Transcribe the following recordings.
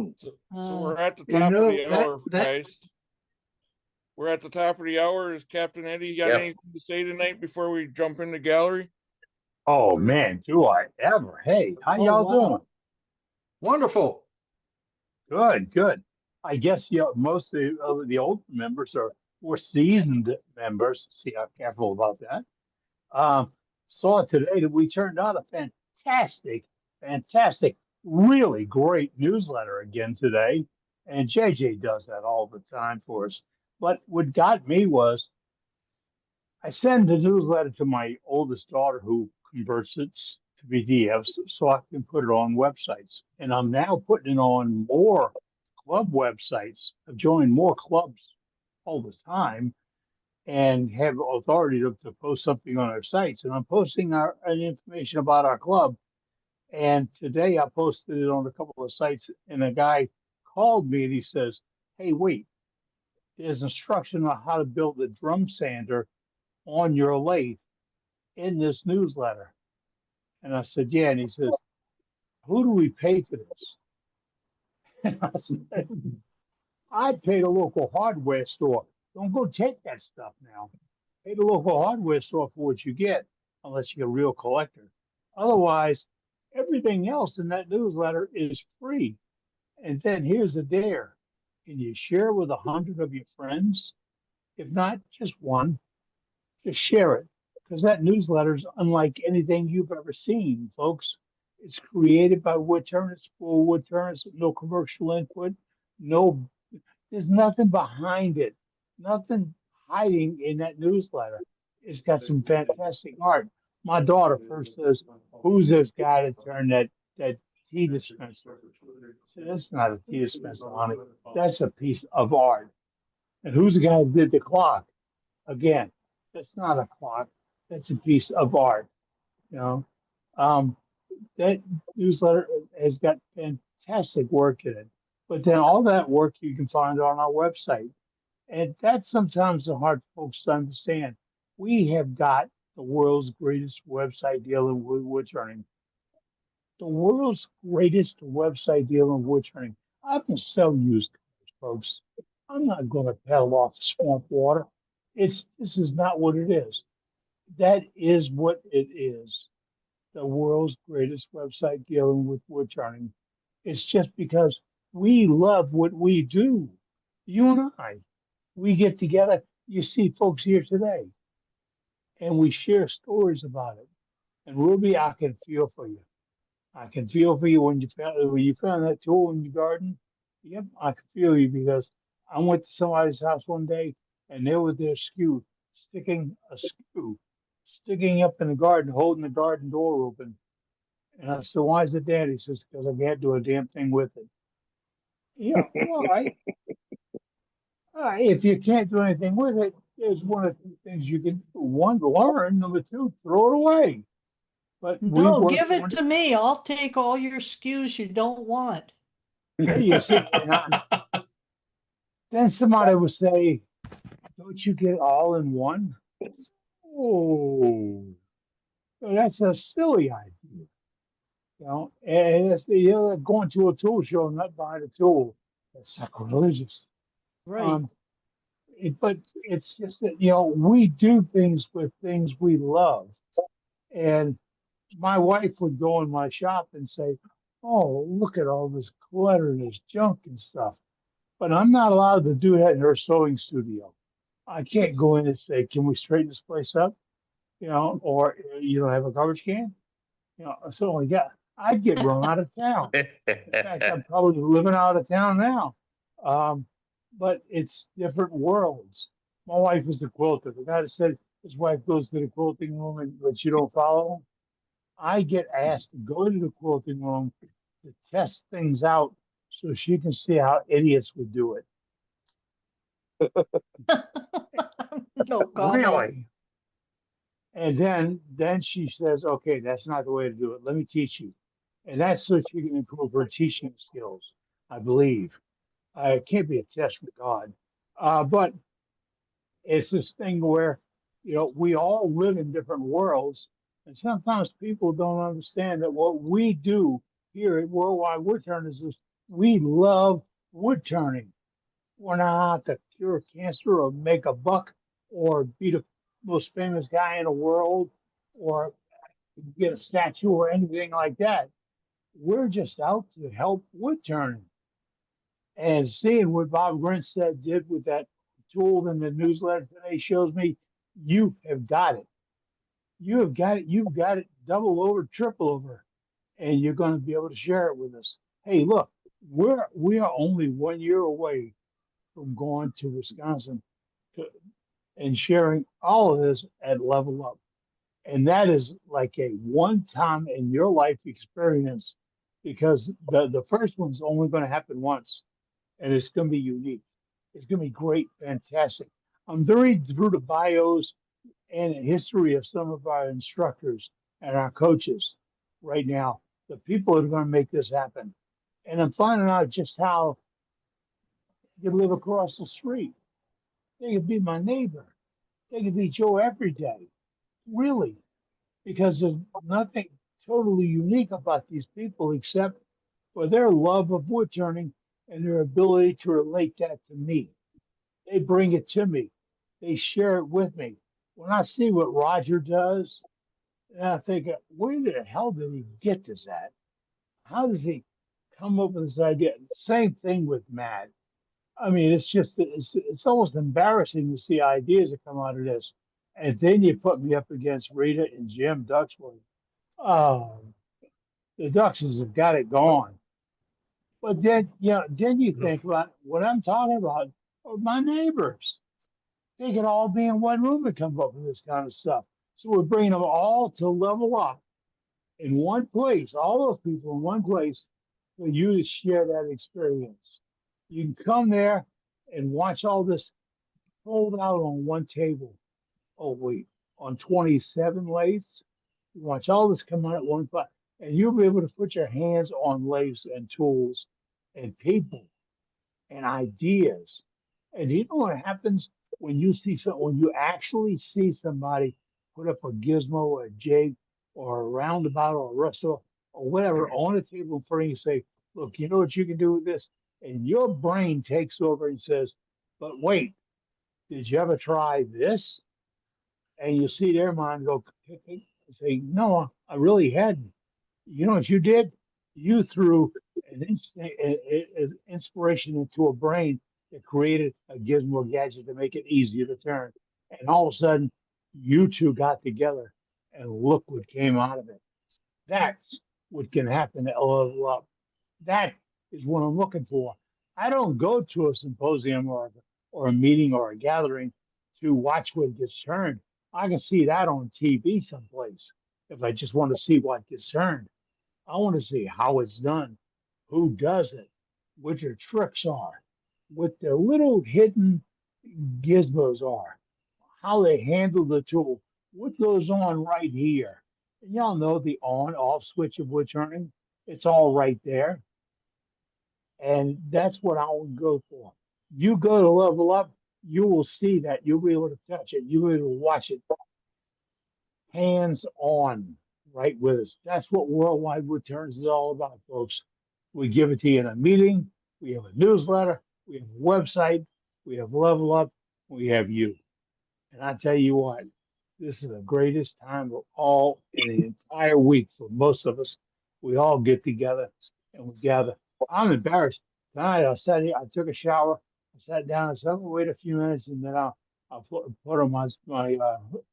So we're at the You top of know the that hour, that guys. We're at the top of the hour. Is Captain Eddie got Yep. anything to say tonight before we jump into gallery? Oh man, do I ever? Hey, how Oh, y'all wow. doing? Wonderful. Good, good. I guess most of the old members are more seasoned members. See how careful about that. Um, Saw today that we turned out a fantastic, really great newsletter again today. And JJ does that all the time for us. But what got me was I send the newsletter to my oldest daughter who converts it to PDFs so I can put it on websites. And I'm now putting it on more club websites. I've joined more clubs all the time and have authority to post something on our sites. And I'm posting an information about our club. And today I posted it on a couple of sites, and a guy called me and he says, "Hey, wait, there's instruction on how to build a drum sander on your lathe in this newsletter." And I said, "Yeah." And he says, "Who do we pay for this?" And I said, "I pay the local hardware store. Don't go take that stuff now. Pay the local hardware store for what you get, unless you're a real collector. Otherwise, everything else in that newsletter is free. And then here's the dare. Can you share with 100 of your friends? If not, just one. Just share it. Because that newsletter is unlike anything you've ever seen, folks. It's created by wood turners for wood turners, no commercial input, no, there's nothing behind it, nothing hiding in that newsletter. It's got some fantastic art. My daughter first says, "Who's this guy that turned that tea dispenser?" I said, "That's not a tea dispenser, honey. That's a piece of art." "And who's the guy that did the clock?" Again, that's not a clock. That's a piece of art. You know, um, that newsletter has got fantastic work in it. But then all that work you can find on our website. And that's sometimes the hard folks to understand. We have got the world's greatest website dealing with wood turning. The world's greatest website dealing with wood turning. I can sell used cars, folks. I'm not going to paddle off swamp water. This is not what it is. That is what it is. The world's greatest website dealing with wood turning. It's just because we love what we do. You and I, we get together. You see folks here today, and we share stories about it. And Ruby, I can feel for you. I can feel for you when you found that tool in your garden. Yep, I can feel you because I went to somebody's house one day and there was their skew sticking up in the garden, holding the garden door open. And I said, "Why is it there?" He says, "Because I can't do a damn thing with it." Yeah, all right. All right. If you can't do anything with it, there's one of two things you can do. One, learn. Number two, throw it away. But we No, work give it on it. to me. I'll take all your SKUs you don't want. Yeah, you see, then somebody will say, "Don't you get all in one?" Oh, well, that's a silly idea. And it's, like going to a tool show and not buying a tool. That's sacrilegious. Right. Um, but it's just that, we do things with things we love. And my wife would go in my shop and say, "Oh, look at all this clutter and this junk and stuff." But I'm not allowed to do that in her sewing studio. I can't go in and say, "Can we straighten this place up?" Or you don't have a garbage can. So yeah, I'd get run out of town. In fact, I'm probably living out of town now. Um, but it's different worlds. My wife is the quilter. The guy that said his wife goes to the quilting room but you don't follow him. I get asked to go to the quilting room to test things out so she can see how idiots would do it. No comment. Really? And then she says, "Okay, that's not the way to do it. Let me teach you." And that's so she can improve her teaching skills, I believe. It can't be a test from God. But it's this thing where, we all live in different worlds. And sometimes people don't understand that what we do here at Worldwide Woodturners is We love wood turning. We're not out to cure cancer or make a buck or be the most famous guy in the world or get a statue or anything like that. We're just out to help wood turning. And seeing what Bob Grinstead did with that tool in the newsletter today shows me you have got it. You have got it. You've got it double over, triple over, and you're going to be able to share it with us. Hey, look, we are only 1 year away from going to Wisconsin to, and sharing all of this at Level Up. And that is like a one time in your life experience because the first one's only going to happen once and it's going to be unique. It's going to be great, fantastic. I'm reading through the bios and history of some of our instructors and our coaches right now, the people that are going to make this happen. And I'm finding out just how you live across the street. They could be my neighbor. They could be Joe every day. Really, because there's nothing totally unique about these people except for their love of wood turning and their ability to relate that to me. They bring it to me. They share it with me. When I see what Roger does, and I think, where the hell did he get this at? How does he come up with this idea? Same thing with Matt. I mean, it's almost embarrassing to see ideas that come out of this. And then you put me up against Rita and Jim Duxbury. Oh, the Duxes have got it going. But then, then you think about what I'm talking about are my neighbors. They could all be in one room and come up with this kind of stuff. So we're bringing them all to Level Up in one place, all those people in one place for you to share that experience. You can come there and watch all this fold out on one table. Oh, wait, on 27 lathes? You watch all this come out at one spot, and you'll be able to put your hands on lathes and tools and people and ideas. And you know what happens when you see when you actually see somebody put up a gizmo or a jig or a roundabout or a wrestle or whatever on a table in front of you, say, look, you know what you can do with this? And your brain takes over and says, but wait, did you ever try this? And you see their mind go, say, no, I really hadn't. You know what you did? You threw an inspiration into a brain that created a gizmo gadget to make it easier to turn. And all of a sudden, you two got together and look what came out of it. That's what can happen at Level Up. That is what I'm looking for. I don't go to a symposium or a meeting or a gathering to watch what gets turned. I can see that on TV someplace if I just want to see what gets turned. I want to see how it's done, who does it, what their tricks are, what their little hidden gizmos are, how they handle the tool, what goes on right here. And y'all know the on off switch of wood turning. It's all right there. And that's what I would go for. You go to Level Up, you will see that. You'll be able to touch it. You'll be able to watch it hands on right with us. That's what Worldwide Returns is all about, folks. We give it to you in a meeting. We have a newsletter. We have a website. We have Level Up. We have you. And I tell you what, this is the greatest time of all in the entire week for most of us. We all get together and we gather. I'm embarrassed. Tonight I sat here, I took a shower, I sat down, I said, I'm gonna wait a few minutes and then I'll put on my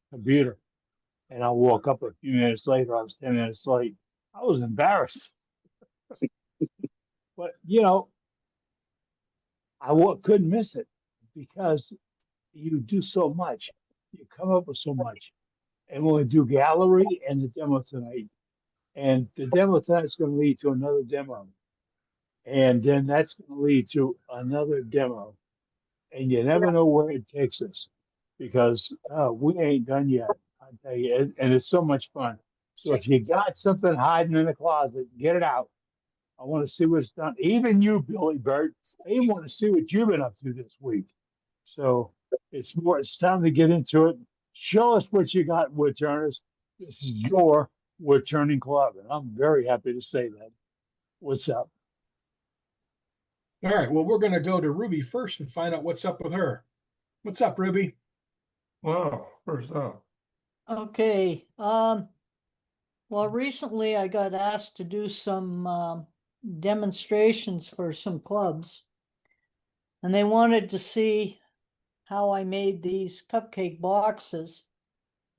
computer. And I woke up a few minutes later, I was 10 minutes late. I was embarrassed. But couldn't miss it because you do so much. You come up with so much. And we'll do gallery and the demo tonight. And the demo tonight is going to lead to another demo. And then that's going to lead to another demo. And you never know where it takes us because we ain't done yet. I tell you, and it's so much fun. So if you got something hiding in the closet, get it out. I want to see what's done. Even you, Billy Burt, I even want to see what you've been up to this week. So it's time to get into it. Show us what you got, wood turners. This is your wood turning club, and I'm very happy to say that. What's up? All right, well, we're gonna go to Ruby first and find out what's up with her. What's up, Ruby? Wow, first up. Okay, well, recently I got asked to do some demonstrations for some clubs. And they wanted to see how I made these cupcake boxes.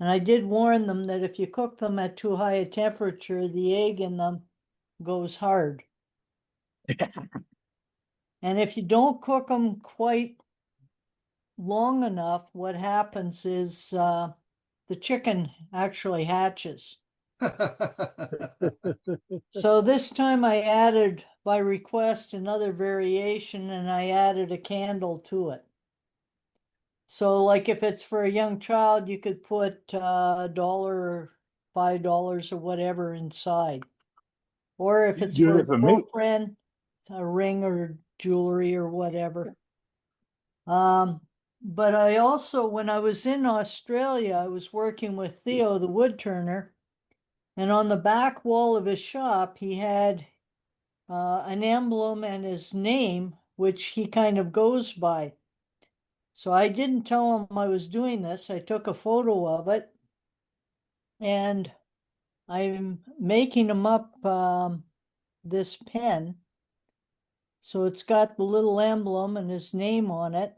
And I did warn them that if you cook them at too high a temperature, the egg in them goes hard. And if you don't cook them quite long enough, what happens is the chicken actually hatches. So this time I added, by request, another variation, and I added a candle to it. So like if it's for a young child, you could put $1 or $5 or whatever inside. Or if You it's do for a it for me. girlfriend, a ring or jewelry or whatever. But I also, when I was in Australia, I was working with Theo, the wood turner, and on the back wall of his shop, he had an emblem and his name, which he kind of goes by. So I didn't tell him I was doing this. I took a photo of it, and I'm making him up this pen. So it's got the little emblem and his name on it.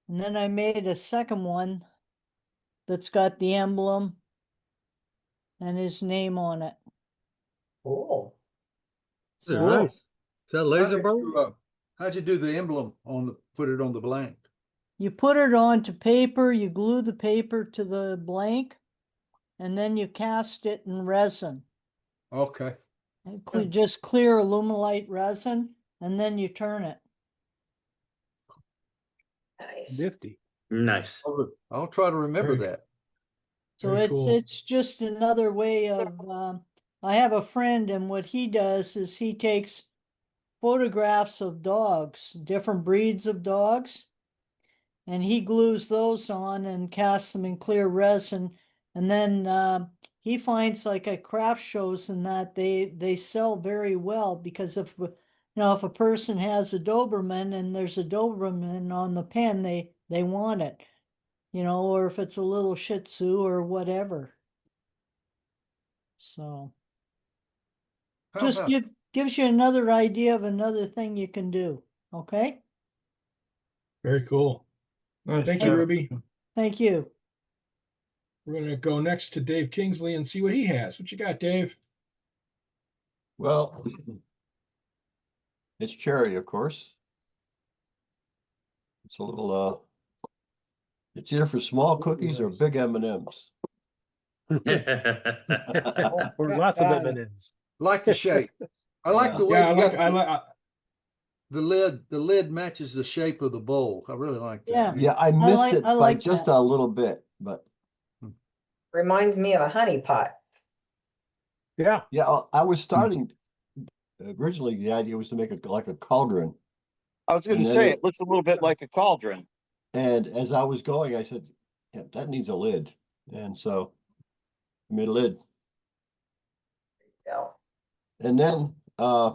And then I made a second one that's got the emblem and his name on it. Cool. Is it So nice? Is that laser burn? How'd you do the emblem put it on the blank? you put it onto paper, you glue the paper to the blank, and then you cast it in resin. Okay. Just clear Alumilite resin, and then you turn it. Nice. Nifty. Nice. I'll try to remember Very- that. So Very cool. it's just another way of, I have a friend, and what he does is he takes photographs of dogs, different breeds of dogs, and he glues those on and casts them in clear resin. And then he finds, like at craft shows and that, they sell very well, because if if a person has a Doberman and there's a Doberman on the pen, they want it, or if it's a little Shih Tzu or whatever. So just gives you another idea of another thing you can do. Okay, Very cool. Nice Thank you, job. Ruby. thank you. We're gonna go next to Dave Kingsley and see what he has. What you got, Dave? Well, it's cherry, of course. It's a little, it's either for small cookies or big M&Ms. Or lots of M&Ms. Like the shape. I like the way Yeah, you got uh, the lid. The lid matches the shape of the bowl. I really like that. Yeah. Yeah, I missed it I by like just that. a little bit, but Reminds me of a honey pot. Yeah. yeah, I was starting, originally the idea was to make it like a cauldron. I was going And to then say it- it looks a little bit like a cauldron. And as I was going, I said, yeah, that needs a lid. And so I made a lid. So, And then a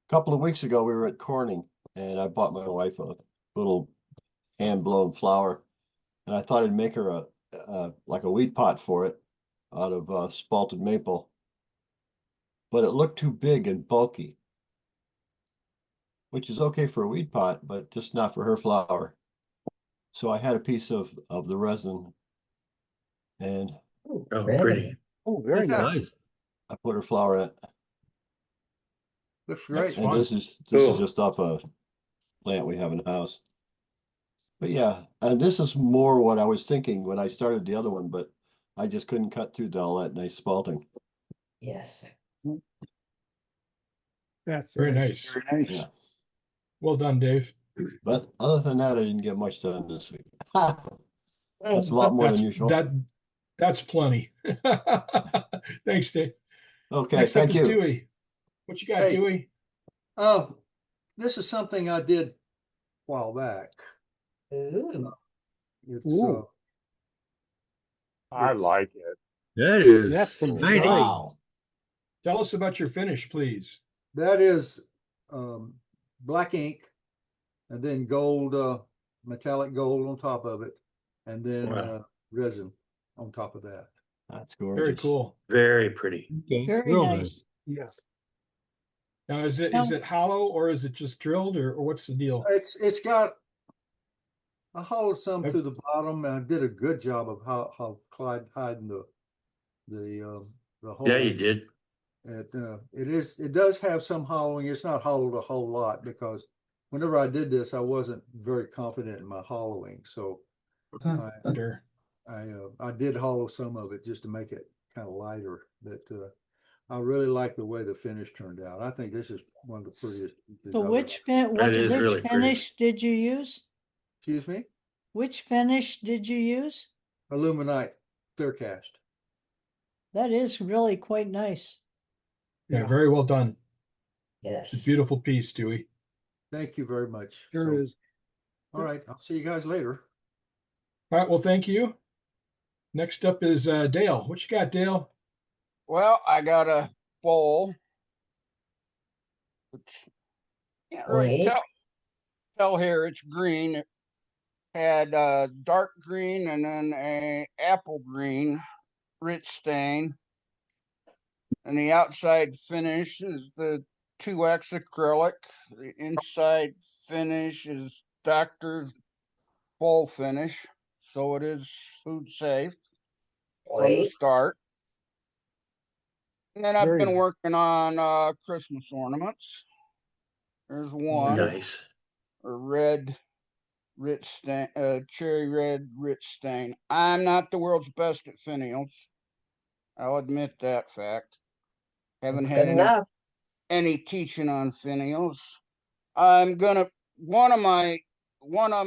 couple of weeks ago, we were at Corning and I bought my wife a little hand blown flower. And I thought I'd make her like a wheat pot for it out of spalted maple. But it looked too big and bulky, which is okay for a wheat pot, but just not for her flower. So I had a piece of the resin and ooh, Oh, pretty. pretty. Oh, very Yeah. nice. I put her flower in it. Looks That's great. And fun. this is Cool. just off a plant we have in the house. But yeah, and this is more what I was thinking when I started the other one, but I just couldn't cut through to all that nice spalting. Yes. That's Very nice. Very nice. Yeah. Well done, Dave. But other than that, I didn't get much done this week. That's a lot more than usual. That's plenty. Thanks, Dave. Okay, Next up thank is you. Dewey. What you got, Hey. Dewey? This is something I did a while back. Ooh. It's Ooh. I It's- like it. That is That's some shiny. Wow. Tell us about your finish, please. that is black ink, and then gold, metallic gold on top of it, and then Wow. resin on top of that. That's Very gorgeous. cool. Very pretty. Okay. Very Real nice. Yes. Now, is Now- it hollow or is it just drilled or what's the deal? It's got. I hollowed some Okay. through the bottom, and I did a good job of how Clyde hiding the hole. Yeah, you did. It does have some hollowing. It's not hollowed a whole lot because whenever I did this, I wasn't very confident in my hollowing. So Sure. I did hollow some of it just to make it kind of lighter. But I really like the way the finish turned out. I think this is one of the prettiest pieces So I've which That is which really pretty. finish did you use? Excuse me? Which finish did you use? Aluminite clear cast. That is really quite nice. Yeah, very well done. Yes. It's a beautiful piece, Dewey. Thank you very much. Sure So, is. all right, I'll see you guys later. All right, well, thank you. Next up is Dale. What you got, Dale? Well, I got a bowl. Which can't really Wait. tell here. It's green. It had dark green and then a apple green rich stain. And the outside finish is the 2X acrylic. The inside finish is Doctor's bowl finish. So it is food safe from the Wait. start. And then I've Very been nice. working on Christmas ornaments. There's one, Nice. a red rich stain, cherry red rich stain. I'm not the world's best at finials. I'll admit that fact. Haven't Good had enough. any teaching on finials. I'm gonna one of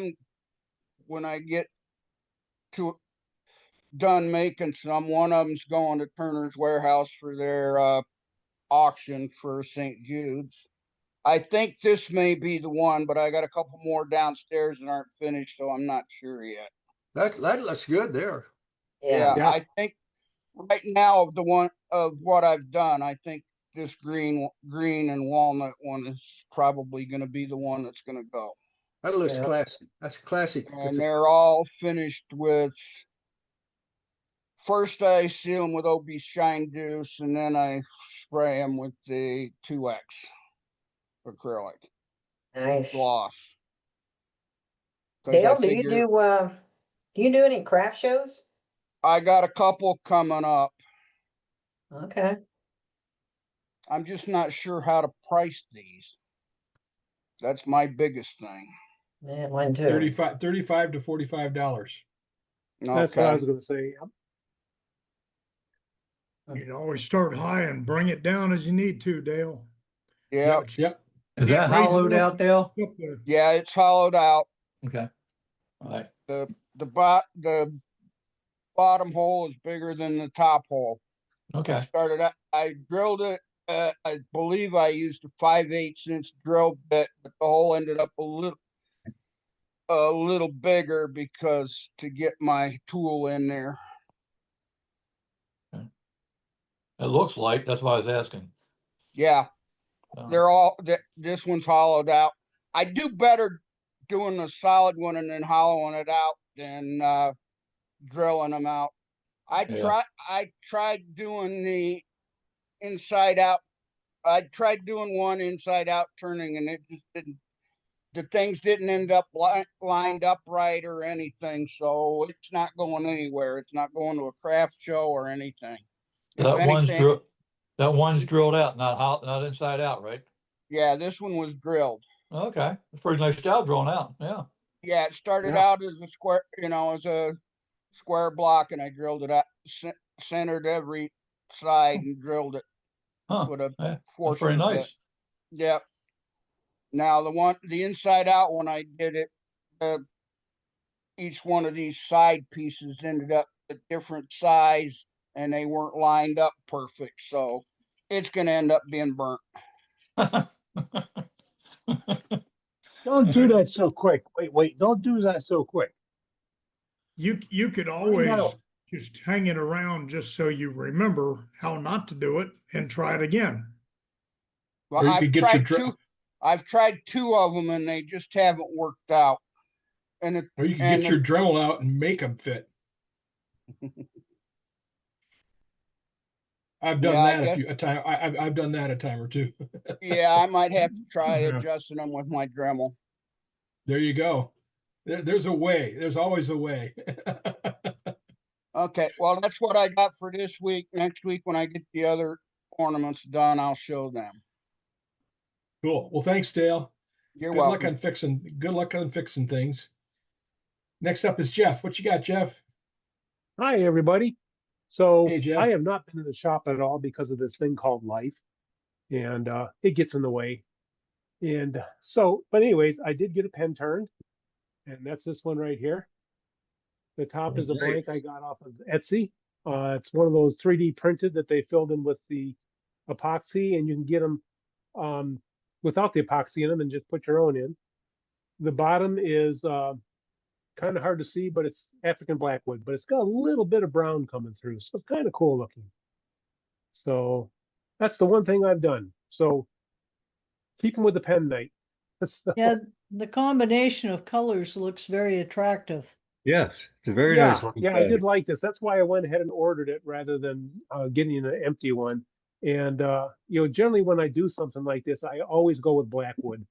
them when I get to done making some. One of them's going to Turner's Warehouse for their auction for St. Jude's. I think this may be the one, but I got a couple more downstairs that aren't finished, so I'm not sure yet. That looks good there. Yeah. Yeah. I think right now of the one of what I've done, I think this green and walnut one is probably going to be the one that's going to go. That looks Yeah. classic. That's classic. And they're all finished with. First, I seal them with OB Shine Juice, and then I spray them with the 2X acrylic Nice. gloss. 'Cause I Dale, do figure you do any craft shows? I got a couple coming up. Okay. I'm just not sure how to price these. That's my biggest thing. Yeah, mine too. $35 to $45. That's what I was Okay. gonna say. Yep. You can always start high and bring it down as you need to, Dale. Yeah. But Yep. Is that raise it hollowed up- out, Dale? up there. Yeah, it's hollowed out. Okay. All right. The bottom hole is bigger than the top hole. Okay. I drilled it. I believe I used a 5/8 inch drill bit, but the hole ended up a little bigger because to get my tool in there. It looks like, that's why I was asking. Yeah, Uh, this one's hollowed out. I do better doing a solid one and then hollowing it out than drilling them out. I tried doing the inside out. I tried doing one inside out turning, and it just didn't. The things didn't end up lined up right or anything, so it's not going anywhere. It's not going to a craft show or anything. If That one's anything, that one's drilled out, not inside out, right? yeah, this one was drilled. Okay. It's a pretty nice job drilling out. Yeah. Yeah, it started Yeah. out as a square, as a square block, and I drilled it out, centered every side and drilled it Huh. with a Yeah, that's forcing pretty bit. nice. Yep. Now the inside out when I did it, each one of these side pieces ended up a different size, and they weren't lined up perfect, so it's going to end up being burnt. Don't do that so quick. Wait, don't do that so quick. You could know. always just hang it around just so you remember how not to do it and try it again. Well, Or you could get your I've tried 2 of them and they just haven't worked out. And it, Or you can and get your Dremel out and make them fit. I've done yeah, I that guess, a time. I've done that a time or two. yeah, I might have to try Yeah. adjusting them with my Dremel. There you go. There's a way. There's always a way. Okay, well, that's what I got for this week. Next week, when I get the other ornaments done, I'll show them. Cool. Well, thanks, Dale. You're Good luck welcome. on fixing. Good luck on fixing things. Next up is Jeff. What you got, Jeff? Hi, everybody. So Hey, Jeff. I have not been in the shop at all because of this thing called life, and it gets in the way. And so, but anyways, I did get a pen turned, and that's this one right here. The top is a blank I got off of Etsy. It's one of those 3D printed that they filled in with the epoxy, and you can get them without the epoxy in them and just put your own in. The bottom is kind of hard to see, but it's African blackwood, but it's got a little bit of brown coming through. So it's kind of cool looking. So that's the one thing I've done. So keep them with the pen knight. So, Yeah, the combination of colors looks very attractive. Yes, it's a very yeah, nice looking yeah, I pen. did like this. That's why I went ahead and ordered it rather than getting an empty one. And generally when I do something like this, I always go with blackwood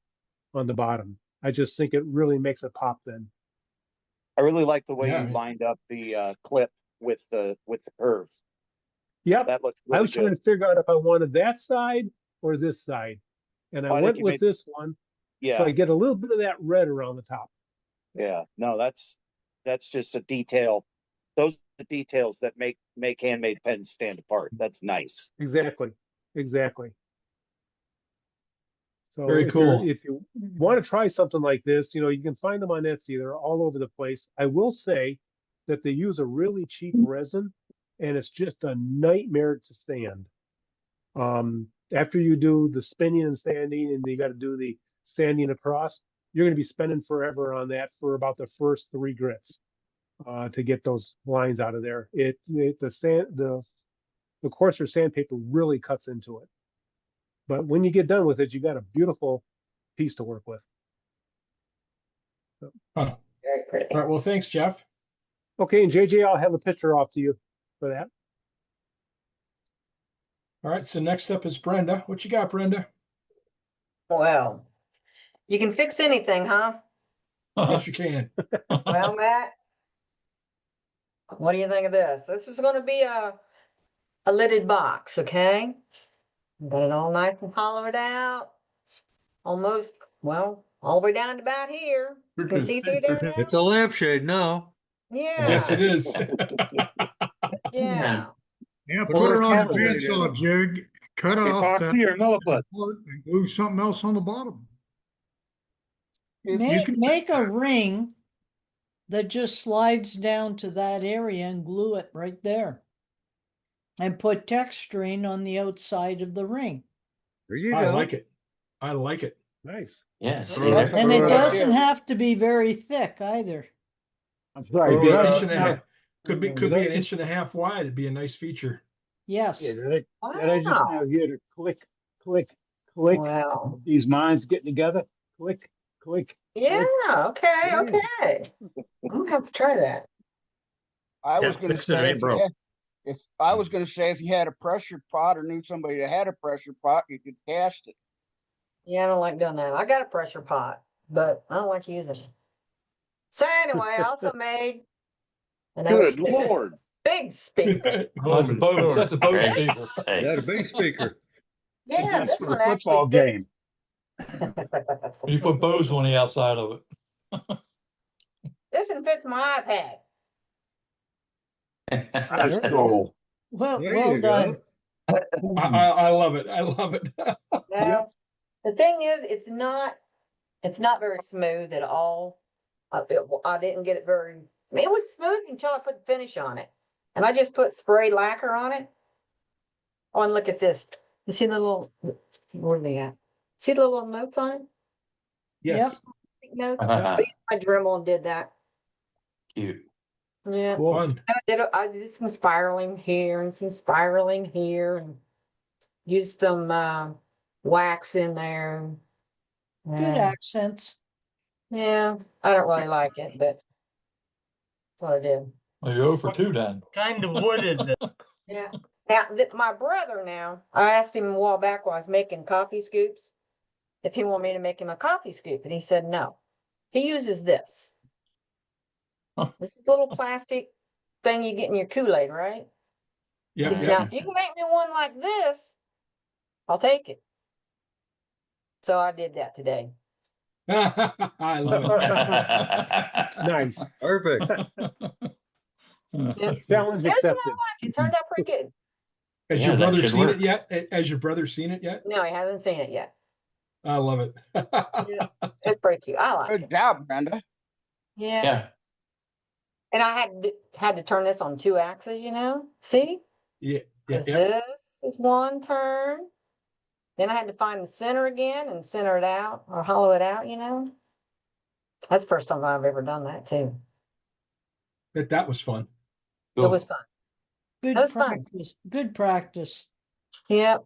on the bottom. I just think it really makes it pop then. I really like the way Yeah. you lined up the clip with the curve. Yep. That looks I really was trying good. to figure out if I wanted that side or this side. And I I think went you with made- this one. Yeah, So I get a little bit of that red around the top. yeah. No, that's just a detail. Those are the details that make handmade pens stand apart. That's nice. Exactly. Exactly. So Very cool. if you want to try something like this, you can find them on Etsy. They're all over the place. I will say that they use a really cheap resin, and it's just a nightmare to sand. After you do the spinning and sanding, and you got to do the sanding across, you're going to be spending forever on that for about the first 3 grits to get those lines out of there. The coarser sandpaper really cuts into it. But when you get done with it, you got a beautiful piece to work with. Huh. Very pretty. All right. Well, thanks, Jeff. Okay, and JJ, I'll have a picture off to you for that. All right. So next up is Brenda. What you got, Brenda? Well, you can fix anything, huh? Yes, you can. Well, Matt, what do you think of this? This is going to be a lidded box, okay? Got it all nice and hollowed out. Almost, well, all the way down to about here. You can see through there now? It's a lampshade now. Yeah. Yes, it is. Yeah. Yeah, Put a put it little on a candle in it. bandsaw jig, cut off that Epoxy or milliput? part and glue something else on the bottom. If you Make, can- make a ring that just slides down to that area and glue it right there. And put texturing on the outside of the ring. There you I go. like it. I like it. Nice. Yeah, That's see a there. good And it idea. doesn't have to be very thick either. That's right. Could be Yeah, an inch and a yeah. half. Could be Did I an just- inch and a half wide. It'd be a nice feature. Yes. Yeah, did I just Wow. have here to click, click, click. Wow. These minds getting together. Click, click. Yeah, okay, Yeah. okay. I'm gonna have to try that. I was Yeah, gonna fix it, say ain't if you broke. had, if you had a pressure pot or knew somebody that had a pressure pot, you could cast it. Yeah, I don't like doing that. I got a pressure pot, but I don't like using it. So anyway, I also made an Good big, Lord. big speaker. That's a Bose. That's a Bose speaker. Yeah, the bass speaker. Yeah, this For one a football actually game. fits. You put Bose on the outside of it. This one fits my iPad. That's cool. Well, There well you done. go. I love it. I love it. Now, the thing is, it's not very smooth at all. I didn't get it very, it was smooth until I put the finish on it. And I just put spray lacquer on it. Oh, and look at this. You see the little, where are they at? See the little notes on it? Yes. Notes? I used my Dremel and did that. Cute. Yeah. Cool. Fun. I did some spiraling here and some spiraling here and used some wax in there. Good Yeah. accents. Yeah, I don't really like it, but that's what I did. Well, you're 0 for 2 then. Kind of wood is it? Yeah. Now, my brother now, I asked him a while back while I was making coffee scoops if he wanted me to make him a coffee scoop, and he said no. He uses this. This is a little plastic thing you get in your Kool-Aid, right? He Yep, said, yep. now, if you can make me one like this, I'll take it. So I did that today. I love it. Nice. Perfect. Yeah. Challenge That's what I accepted. like. It turned out pretty good. Has Yeah, your that brother should seen work. it yet? Has your brother seen it yet? No, he hasn't seen it yet. I love it. Yeah. It's pretty cute. I like Good it. job, Brenda. Yeah. Yeah. And I had to turn this on 2 axes, you know? See? Yeah, yeah, Because yeah. this is one turn. Then I had to find the center again and center it out or hollow it out, you know? That's the first time I've ever done that too. That was fun. It was fun. Good That was fun. practice. Good practice. Yep.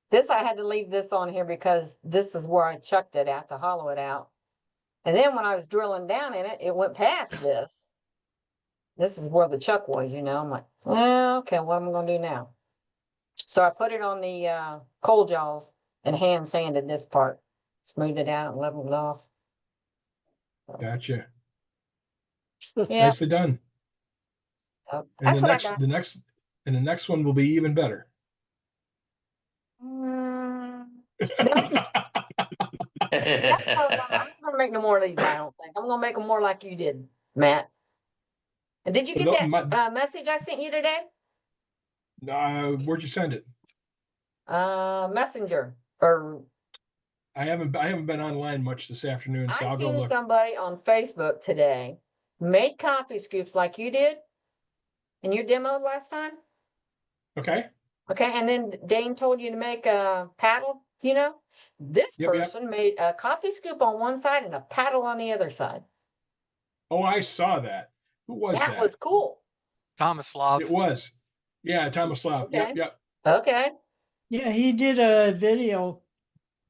This, I had to leave this on here because this is where I chucked it at to hollow it out. And then when I was drilling down in it, it went past this. This is where the chuck was, you know? I'm like, well, okay, what am I gonna do now? So I put it on the coal jaws and hand sanded this part, smoothed it out and leveled it off. Gotcha. Yeah, Nicely done. And that's what I got. the next one will be even better. Mm, that's what I'm not gonna make no more of these, I don't think. I'm gonna make them more like you did, Matt. And did you get that message I sent you today? Where'd you send it? Messenger. Or I haven't been online much this afternoon, so I I'll go seen look. somebody on Facebook today made coffee scoops like you did in your demo last time. Okay. Okay, and then Dane told you to make a paddle, you know? This person made a coffee scoop on one side and a paddle on the other side. Oh, I saw that. Who was that? That was cool. Tomislav. It was. Yeah, Tomislav. Okay. Yep, yep. Okay. Yeah, he did a video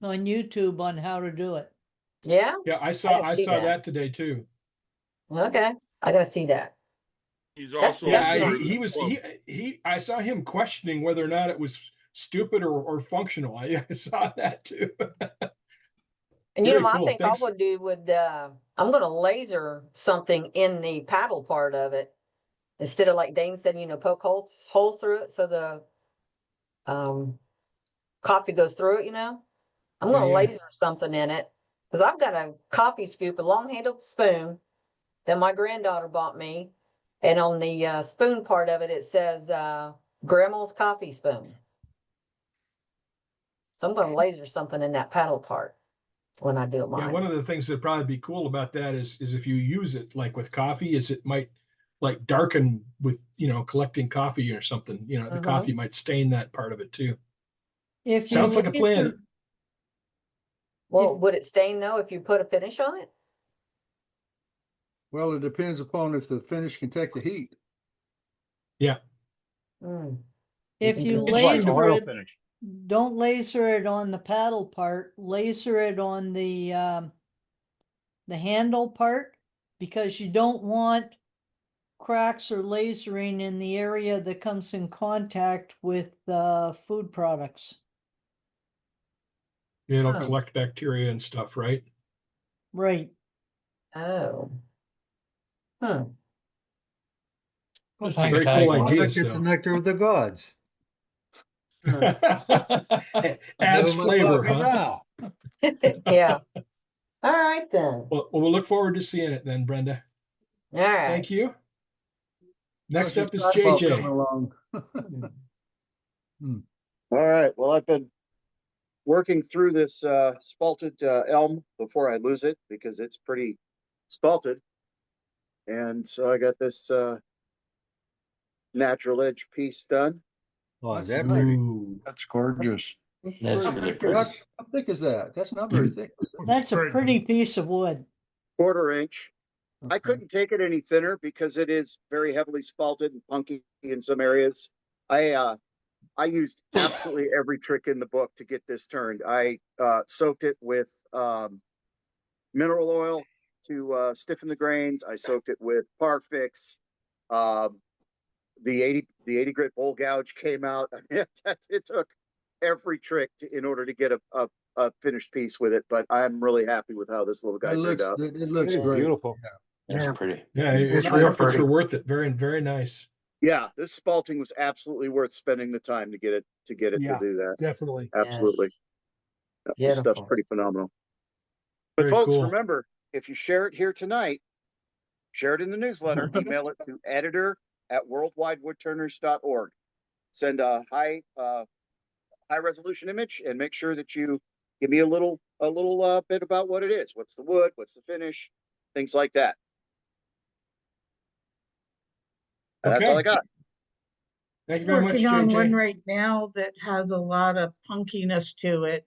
on YouTube on how to do it. Yeah? Yeah, I gotta see saw that. that today too. Okay. I gotta see that. He's That's- also that's Yeah, nice. he I saw him questioning whether or not it was stupid or functional. I saw that too. And you Very know, I cool. think Thanks. I would do with I'm gonna laser something in the paddle part of it. Instead of like Dane said, you know, poke holes through it so the coffee goes through it, you know. I'm gonna Yeah. laser something in it. Because I've got a coffee scoop, a long-handled spoon that my granddaughter bought me. And on the spoon part of it, it says Grandma's coffee spoon. So I'm gonna laser something in that paddle part when I do it Yeah, mine. one of the things that'd probably be cool about that is if you use it like with coffee, is it might like darken with, you know, collecting coffee or something. You know, the coffee might stain that part of it too. If you Sounds like a plan. Well, would it stain though if you put a finish on it? Well, it depends upon if the finish can take the heat. Yeah. If you It's fine to laser oil it, finish. don't laser it on the paddle part, laser it on the handle part, because you don't want cracks or lasering in the area that comes in contact with food products. It'll Oh. collect bacteria and stuff, right? Right. Oh. Just hang a Very tag cool on I it. ideas, think it's the though. nectar of the gods. Adds Who am I flavor, talking huh? now? Yeah. All right then. Well, we'll look forward to seeing it then, Brenda. All right. Thank you. Next How's your up is sidewalk JJ. coming along? All right. Well, I've been working through this spalted elm before I lose it because it's pretty spalted. And so I got this natural edge piece done. Oh, That's that nice. pretty. Ooh, That's gorgeous. That's really pretty. What? How thick is that? That's not very thick. Is it? That's a Very pretty piece of wood. 1/4 inch. I Okay. couldn't take it any thinner because it is very heavily spalted and punky in some areas. I used absolutely every trick in the book to get this turned. I soaked it with mineral oil to stiffen the grains. I soaked it with Parfix. The 80 grit bowl gouge came out. It took every trick in order to get a finished piece with it, but I'm really happy with how this little guy turned out. It looks It is great. beautiful. That's pretty. Yeah, It's your real efforts pretty. were worth it. Very, very nice. Yeah, this spalting was absolutely worth spending the time to get it Yeah, to do that. definitely. Absolutely. Yes. This stuff's Beautiful. pretty phenomenal. But Very folks, cool. remember, if you share it here tonight, share it in the newsletter, email it to editor@worldwidewoodturners.org. Send a high resolution image and make sure that you give me a little bit about what it is. What's the wood? What's the finish? Things like that. And that's all I got. Thank you very much, Working on one JJ. right now that has a lot of punkiness to it.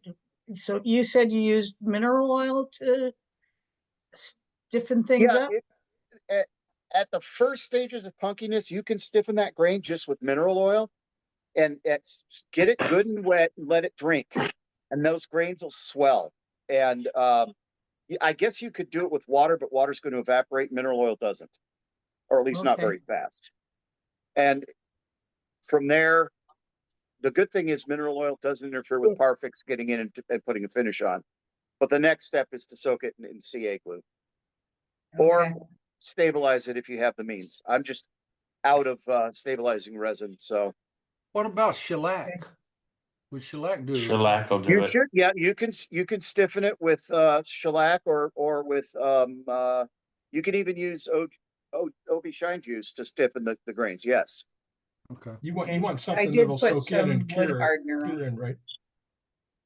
So you said you used mineral oil to stiffen things Yeah, up? at the first stages of punkiness, you can stiffen that grain just with mineral oil and get it good and wet and let it drink. And those grains will swell. And I guess you could do it with water, but water's going to evaporate. Mineral oil doesn't, or at least not very fast. And from there, the good thing is mineral oil doesn't interfere with Parfix getting in and putting a finish on. But the next step is to soak it in CA glue. Or stabilize it if you have the means. I'm just out of stabilizing resin, so. What about shellac? Would shellac do? Shellac will do You it. should, yeah. You can stiffen it with shellac or with you can even use OB shine juice to stiffen the grains. Yes. Okay. You want something did that'll put soak in and some wood cure hardener on. in, right?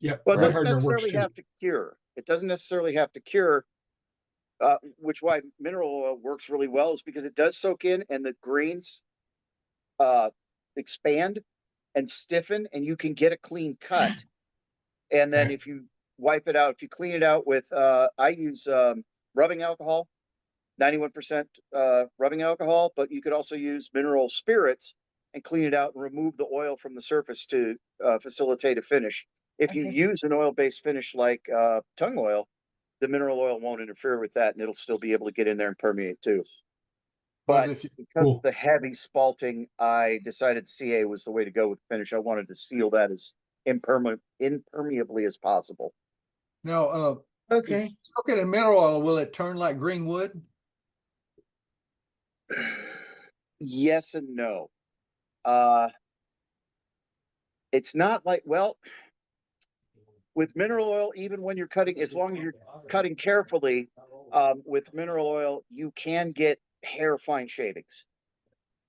Yeah, Well, it wood doesn't hardener works necessarily too. have to cure. It doesn't necessarily have to cure. Which why mineral oil works really well is because it does soak in and the grains expand and stiffen, and you can get a clean cut. And then if you wipe it out, if you clean it out with, I use rubbing alcohol, 91% rubbing alcohol, but you could also use mineral spirits and clean it out and remove the oil from the surface to facilitate a finish. If you use an oil-based finish like tung oil, the mineral oil won't interfere with that, and it'll still be able to get in there and permeate too. But because of the heavy spalting, I decided CA was the way to go with the finish. I wanted to seal that as impermeably as possible. Now, okay. Soak it in mineral oil, will it turn like green wood? Yes and no. It's not like, well, with mineral oil, even when you're cutting, as long as you're cutting carefully, with mineral oil, you can get hair fine shavings.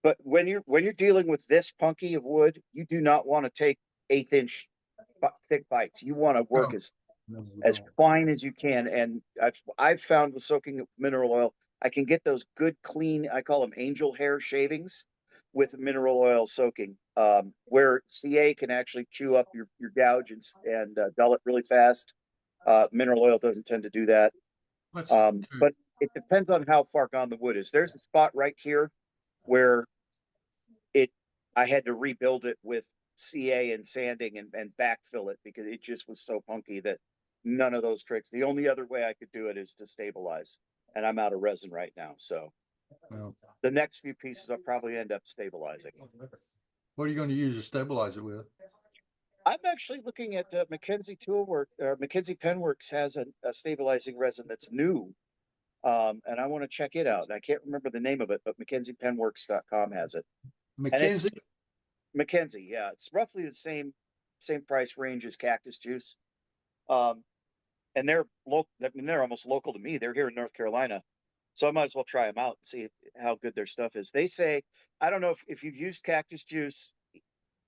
But when you're dealing with this punky of wood, you do not want to take 1/8 inch thick bites. You want to work as fine as you can. And I've found with soaking with mineral oil, I can get those good, clean, I call them angel hair shavings with mineral oil soaking, where CA can actually chew up your gouge and dull it really fast. Mineral oil doesn't tend to do that. But it depends on how far gone the wood is. There's a spot right here where I had to rebuild it with CA and sanding and backfill it because it just was so punky that none of those tricks. The only other way I could do it is to stabilize, and I'm out of resin right now. So the next few pieces I'll probably end up stabilizing. What are you going to use to stabilize it with? I'm actually looking at Mackenzie Toolwork or Mackenzie Penworks has a stabilizing resin that's new. And I want to check it out. I can't remember the name of it, but MackenziePenworks.com has it. Mackenzie? Mackenzie, yeah. It's roughly the same price range as Cactus Juice. And they're local. I mean, they're almost local to me. They're here in North Carolina. So I might as well try them out and see how good their stuff is. They say, I don't know if you've used Cactus Juice,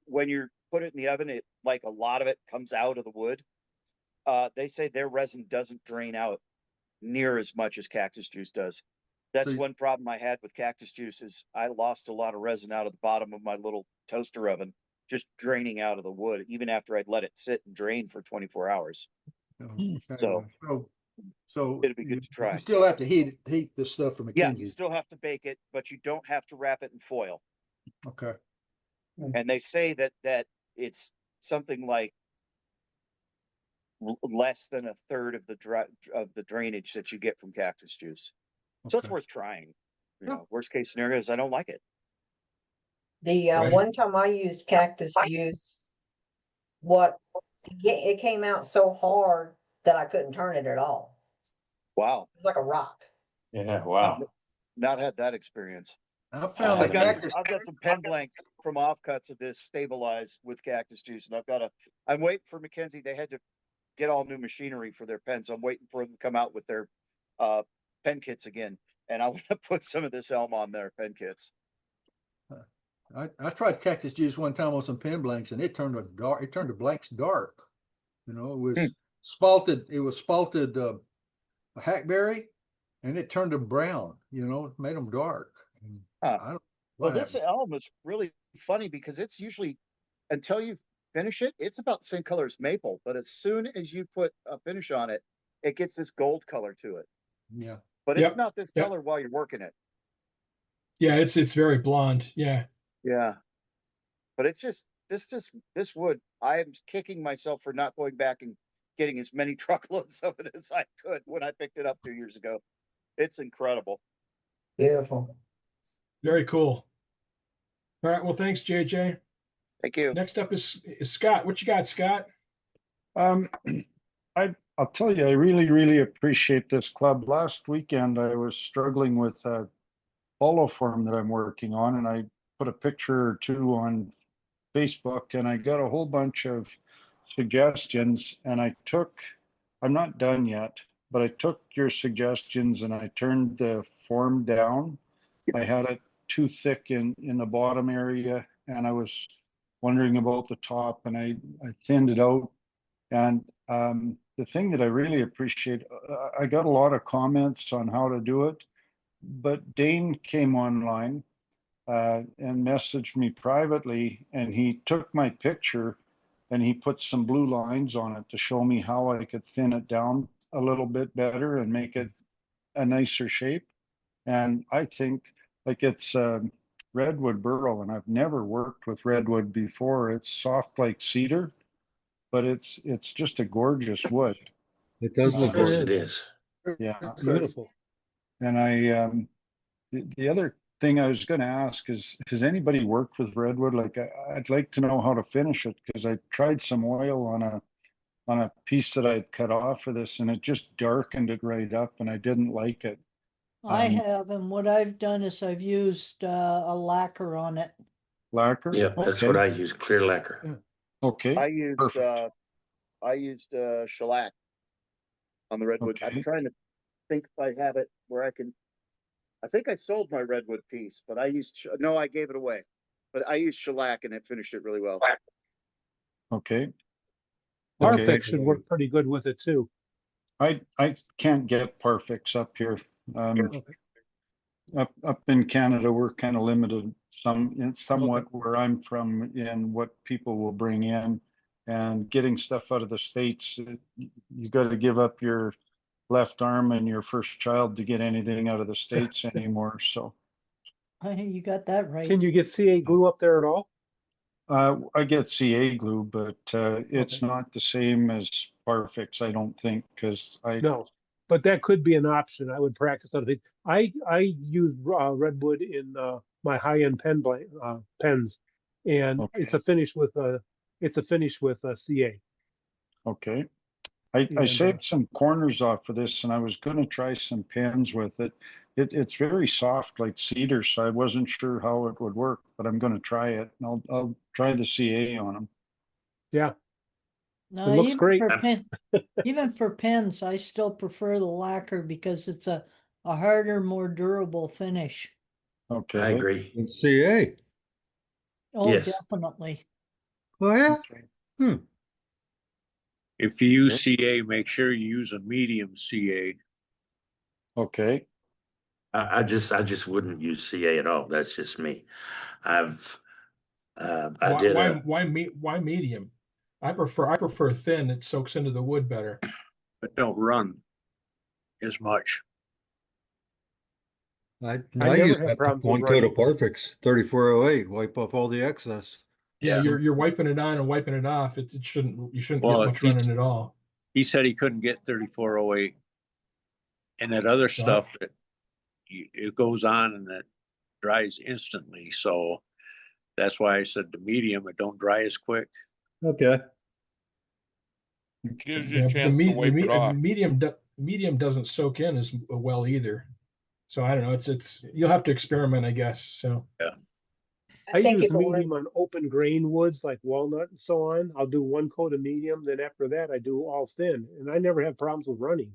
when you put it in the oven, it like a lot of it comes out of the wood. They say their resin doesn't drain out near as much as Cactus Juice does. That's one problem I had with Cactus Juice is I lost a lot of resin out of the bottom of my little toaster oven, just draining out of the wood, even after I'd let it sit and drain for 24 hours. So it'd be good to try. You still have to heat the stuff from Mackenzie. Yeah, you still have to bake it, but you don't have to wrap it in foil. Okay. And they say that it's something like less than a third of the drainage that you get from cactus juice. So it's Okay. worth trying. You Yeah. know, worst case scenario is I don't like it. The Right. one time I used cactus juice, it came out so hard that I couldn't turn it at all. Wow. It was like a rock. Yeah, wow. Not had that experience. I found the cactus. I've got some pen blanks from offcuts of this stabilized with cactus juice, and I'm waiting for Mackenzie. They had to get all new machinery for their pens. So I'm waiting for them to come out with their pen kits again, and I want to put some of this elm on their pen kits. I tried cactus juice one time on some pen blanks, and it turned the blanks dark. You know, it was spalted. It was spalted hackberry, and it turned them brown. You know, it made them dark. I don't. Well, this elm is really funny because it's usually, until you finish it, it's about the same color as maple. But as soon as you put a finish on it, it gets this gold color to it. Yeah. But Yep. it's not this Yep. color while you're working it. Yeah, it's very blonde. Yeah. Yeah. But it's just this wood, I am kicking myself for not going back and getting as many truckloads of it as I could when I picked it up 2 years ago. It's incredible. Beautiful. Very cool. All right. Well, thanks, JJ. Thank you. Next up is Scott. What you got, Scott? I'll tell you, I really, really appreciate this club. Last weekend, I was struggling with a follow form that I'm working on, and I put a picture or two on Facebook, and I got a whole bunch of suggestions, and I'm not done yet, but I took your suggestions and I turned the form down. I had it too thick in the bottom area, and I was wondering about the top, and I thinned it out. And the thing that I really appreciate, I got a lot of comments on how to do it, but Dane came online and messaged me privately, and he took my picture and he put some blue lines on it to show me how I could thin it down a little bit better and make it a nicer shape. And I think like it's redwood burl, and I've never worked with redwood before. It's soft like cedar, but it's just a gorgeous wood. It does look Sure good. is. Yeah. Beautiful. And the other thing I was going to ask is, has anybody worked with redwood? Like I'd like to know how to finish it, because I tried some oil on a piece that I'd cut off of this, and it just darkened it right up, and I didn't like it. I have, and what I've done is I've used a lacquer on it. Lacquer? Yeah, that's Okay. what I use, clear lacquer. Okay. I used shellac on the redwood. Okay. I'm trying to think if I have it where I think I sold my redwood piece, but I gave it away. But I used shellac and it finished it really well. Okay. Parfix should work pretty good with it too. I can't get Parfix up here. Up in Canada, we're kind of limited somewhat where I'm from in what people will bring in, and getting stuff out of the States. You got to give up your left arm and your first child to get anything out of the States anymore. So You got that right. Can you get CA glue up there at all? I get CA glue, but it's not the same as Parfix, I don't think, because No, but that could be an option. I would practice on it. I use redwood in my high-end pens, and it's a finish with CA. Okay. I And, saved some corners off of this, and I was going to try some pens with it. It's very soft like cedar, so I wasn't sure how it would work, but I'm going to try it, and I'll try the CA on them. Yeah. No, It looks even great. even for pens, I still prefer the lacquer because it's a harder, more durable finish. Okay. I agree. And CA. Oh, Yes. definitely. Oh yeah. If you use CA, make sure you use a medium CA. Okay. I just wouldn't use CA at all. That's just me. I did Why medium? I prefer thin. It soaks into the wood better. But don't run as much. I never use had that problems with one coat running. of Parfix 3408, wipe off all the excess. Yeah, you're wiping it on and wiping it off. You shouldn't Well, get much running at all. he said he couldn't get 3408. And that other stuff that it goes on and that dries instantly. So that's why I said the medium, it don't dry as quick. Okay. Gives you a chance to wipe it off. Medium doesn't soak in as well either. So I don't know. It's you'll have to experiment, I guess. So yeah. I think use if it were- medium on open grain woods like walnut and so on. I'll do one coat of medium, then after that I do all thin, and I never have problems with running.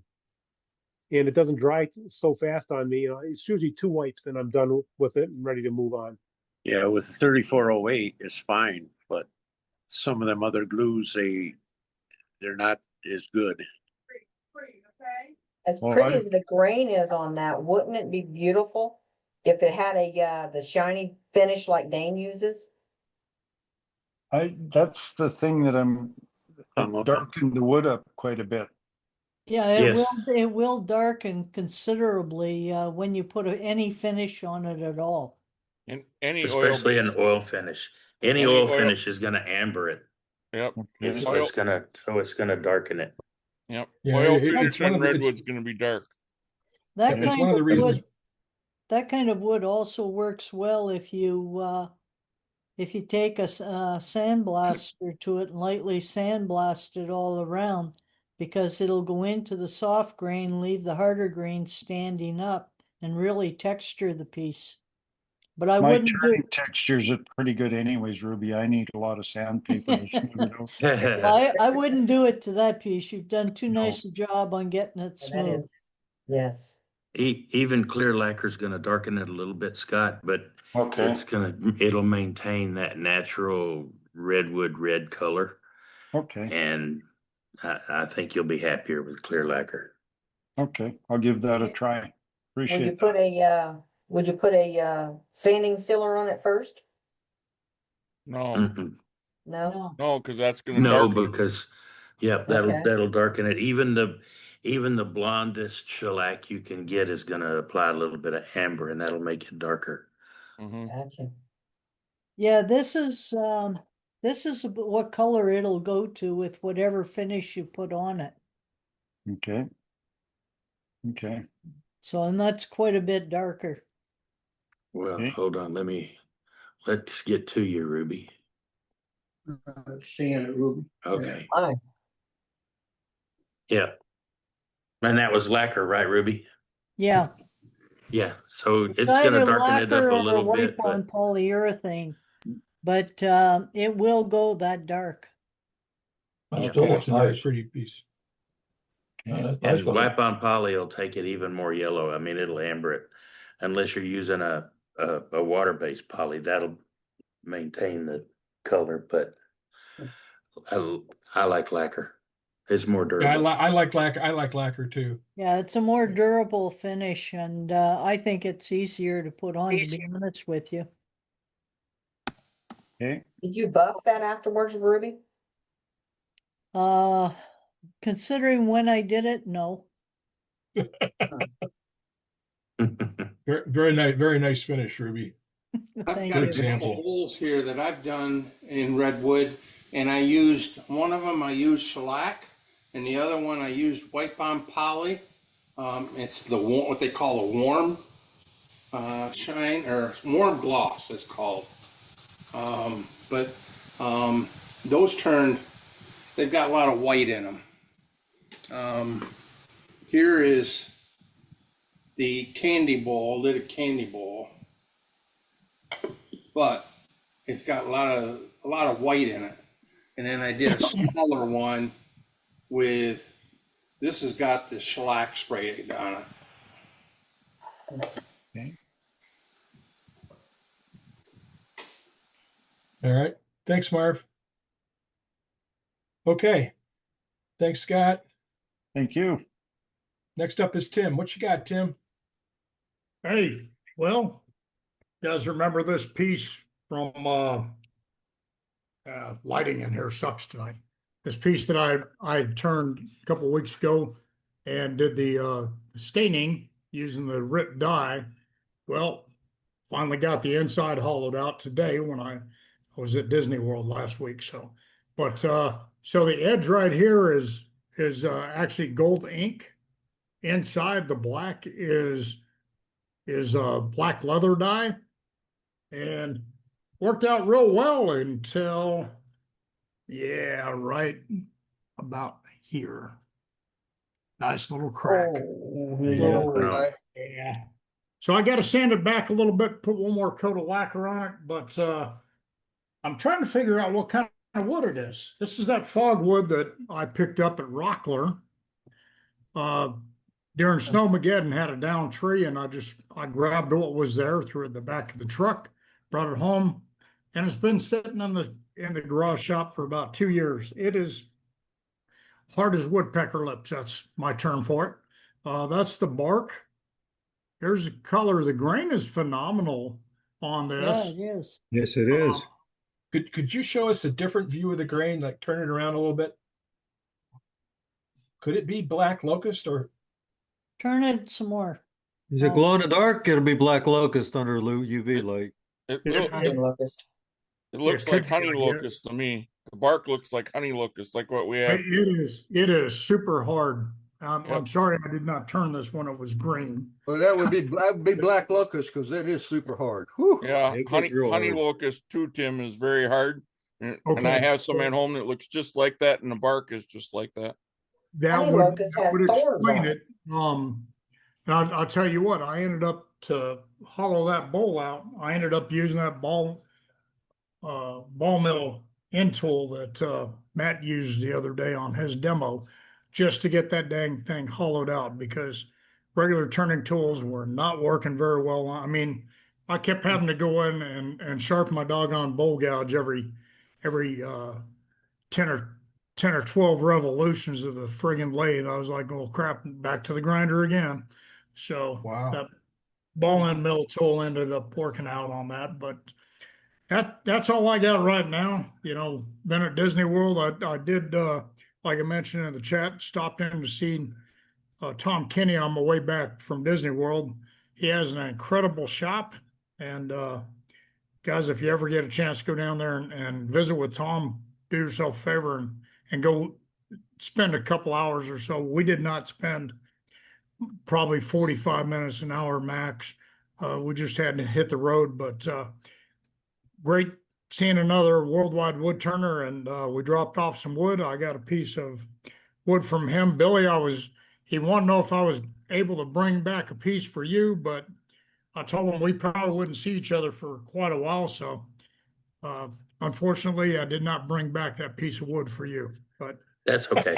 And it doesn't dry so fast on me. It's usually 2 wipes, and I'm done with it and ready to move on. Yeah, with the 3408 it's fine, but some of them other glues they're not as good. As Well, pretty I- as the grain is on that, wouldn't it be beautiful if it had the shiny finish like Dane uses? That's the thing that Tongue it oil. darkened the wood up quite a bit. Yeah, it Yes. it will darken considerably when you put any finish on it at all. And any Especially oil, an oil finish. Any Any oil oil- finish is gonna amber it. yep, Okay. So it's gonna darken it. yep. Yeah, Oil it's finish one on of the- redwood's going to be dark. That It's kind one of the of reasons. wood, that kind of wood also works well if you take a sandblaster to it and lightly sandblast it all around, because it'll go into the soft grain, leave the harder grain standing up, and really texture the piece. But I My wouldn't do. turning textures are pretty good anyways, Ruby. I need a lot of sandpaper to smooth it out. I wouldn't do it to that piece. You've done too nice a job on getting it That smooth. is, yes. Even clear lacquer's gonna darken it a little bit, Scott, but Okay, it'll maintain that natural redwood red color. okay, And I think you'll be happier with clear lacquer. okay. I'll give that a try. Would you Appreciate put a sanding sealer on it first? No, Mm-mm. No? no, because that's going to No, darken. because Okay. that'll darken it. Even the blondest shellac you can get is gonna apply a little bit of amber, and that'll make it darker. Mhm. Gotcha. Yeah, this is what color it'll go to with whatever finish you put on it. it. Okay. Okay. So, and that's quite a bit darker. Well, Okay. hold on. Let's get to you, Ruby. Seeing it, Ruby. Okay. Fine. Yeah. And that was lacquer, right, Ruby? Yeah. Yeah. So it's gonna either darken it up lacquer a or little wipe bit, on but polyurethane, but it will go that dark. That Yeah. still That's looks another nice. pretty piece. That's nice and looking. wipe on poly will take it even more yellow. I mean, it'll amber it, unless you're using a water-based poly. That'll maintain the color, but I like lacquer. It's more Yeah, durable. I like lacquer. I like lacquer too. Yeah, it's a more durable finish, and I think it's easier to put on, to be honest with you. Okay. Did you buff that afterwards, Ruby? Considering when I did it, no. Very nice finish, Ruby. I've Thank got Good a couple example. holes here that I've done in redwood, and I used one of them. I used shellac, and the other one I used wipe on poly. It's the what they call a warm shine or warm gloss. It's called. But those turned. They've got a lot of white in them. Here is the candy bowl, lidded candy bowl, but it's got a lot of white in it. And then I did a smaller one with this has got the shellac spray on it. Okay. All right. Thanks, Marv. Okay. Thanks, Scott. Thank you. Next up is Tim. What you got, Tim? Hey, well, you guys remember this piece from lighting in here sucks tonight. This piece that I turned a couple weeks ago and did the staining using the RIP dye. Well, finally got the inside hollowed out today when I was at Disney World last week. So, but so the edge right here is is actually gold ink. Inside the black is black leather dye, and worked out real well until, yeah, right about here. Nice little crack. Oh, Yeah. So I got to sand it back a little bit, put one more coat of lacquer on it, but I'm trying to figure out what kind of wood it is. This is that fog wood that I picked up at Rockler. During Snowmageddon, had a down tree, and I grabbed what was there, threw it in the back of the truck, brought it home, and it's been sitting in the garage shop for about 2 years. It is hard as woodpecker lips. That's my term for it. That's the bark. Here's the color. The grain is phenomenal on Yeah, this. it is. Yes, it is. Could you show us a different view of the grain, like turn it around a little bit? Could it be black locust or? Turn it some more. Is it glow in the dark? It'll be black locust under UV light. It looks like honey locust to me. The bark looks like honey locust, like what we have. It is super hard. I'm sorry I did not turn this when it was green. Well, that would be black locust because it is super hard. Whew. Yeah, It gets honey real hard. locust too, Tim, is very hard. And I Okay. have some at home that looks just like that, and the bark is just like that. That Honey would, locust that has would thorns explain on it. And I'll tell you what, I ended up to hollow that bowl out. I ended up using that ball mill end tool that Matt used the other day on his demo, just to get that dang thing hollowed out, because regular turning tools were not working very well. I mean, I kept having to go in and sharpen my doggone bowl gouge every 10 or 12 revolutions of the friggin' lathe. I was like, oh crap, back to the grinder again. So that ball and mill tool ended up working out on that. But that's all I got right now. You know, been at Disney World. I did, like I mentioned in the chat, stopped in to see Tom Kenny on my way back from Disney World. He has an incredible shop. And guys, if you ever get a chance to go down there and visit with Tom, do yourself a favor and go spend a couple hours or so. We did not spend probably 45 minutes, an hour max. We just had to hit the road, but great seeing another worldwide wood turner, and we dropped off some wood. I got a piece of wood from him. Billy, he wanted to know if I was able to bring back a piece for you, but I told him we probably wouldn't see each other for quite a while. So unfortunately, I did not bring back that piece of wood for you, but That's okay.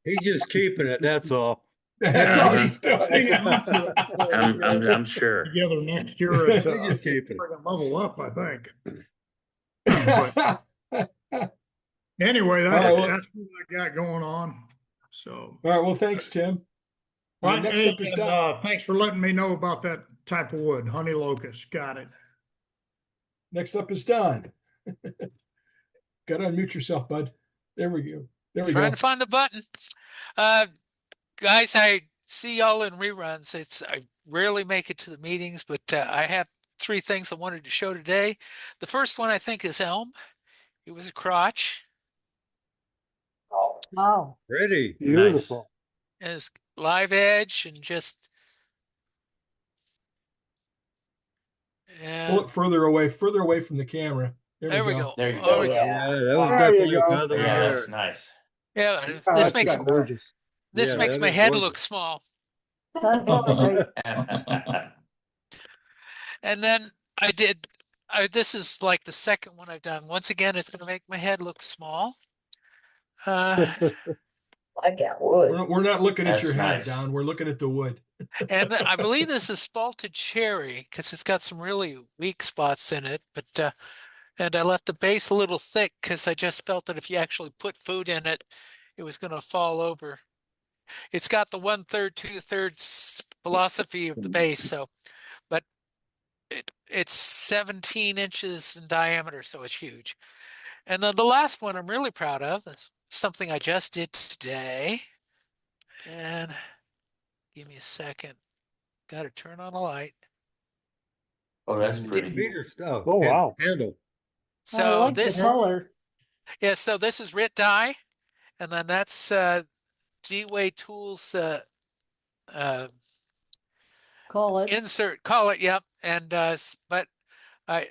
He's just keeping it, that's all. That's all he's doing. I'm sure. Together next year at He's just keeping it. level up, I think. But anyway, that's what I got going on. So, all right. Well, thanks, Tim. Right, next hey, up is and, Don. thanks for letting me know about that type of wood, honey locust. Got it. Next up is Don. Got to unmute yourself, bud. There we go. Trying to find the button. Guys, I see y'all in reruns. I rarely make it to the meetings, but I have 3 things I wanted to show today. The first one I think is elm. It was a crotch. Wow. Pretty. Beautiful. Nice. It's live edge and just. Pull it further away from the camera. There we go. There you Oh, go. Yeah, that was There definitely you a go. feather Yeah, there. that's nice. Yeah, Oh, this that's makes gorgeous. this Yeah, makes that my is head gorgeous. look small. That's great. And then this is like the second one I've done. Once again, it's going to make my head look small. I got wood. We're not looking at your That's head, nice. Don. We're looking at the wood. And I believe this is spalted cherry because it's got some really weak spots in it. But and I left the base a little thick because I just felt that if you actually put food in it, it was going to fall over. It's got the 1/3, 2/3 philosophy of the base. So, but it's 17 inches in diameter, so it's huge. And then the last one I'm really proud of is something I just did today. And give me a second. Got to turn on a light. Oh, that's pretty. Meter stuff. Oh, wow. Handle. I So like this, the color. yeah. So this is RIT dye, and then that's Dewey Tools Call it. insert, call it, yep. And but I,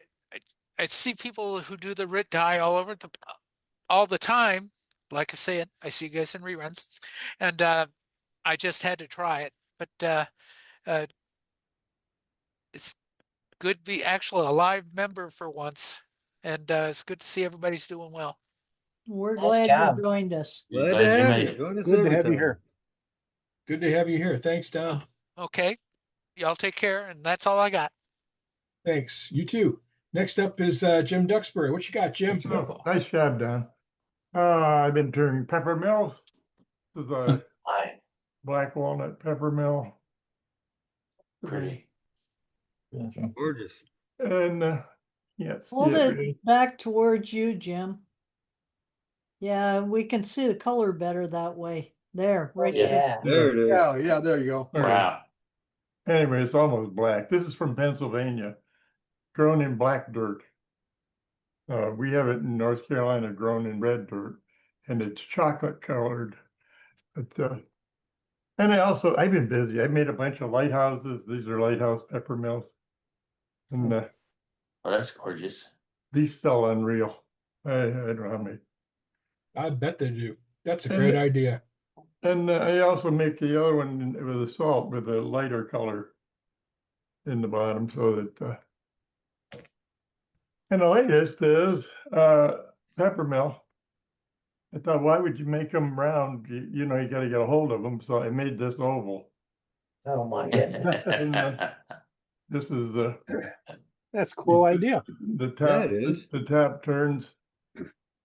I I see people who do the RIT dye all the time. Like I said, I see you guys in reruns, and I just had to try it. But it's good to be actually a live member for once, and it's good to see everybody's doing well. We're Nice glad job. you joined us. Glad to have you. Good to have you here. Good to have you here. Thanks, Don. Okay, y'all take care, and that's all I got. Thanks. You too. Next up is Jim Duxbury. What you got, Jim? Nice job, Don. I've been turning pepper mills. This is a black walnut pepper mill. Pretty. Gorgeous. And yes. Hold it back towards you, Jim. Yeah, we can see the color better that way. There, right there. There it is. Yeah, there you go. Wow. Anyway, it's almost black. This is from Pennsylvania, grown in black dirt. We have it in North Carolina, grown in red dirt, and it's chocolate colored. But, and I've been busy. I made a bunch of lighthouses. These are lighthouse pepper mills. And well, that's gorgeous. These sell unreal. I don't know how many. I bet they do. That's a great idea. And I also make the other one with a salt with a lighter color in the bottom, so that. And the latest is peppermill. I thought, why would you make them round? You know, you got to get a hold of them. So I made this oval. Oh my goodness! And, this is the. That's a cool idea. The top. The top turns.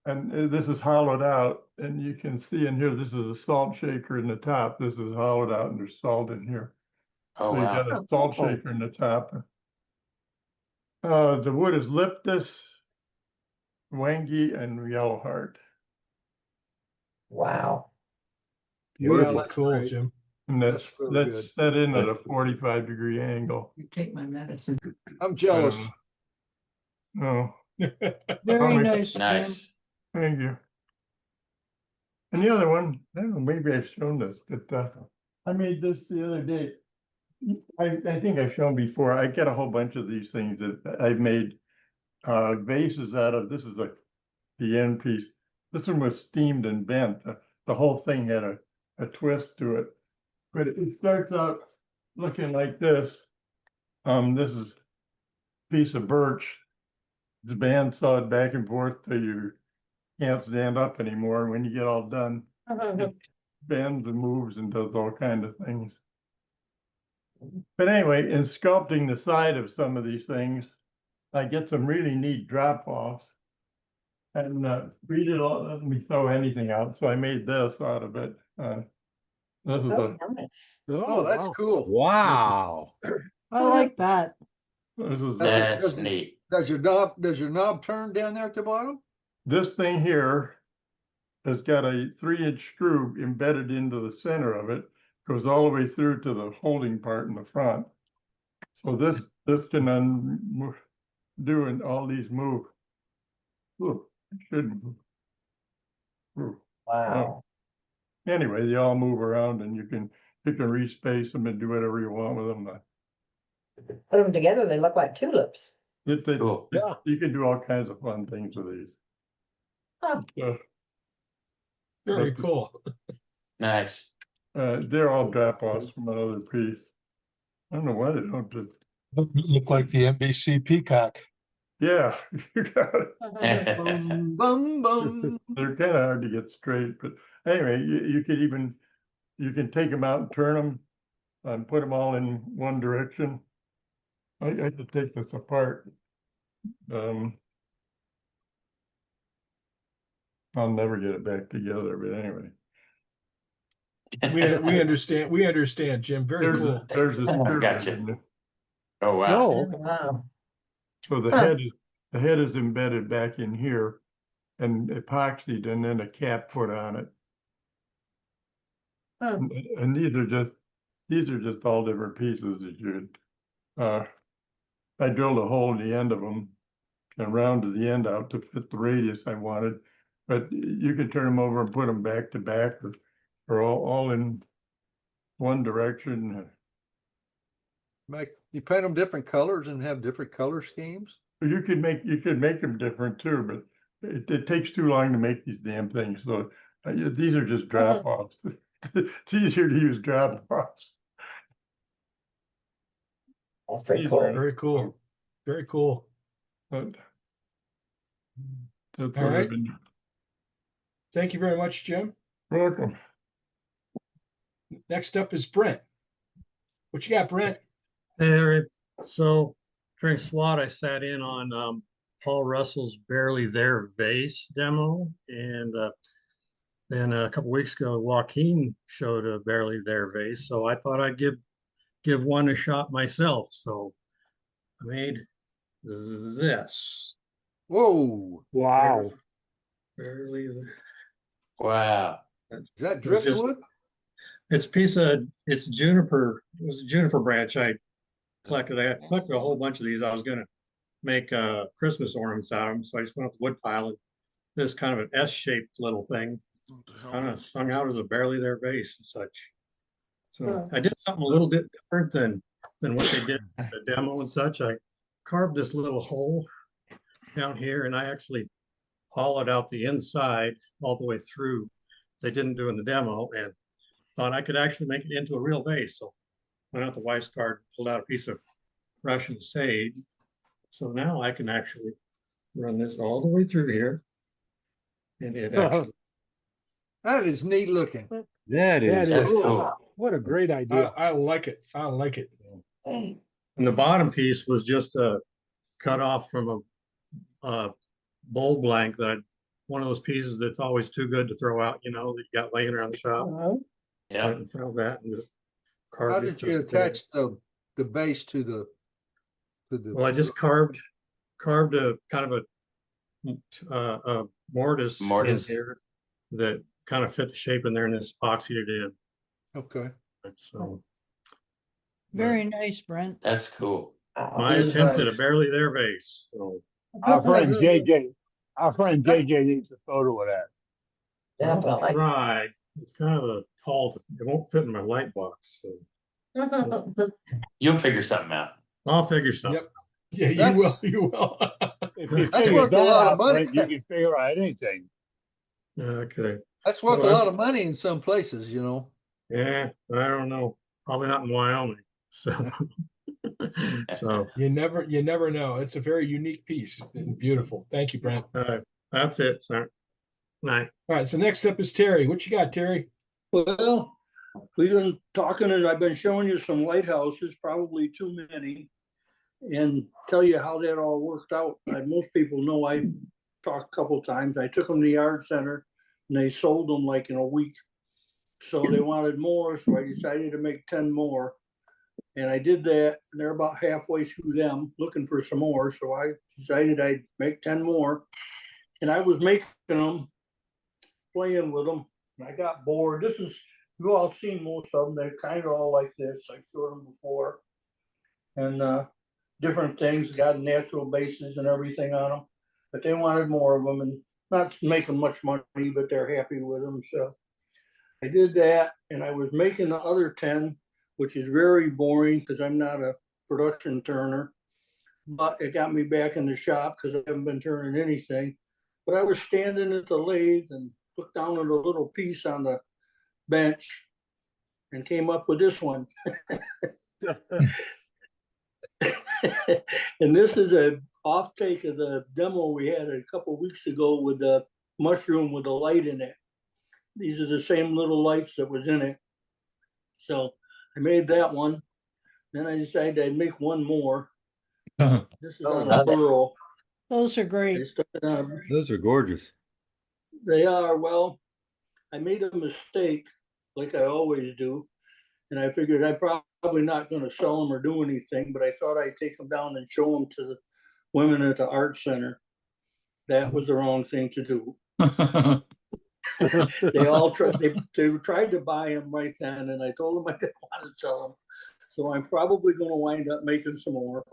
And this is hollowed out, and you can see in here, this is a salt shaker in the top. This is hollowed out, and there's salt in here. Oh, so you wow. got a salt shaker in the top. The wood is Liptus, Wangi, and Yellow Heart. Wow. Beautiful, that's cool, great. Jim. And that's really good. set in at a 45-degree angle. You take my medicine. I'm jealous. No. Very nice, Jim. Nice. Thank you. And the other one, I don't know, maybe I've shown this, but I made this the other day. I think I've shown before. I get a whole bunch of these things that I've made vases out of. This is the end piece. This one was steamed and bent. The whole thing had a twist to it. But it starts out looking like this. This is a piece of birch. It's bandsawed back and forth till you can't stand up anymore. When you get all done, it bends and moves and does all kinds of things. But anyway, in sculpting the side of some of these things, I get some really neat drop-offs. And read it all, let me throw anything out. So I made this out of it. This is Nice. Oh, that's cool. Wow. I like that. This is That's neat. Does your knob turn down there at the bottom? this thing here has got a 3-inch screw embedded into the center of it, goes all the way through to the holding part in the front. So this can undo and all these move. Look, it should move. Wow. Anyway, they all move around, and you can respace them and do whatever you want with them. Put them together, they look like tulips. Cool. You can do all kinds of fun things with these. Oh. Very cool. Nice. They're all drop-offs from another piece. I don't know why they don't just. Look like the NBC peacock. Yeah, you got it. Bum, bum, bum. They're kind of hard to get straight, but anyway, you can take them out and turn them and put them all in one direction. I had to take this apart. I'll never get it back together, but anyway. We understand, Jim. Very cool. There's a screw Gotcha. in there. Oh, wow. No. Wow. So the head is embedded back in here and epoxied, and then a cap put on it. And these are just all different pieces that you I drilled a hole in the end of them and rounded the end out to fit the radius I wanted. But you could turn them over and put them back to back or are all in one direction. You paint them different colors and have different color schemes. You could make them different too, but it takes too long to make these damn things. So these are just drop offs. It's easier to use drop offs. That's pretty cool. Very cool. Very cool. But that's All what right. I've been. Thank you very much, Jim. Welcome. Next up is Brent. What you got, Brent? Hey, Eric. So during SWAT, I sat in on Paul Russell's Barely There vase demo. And then a couple weeks ago, Joaquin showed a Barely There vase. So I thought I'd give one a shot myself. So I made this. Whoa. Wow. Barely There. Wow. Is that driftwood? It's juniper. It was a juniper branch I collected. I collected a whole bunch of these. I was gonna make Christmas ornaments out of them, so I just went up the wood pile and this kind of an S-shaped little thing, kind of hung out as a Barely There vase and such. So I did something a little bit different than what they did in the demo and such. I carved this little hole down here, and I actually hollowed out the inside all the way through. They didn't do in the demo, and thought I could actually make it into a real vase. So went out the wife's card, pulled out a piece of Russian sage. So now I can actually run this all the way through here. And it actually. That is neat looking. That is cool. What a great idea. I like it. I like it. And the bottom piece was just cut off from a bowl blank one of those pieces that's always too good to throw out, that you got laying around the shop. Yeah. And found that and just How carved did it. you attach the base to the Well, I just carved a kind of a mortise in here that kind of fit the shape in there, and this epoxied it in. Okay. So Very nice, Brent. That's cool. my attempt at a Barely There vase. So Our friend JJ needs a photo of that. Definitely. I'll try. It's kind of a tall. It won't fit in my light box. So You'll figure something out. I'll figure something. Yep. Yeah, you will. You will. If you That's figure worth a that lot of out, money. Brent, you can figure out anything. Okay. That's worth Well, a lot of money in some places, Yeah, I don't know. Probably not in Wyoming. So, so You never know. It's a very unique piece and beautiful. Thank you, Brent. that's it, sir. Night. All right. So next up is Terry. What you got, Terry? Well, we've been talking and I've been showing you some lighthouses, probably too many, and tell you how that all worked out. Most people know I talked a couple times. I took them to the art center and they sold them like in a week. So they wanted more, so I decided to make 10 more. And I did that, and they're about halfway through them, looking for some more. So I decided I'd make 10 more. And I was making them, playing with them, and I got bored. You all seen most of them. They're kind of all like this. I showed them before. And different things, got natural bases and everything on them. But they wanted more of them, and not making much money, but they're happy with them. So I did that, and I was making the other 10, which is very boring because I'm not a production turner. But it got me back in the shop because I haven't been turning anything. But I was standing at the lathe and looked down at a little piece on the bench and came up with this one. And this is a off take of the demo we had a couple of weeks ago with the mushroom with the light in it. These are the same little lights that was in it. So I made that one. Then I decided I'd make one more. This is on a burl. Those are great. Those are gorgeous. They are. Well, I made a mistake, like I always do. And I figured I'm probably not going to sell them or do anything, but I thought I'd take them down and show them to the women at the art center. That was the wrong thing to do. They all tried. They tried to buy them right then, and I told them I didn't want to sell them. So I'm probably going to wind up making some more.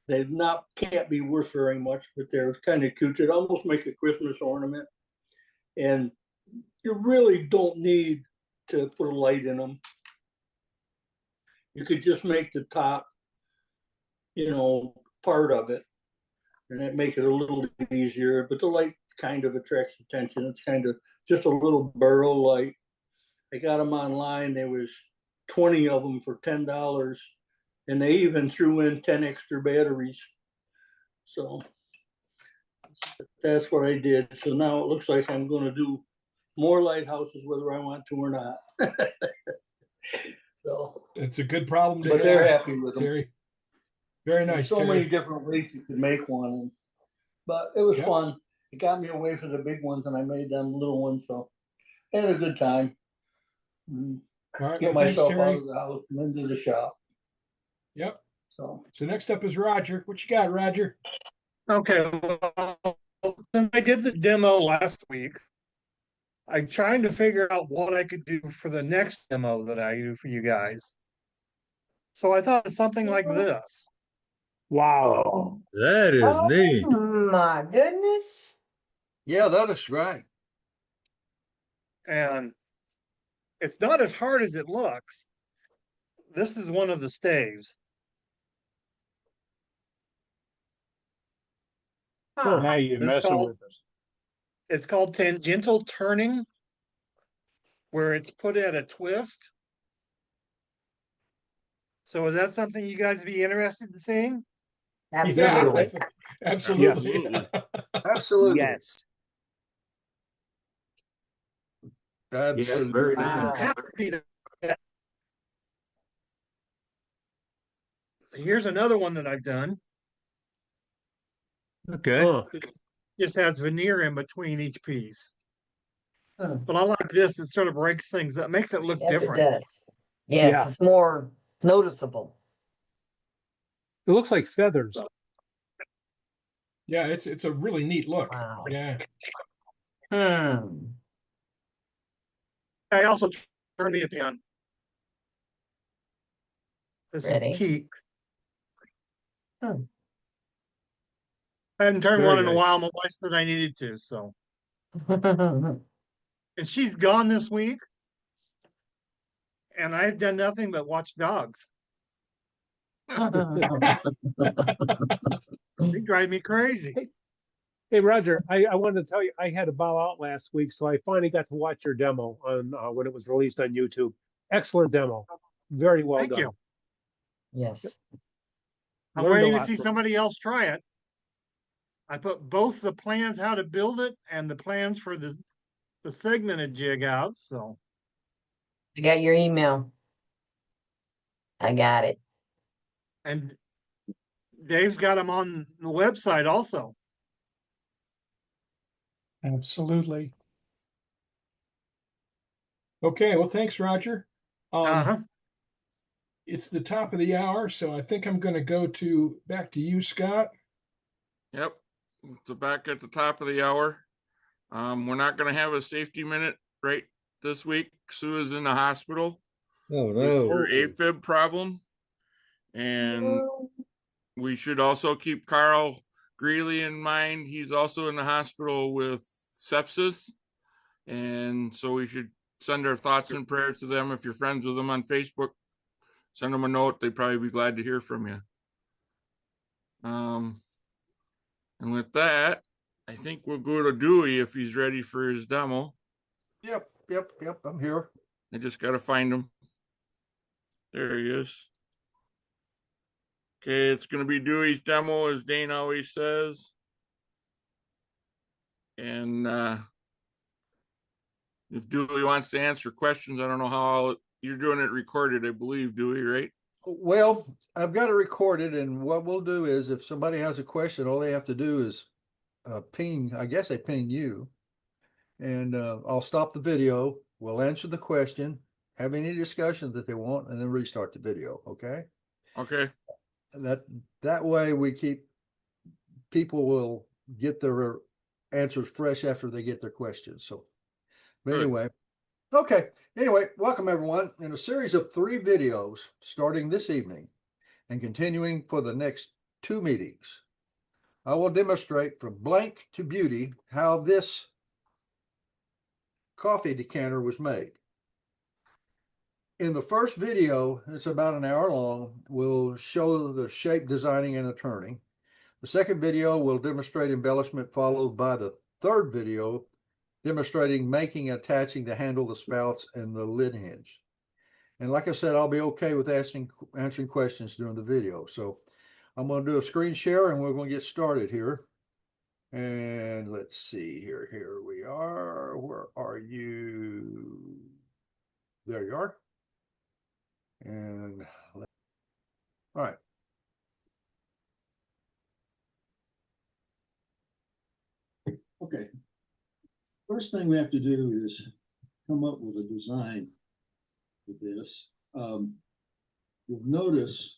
They can't be worth very much, but they're kind of cute. They'd almost make a Christmas ornament. And you really don't need to put a light in them. You could just make the top, part of it, and that make it a little easier. But the light kind of attracts attention. It's kind of just a little burrow light. I got them online. There was 20 of them for $10, and they even threw in 10 extra batteries. So that's what I did. So now it looks like I'm going to do more lighthouses, whether I want to or not. So it's a good problem to but have. they're happy with them. Very, very nice. There's so Terry. many different ways you could make one, but it was Yep. fun. It got me away from the big ones, and I made them little ones. So I had a good time. All right, Get well, thanks, myself Terry. out of the house and into the shop. Yep. So next up is Roger. What you got, Roger? Okay, well, since I did the demo last week, I'm trying to figure out what I could do for the next demo that I do for you guys. So I thought of something like this. Wow. That is neat. My goodness. Yeah, that is right. And it's not as hard as it looks. This is one of the staves. Now you're It's messing called, with us. it's called tangential turning, where it's put at a twist. So is that something you guys would be interested in seeing? Absolutely. Yeah, absolutely. Absolutely. Absolutely. Yes. Absolutely. very It doesn't Wow. have to be that. So here's another one that I've done. Okay. It just has veneer in between each piece. Hmm. But I like this. It sort of breaks things up, makes it look Yes, different. it does. Yes, Yeah. it's more noticeable. It looks like feathers. Yeah, it's a really neat look. Wow. Yeah. I also turned it down. This Ready? is teak. Hmm. I hadn't turned Very one in a nice. while. My wife said I needed to, so. And she's gone this week. And I've done nothing but watch dogs. They drive me crazy. Hey, Roger, I wanted to tell you, I had to bow out last week, so I finally got to watch your demo on when it was released on YouTube. Excellent demo. Very well Thank done. you. Yes. I'm Learned a waiting to lot see from it. somebody else try it. I put both the plans how to build it and the plans for the segmented jig out. So I got your email. I got it. and Dave's got them on the website also. Absolutely. Okay, well, thanks, Roger. It's the top of the hour, so I think I'm going to go back to you, Scott. Yep. So back at the top of the hour. We're not going to have a safety minute right this week. Sue is in the hospital Oh with her no. AFib problem. And we should also keep Carl Greeley in mind. He's also in the hospital with sepsis. And so we should send our thoughts and prayers to them. If you're friends with them on Facebook, send them a note. They'd probably be glad to hear from you. And with that, I think we'll go to Dewey if he's ready for his demo. Yep. I'm here. I just got to find him. There he is. Okay, it's going to be Dewey's demo, as Dane always says. And if Dewey wants to answer questions, I don't know how you're doing it recorded, I believe, Dewey, right? Well, I've got it recorded, and what we'll do is if somebody has a question, all they have to do is ping, I guess they ping you, and I'll stop the video. We'll answer the question, have any discussion that they want, and then restart the video. Okay. Okay. And that way we keep people will get their answers fresh after they get their questions. So but anyway, okay. Anyway, welcome everyone in a series of 3 videos starting this evening and continuing for the next 2 meetings. I will demonstrate from blank to beauty how this coffee decanter was made. In the first video, it's about an hour long, we'll show the shape, designing, and turning. The second video will demonstrate embellishment, followed by the third video demonstrating making and attaching the handle, the spouts, and the lid hinge. And like I said, I'll be okay with answering questions during the video. So I'm going to do a screen share and we're going to get started here. And let's see here. Here we are. Where are you? There you are. And all right. Okay. First thing we have to do is come up with a design for this. You'll notice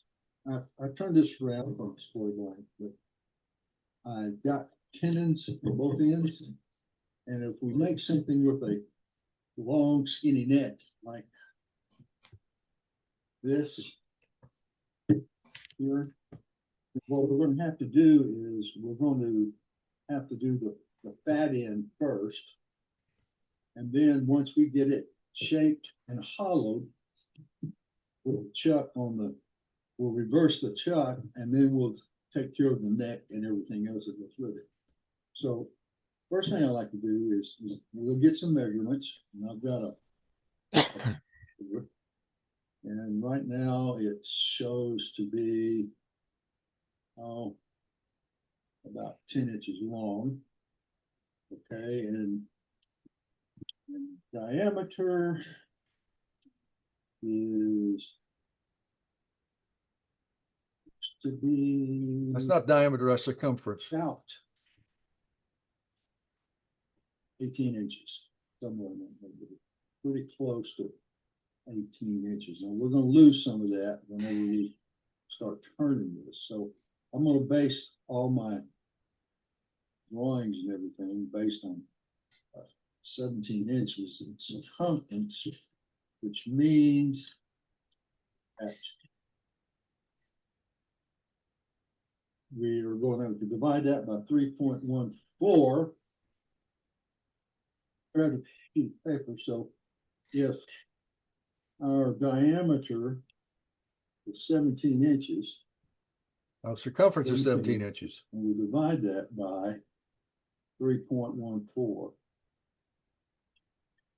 I've turned this around from sport line, but I've got tenons for both ends. And if we make something with a long, skinny neck like this here, what we're going to have to do is we're going to have to do the fat end first. And then once we get it shaped and hollowed, we'll we'll reverse the chuck, and then we'll take care of the neck and everything else that goes with it. So first thing I like to do is we'll get some measurements, and I've got and right now it shows to be about 10 inches long. Okay, and diameter is to be. That's not diameter, that's circumference. About 18 inches, somewhere in there, pretty close to 18 inches. Now we're going to lose some of that whenever we start turning this. So I'm going to base all my drawings and everything based on 17 inches in circumference, which means that we are going to have to divide that by 3.14. Grab a sheet of paper. So if our diameter is 17 inches, our circumference is 17 inches. And we divide that by 3.14.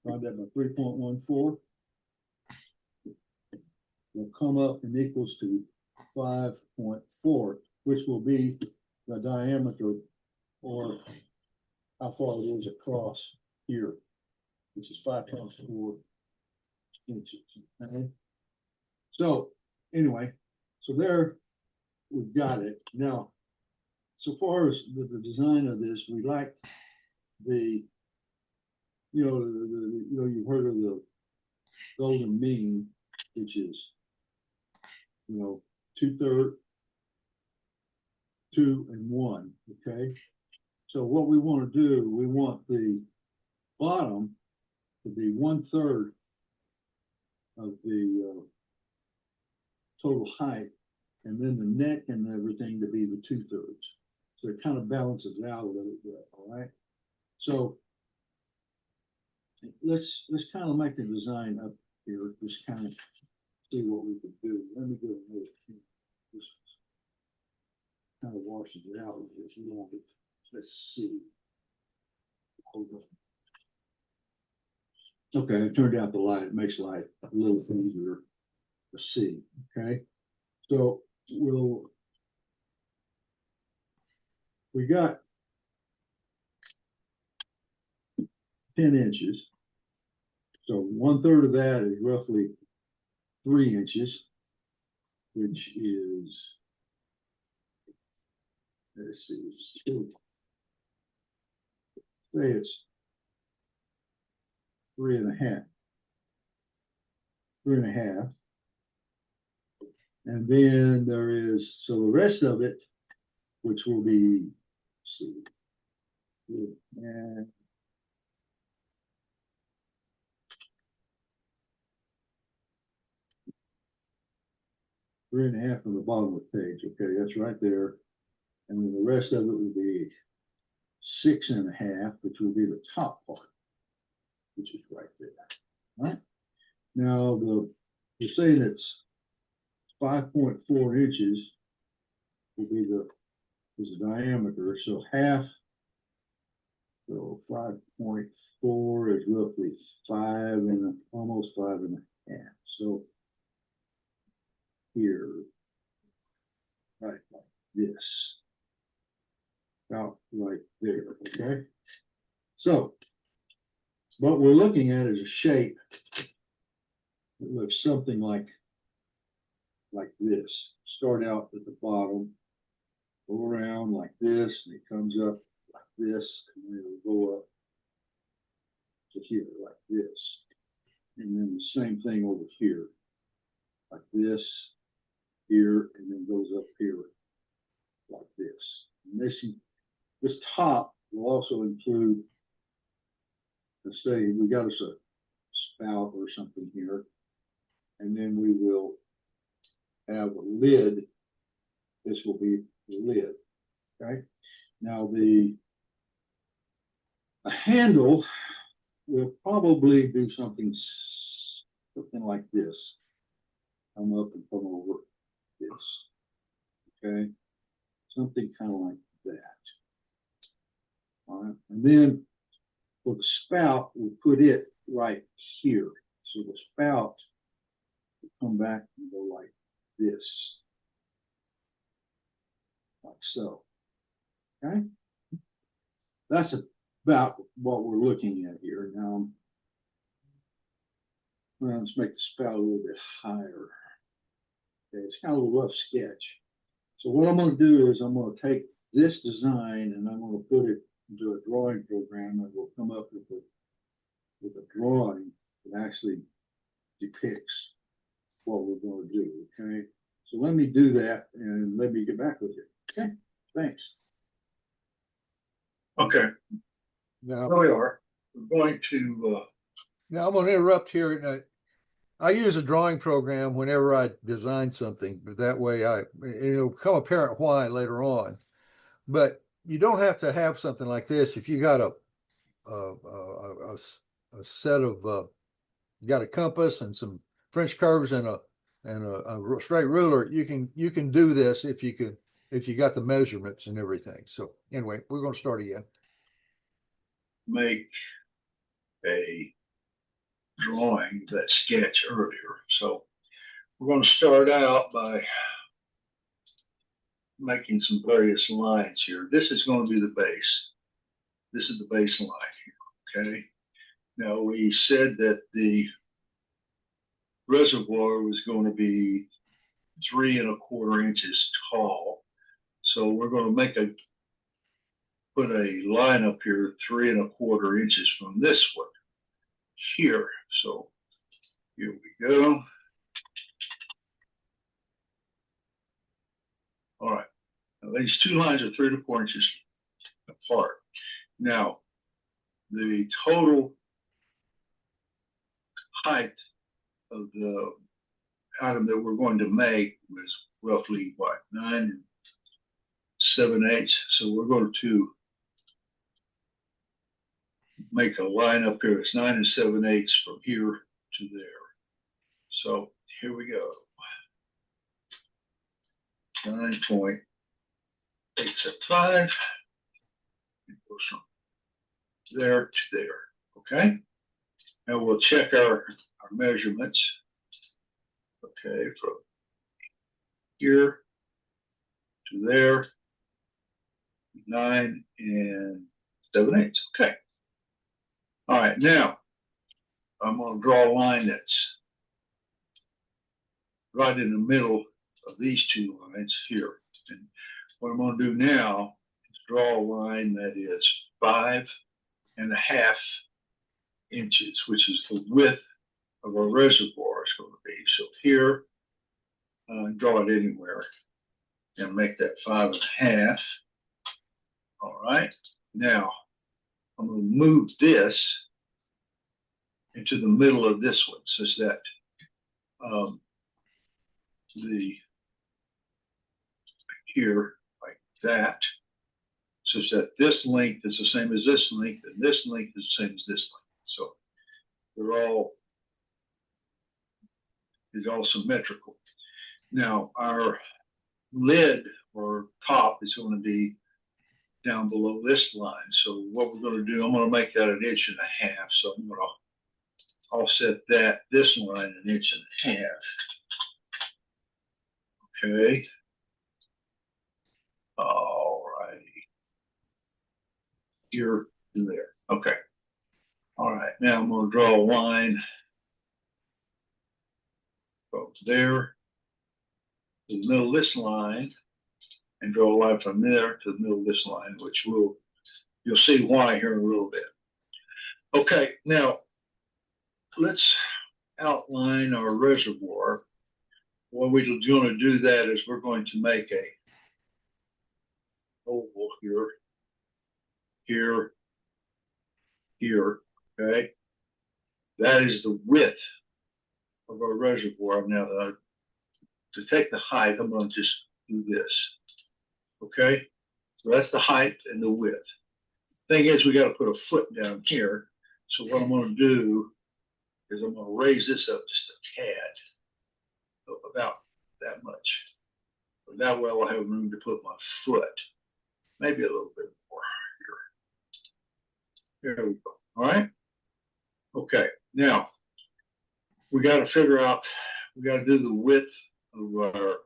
Divide that by 3.14. Will come up and equals to 5.4, which will be the diameter, or how far it is across here, which is 5.4 inches. Okay. So anyway, so there we've got it. Now, so far as the design of this, we like the, you've heard of the golden mean, which is, 2/3, 2 and 1. Okay. So what we want to do, we want the bottom to be 1/3 of the total height, and then the neck and everything to be the 2/3. So it kind of balances out a little bit. All right. So let's kind of make a design up here, just kind of see what we could do. Let me go ahead. This kind of washes it out if you want it. Let's see. Hold on. Okay, I turned out the light. It makes light a little easier to see. Okay, so we got 10 inches. So 1/3 of that is roughly 3 inches, which is, let's see, say it's 3.5. 3.5. And then there is, so the rest of it, which will be, let's see, and 3.5 on the bottom of the page. Okay, that's right there. And then the rest of it will be 6.5, which will be the top part. which is right there. Right now, we're saying it's 5.4 inches will be the diameter. So half, so 5.4 is roughly almost 5.5. So here, right like this, about right there. Okay. So what we're looking at is a shape that looks something like this. Start out at the bottom, go around like this, and it comes up like this, and then it'll go up to here like this. And then the same thing over here, like this, here, and then goes up here like this. And this top will also include, let's say we got us a spout or something here, and then we will have a lid. This will be the lid. Okay. Now a handle will probably do something like this. Come up and come over this. Okay. Something kind of like that. All right. And then for the spout, we'll put it right here. So the spout will come back and go like this. Like so. Okay. That's about what we're looking at here. Now, well, let's make the spout a little bit higher. Okay, it's kind of a rough sketch. So what I'm going to do is I'm going to take this design and I'm going to put it into a drawing program that will come up with a drawing that actually depicts what we're going to do. Okay. So let me do that and let me get back with you. Okay. Thanks. Okay. Now, Here we are. We're going to. Now I'm going to interrupt here. I use a drawing program whenever I design something, but that way it'll become apparent why later on. But you don't have to have something like this if you got a set of you got a compass and some French curves and a straight ruler. You can do this if you got the measurements and everything. So anyway, we're going to start again. Make a drawing of that sketch earlier. So we're going to start out by making some various lines here. This is going to be the base. This is the baseline here. Okay. Now we said that the reservoir was going to be 3 1/4 inches tall. So we're going to put a line up here 3 1/4 inches from this one here. So here we go. All right. Now these two lines are 3 1/4 inches apart. Now the total height of the item that we're going to make was roughly what, 9 7/8. So we're going to make a line up here. It's 9 7/8 from here to there. So here we go. 9.875. It goes from there to there. Okay. Now we'll check our measurements. Okay, from here to there, 9 7/8. Okay. All right, now I'm going to draw a line that's right in the middle of these two lines here. And what I'm going to do now is draw a line that is 5 1/2 inches, which is the width of our reservoir is going to be. So here, draw it anywhere and make that 5 1/2. All right. Now I'm going to move this into the middle of this one, such that here like that, such that this length is the same as this length, and this length is the same as this length. So is all symmetrical. Now our lid or top is going to be down below this line. So what we're going to do, I'm going to make that 1.5 inches. So I'm going to offset this line 1.5 inches. Okay. All righty. Here and there. Okay. All right. Now I'm going to draw a line from there to the middle of this line and draw a line from there to the middle of this line, which you'll see why here in a little bit. Okay. Now let's outline our reservoir. What we're going to do that is we're going to make a oval here, here, here, okay? That is the width of our reservoir. Now, to take the height, I'm going to just do this, okay? So that's the height and the width. Thing is, we got to put a foot down here. So what I'm going to do is I'm going to raise this up just a tad, about that much. But that way I'll have room to put my foot, maybe a little bit more here. There we go. All right. Okay. Now we got to figure out. We got to do the width of our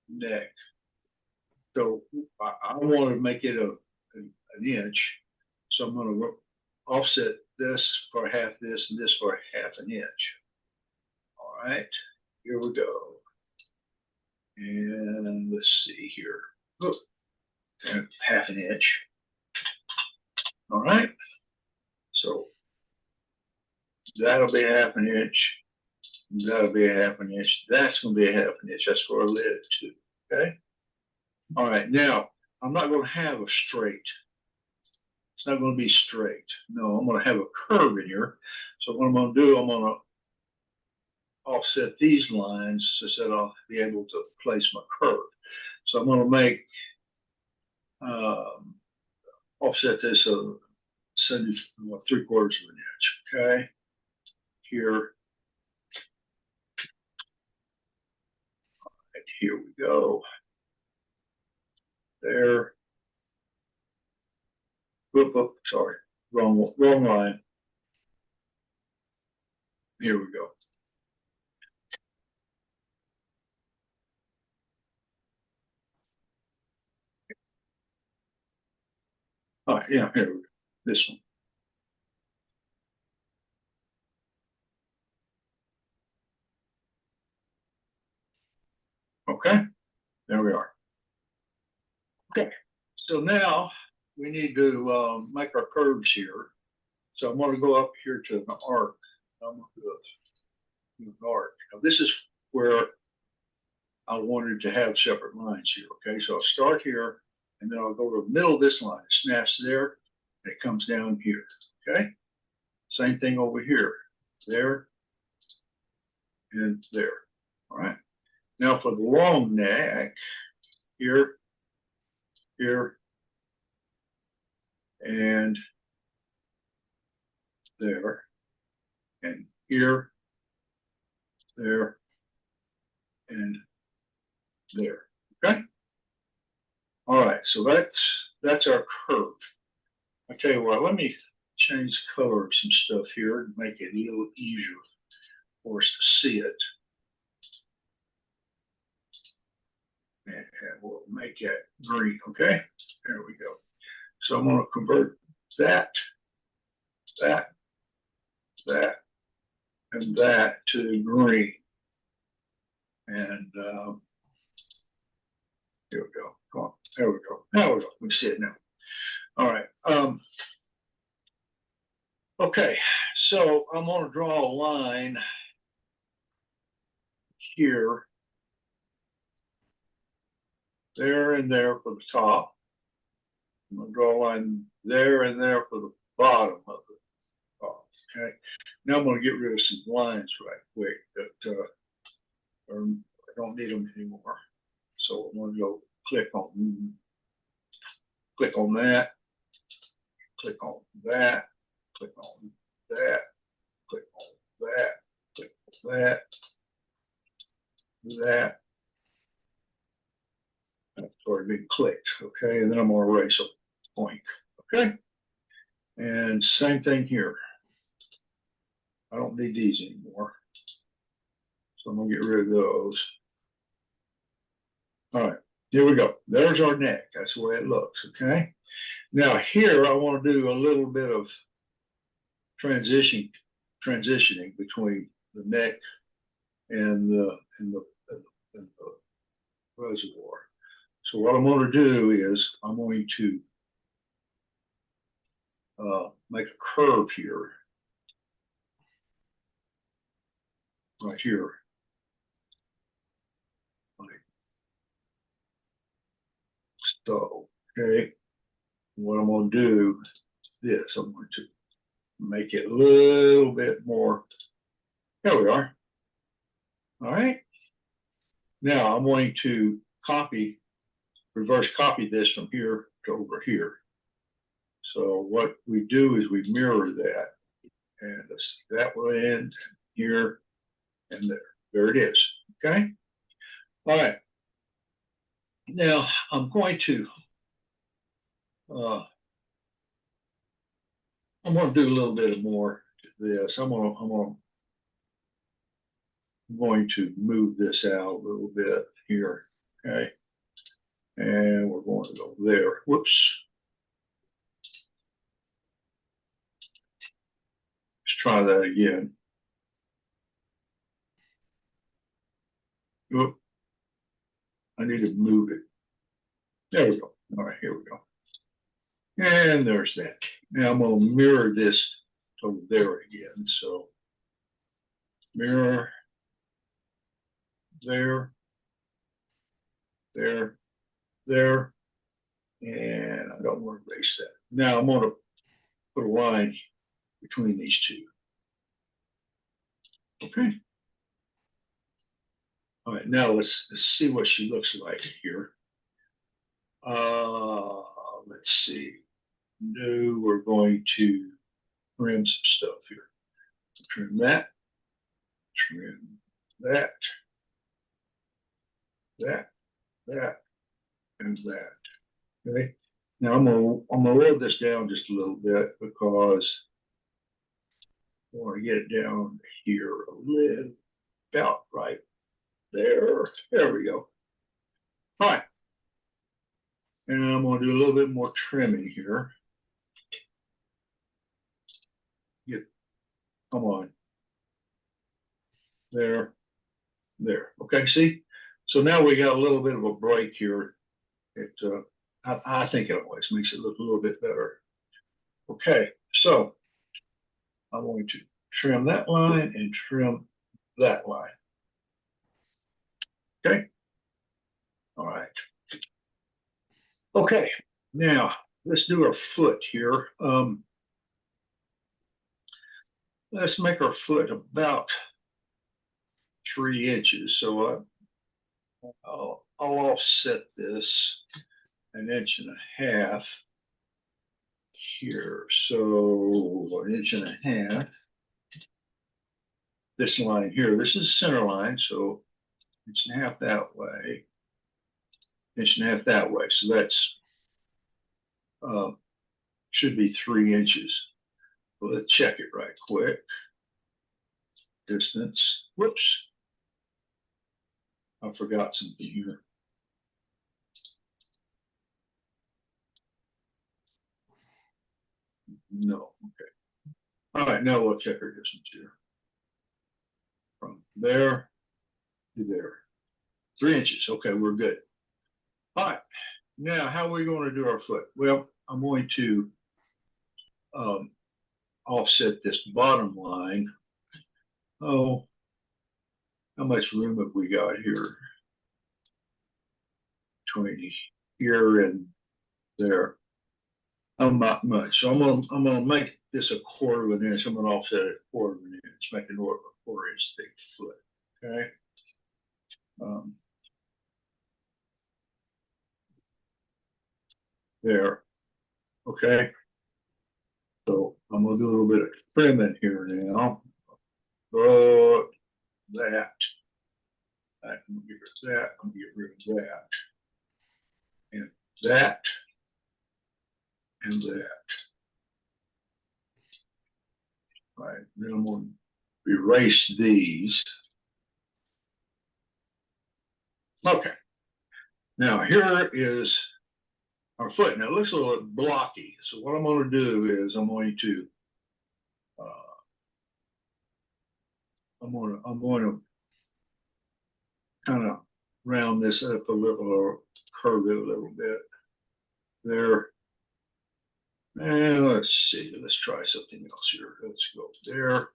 neck. So I want to make it an inch. So I'm going to offset this for half this and this for 1/2 inch. All right. Here we go. And let's see here. Oh, and 1/2 inch. All right. So that'll be 1/2 inch. That'll be 1/2 inch. That's going to be 1/2 inch. That's for a lid too. Okay. All right. Now I'm not going to have a straight. It's not going to be straight. No, I'm going to have a curve in here. So what I'm going to do, I'm going to offset these lines so that I'll be able to place my curve. So I'm going to make offset this 3/4 of an inch. Okay, here. All right, here we go. There. Whoop, sorry, wrong line. Here we go. All right, yeah, here we go. This one. Okay, there we are. Okay, so now we need to make our curves here. So I'm going to go up here to the arc. I'm going to do an arc. Now this is where I wanted to have separate lines here. Okay, so I'll start here and then I'll go to the middle of this line. It snaps there and it comes down here. Okay, same thing over here, there and there. All right. Now for the long neck, here, here, and there, and here, there, and there. Okay. All right. So that's our curve. I tell you what. Let me change the color of some stuff here and make it a little easier for us to see it. And we'll make that green. Okay. There we go. So I'm going to convert that, and that to green. And here we go. Come on. There we go. Now we see it now. All right. Okay. So I'm going to draw a line here, there and there for the top. I'm going to draw a line there and there for the bottom of the top. Okay. Now I'm going to get rid of some lines right quick that I don't need them anymore. So I'm going to go click on that, click on that, click on that, click on that, click on that, that. That's already been clicked, okay, and then I'm gonna erase a blank, okay? And same thing here. I don't need these anymore. So I'm gonna get rid of those. All right, here we go. There's our neck. That's the way it looks, okay? Now here I want to do a little bit of transitioning between the neck and the reservoir. So what I'm going to do is I'm going to make a curve here, right here. Like so, okay. What I'm going to do is this. I'm going to make it a little bit more. There we are. All right. Now I'm going to reverse copy this from here to over here. So what we do is we mirror that, and that will end here and there. There it is. Okay. All right. Now I'm going to do a little bit more to this. I'm going to move this out a little bit here. Okay. And we're going to go there. Whoops. Let's try that again. Oop. I need to move it. There we go. All right, here we go. And there's that. Now I'm going to mirror this over there again. So mirror there, there, there, and I don't want to erase that. Now I'm going to put a line between these two. Okay. All right, now let's see what she looks like here. Let's see. No, we're going to trim some stuff here. Trim that, that, and that. Okay. Now I'm gonna load this down just a little bit because I want to get it down here a little, about right there. There we go. All right. And I'm going to do a little bit more trimming here. Come on. There. Okay, see? So now we got a little bit of a break here. I think it always makes it look a little bit better. Okay, so I'm going to trim that line and trim that line. Okay. All right. Okay, now let's do our foot here. Let's make our foot about 3 inches. So I'll offset this 1.5 inches here. So 1.5 inches. This line here, this is center line, so 1.5 inches that way, 1.5 inches that way. So that's should be 3 inches. Well, let's check it right quick. Distance. Whoops. I forgot something here. No. Okay. All right. Now we'll check our distance here. From there to there. 3 inches. Okay. We're good. All right. Now, how are we going to do our foot? Well, I'm going to offset this bottom line. Oh, how much room have we got here? Between here and there. Not much. So I'm gonna make this 1/4 inch. I'm gonna offset it 1/4 inch, make it a 1/4 inch thick foot. Okay. There. Okay. So I'm gonna do a little bit of trimming here now. But that. I'm gonna get rid of that. I'm gonna get rid of that. And that. And that. All right, then I'm gonna erase these. Okay. Now here is our foot. Now it looks a little bit blocky. So what I'm going to do is I'm going to kind of round this up a little or curve it a little bit there. And let's see. Let's try something else here. Let's go there,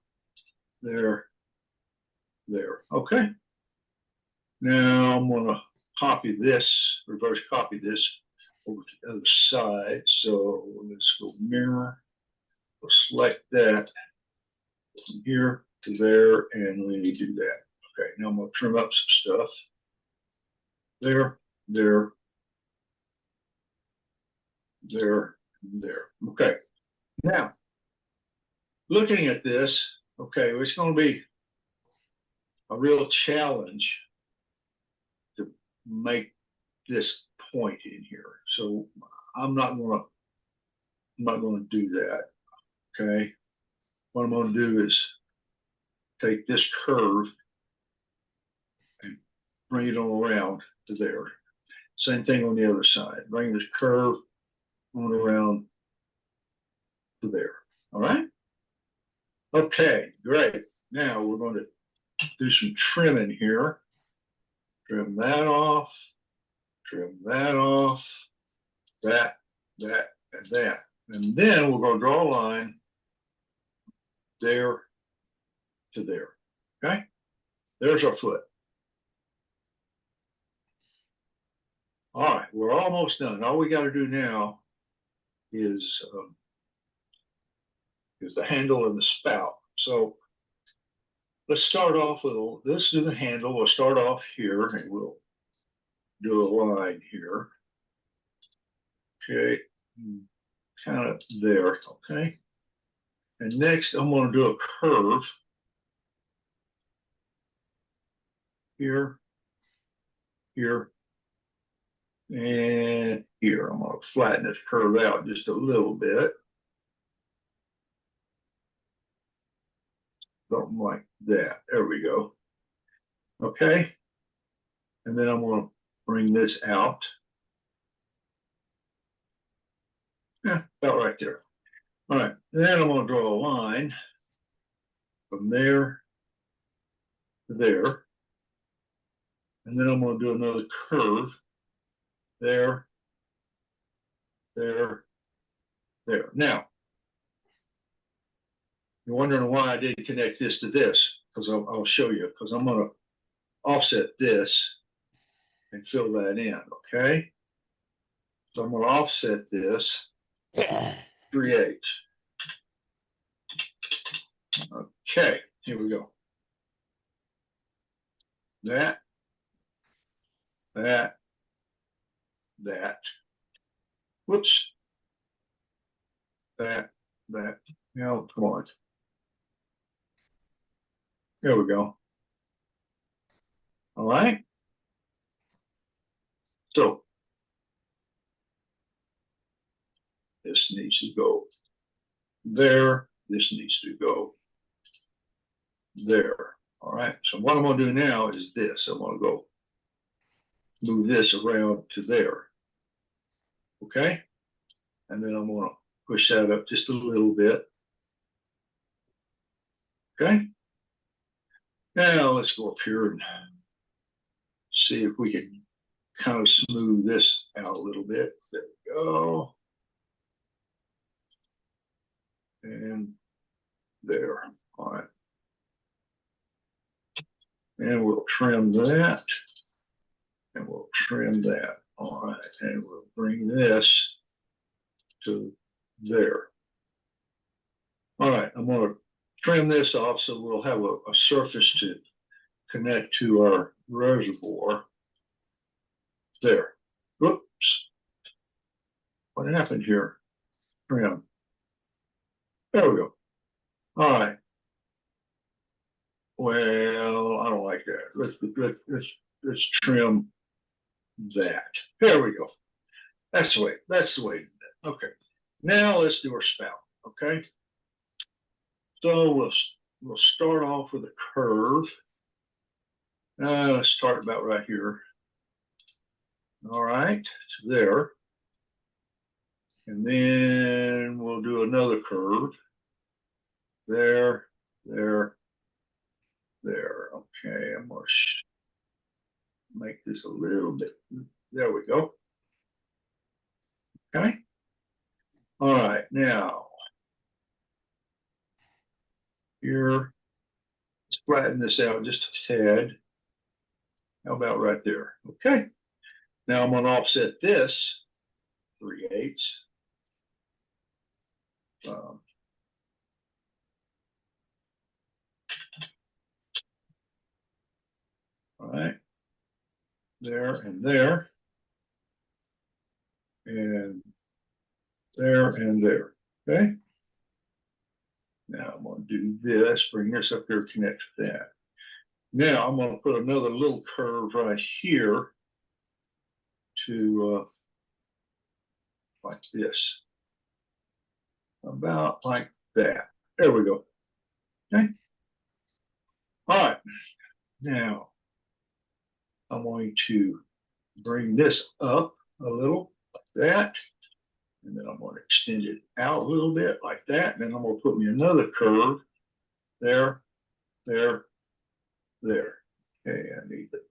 there, there. Okay. Now I'm going to copy this, reverse copy this over to the other side. So let's go mirror. We'll select that from here to there, and we do that. Okay, now I'm going to trim up some stuff. There, there, there, there. Okay, now looking at this, okay, it's going to be a real challenge to make this point in here. So I'm not going to do that. Okay, what I'm going to do is take this curve and bring it on around to there. Same thing on the other side. Bring this curve on around to there. All right? Okay, great. Now we're going to do some trimming here. Trim that off, trim that off, that, and that. And then we're going to draw a line there to there. Okay? There's our foot. All right, we're almost done. All we got to do now is the handle and the spout. So let's start off with let's do the handle. We'll start off here and we'll do a line here. Okay, kind of there. Okay, and next I'm going to do a curve here, here, and here. I'm going to flatten this curve out just a little bit. Something like that. There we go. Okay. And then I'm going to bring this out. Yeah, about right there. All right. Then I'm going to draw a line from there to there. And then I'm going to do another curve there, there, there. Now, you're wondering why I didn't connect this to this, because I'll show you, because I'm going to offset this and fill that in, okay? So I'm going to offset this 3/8. Okay, here we go. That. Whoops. That. Now, come on. There we go. All right. So this needs to go there. This needs to go there. All right. So what I'm going to do now is this. I'm going to go move this around to there. Okay. And then I'm going to push that up just a little bit. Okay. Now let's go up here and see if we can kind of smooth this out a little bit. There we go. And there. All right. And we'll trim that. And we'll trim that. All right. And we'll bring this to there. All right. I'm going to trim this off so we'll have a surface to connect to our reservoir. There. Whoops. What happened here? Trim. There we go. All right. Well, I don't like that. Let's trim that. There we go. That's the way. That's the way. Okay. Now let's do our spout. Okay. So we'll start off with a curve. Let's start about right here. All right, so there. And then we'll do another curve. There, there, there. Okay, I'm going to make this a little bit. There we go. Okay. All right, now here, let's flatten this out just a tad. How about right there? Okay. Now I'm going to offset this 3/8. All right, there and there, and there and there. Okay. Now I'm going to do this, bring this up there, connect to that. Now I'm going to put another little curve right here to like this, about like that. There we go. Okay. All right. Now I'm going to bring this up a little like that. And then I'm going to extend it out a little bit like that. And then I'm going to put me another curve there, there, there. Okay, I need it.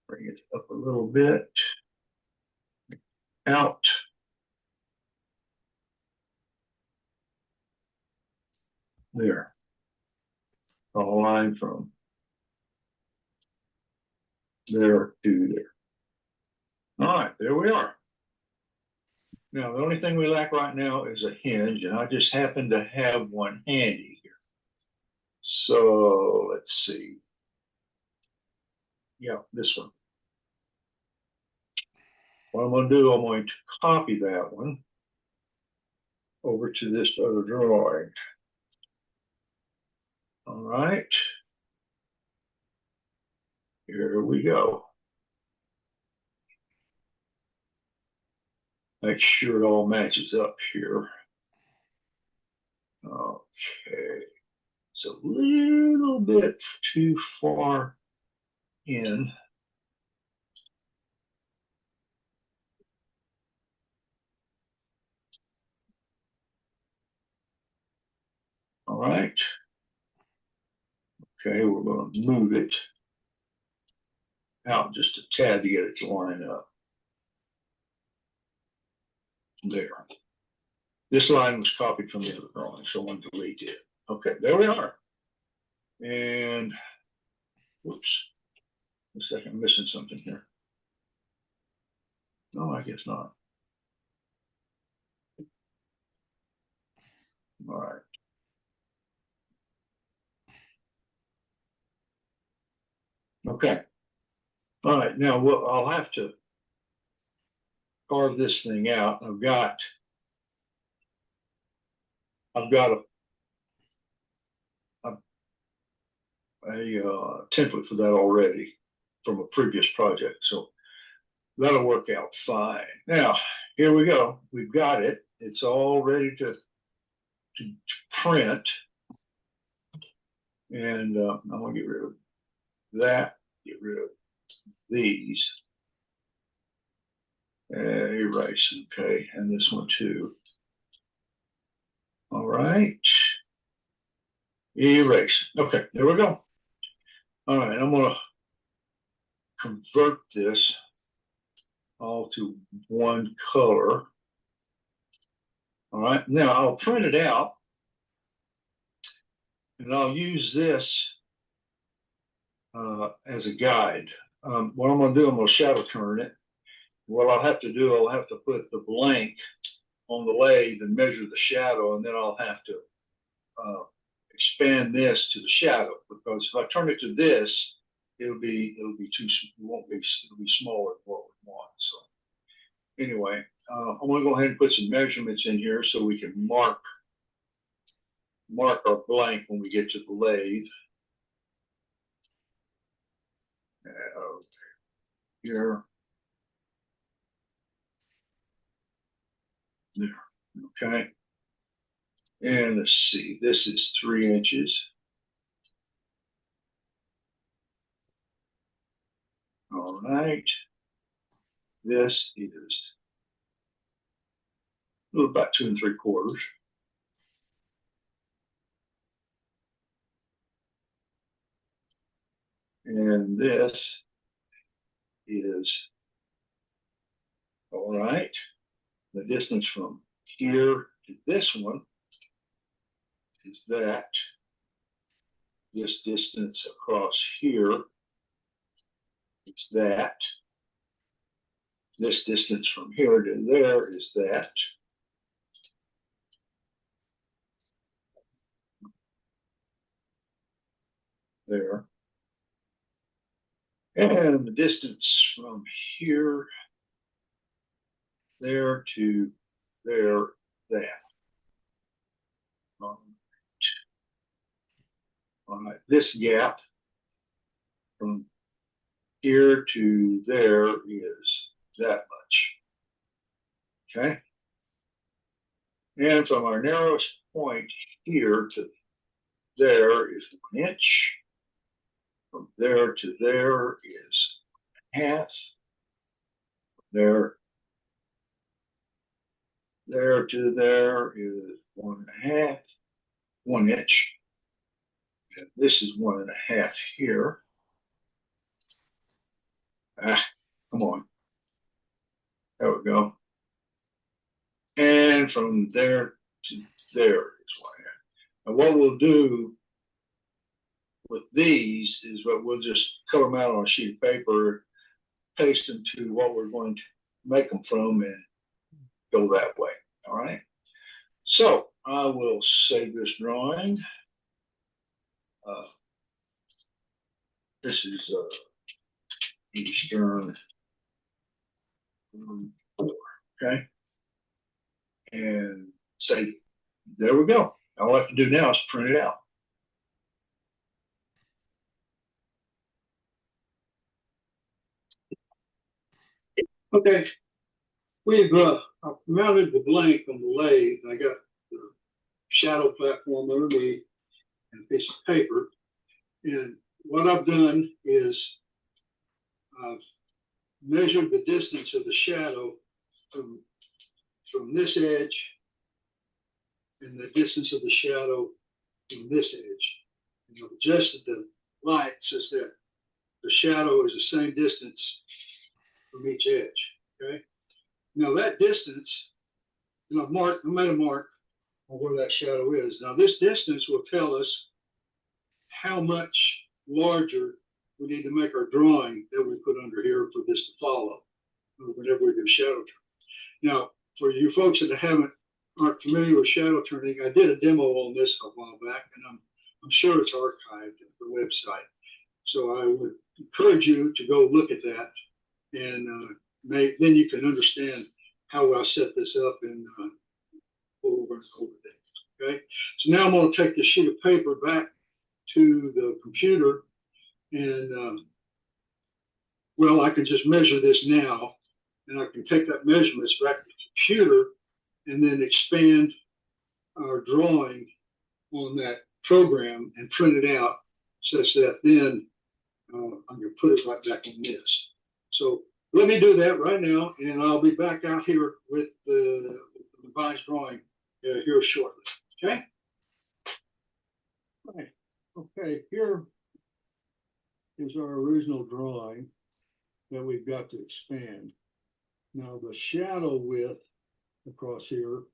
Bring it up a little bit. Out. There. A line from there to there. All right, there we are. Now, the only thing we lack right now is a hinge, and I just happen to have one handy here. So let's see. Yeah, this one. What I'm going to do, I'm going to copy that one over to this other drawing. All right. Here we go. Make sure it all matches up here. Okay. It's a little bit too far in. All right. Okay, we're going to move it out just a tad to get it to line up. There. This line was copied from the other drawing, so I'm going to delete it. Okay, there we are. And, whoops. Looks like I'm missing something here. No, I guess not. All right. Okay. All right. Now, what I'll have to carve this thing out. I've got a template for that already from a previous project, so that'll work out fine. Now, here we go. We've got it. It's all ready to print, and I'm gonna get rid of that. Get rid of these. Erase. Okay, and this one too. All right. Erase. Okay, there we go. All right, I'm going to convert this all to one color. All right, now I'll print it out, and I'll use this as a guide. What I'm going to do, I'm going to shadow turn it. What I'll have to do, I'll have to put the blank on the lathe and measure the shadow, and then I'll have to expand this to the shadow, because if I turn it to this, it'll be too, it won't be, it'll be smaller than what we want. So anyway, I'm gonna go ahead and put some measurements in here so we can mark our blank when we get to the lathe. Here. There. Okay. And let's see, this is 3 inches. All right. This is about 2 3/4. And this is, all right, the distance from here to this one is that. This distance across here is that. This distance from here to there is that. There. And the distance from here, there to there, that. All right, this gap from here to there is that much. Okay. And from our narrowest point here to there is 1 inch. From there to there is half. There to there is 1.5, 1 inch. And this is 1.5 here. Come on. There we go. And from there to there is 1.5. And what we'll do with these is what we'll just color them out on a sheet of paper, paste them to what we're going to make them from, and go that way. All right. So I will save this drawing. This is Eastern 4. Okay. And save it. There we go. All I have to do now is print it out. Okay, we've mounted the blank on the lathe. I got the shadow platform underneath and a piece of paper. And what I've done is I've measured the distance of the shadow from this edge and the distance of the shadow from this edge. And I've adjusted the light such that the shadow is the same distance from each edge. Okay. Now that distance, I made a mark on where that shadow is. Now this distance will tell us how much larger we need to make our drawing that we put under here for this to follow whenever we do shadow turn. Now, for you folks that aren't familiar with shadow turning, I did a demo on this a while back, and I'm sure it's archived at the website. So I would encourage you to go look at that, and then you can understand how I set this up and over and over things. Okay. So now I'm going to take the sheet of paper back to the computer, and well, I can just measure this now, and I can take that measurements back to the computer and then expand our drawing on that program and print it out such that then I'm going to put it right back in this. So let me do that right now, and I'll be back out here with the revised drawing here shortly. Okay? Right. Okay, here is our original drawing that we've got to expand. Now the shadow width across here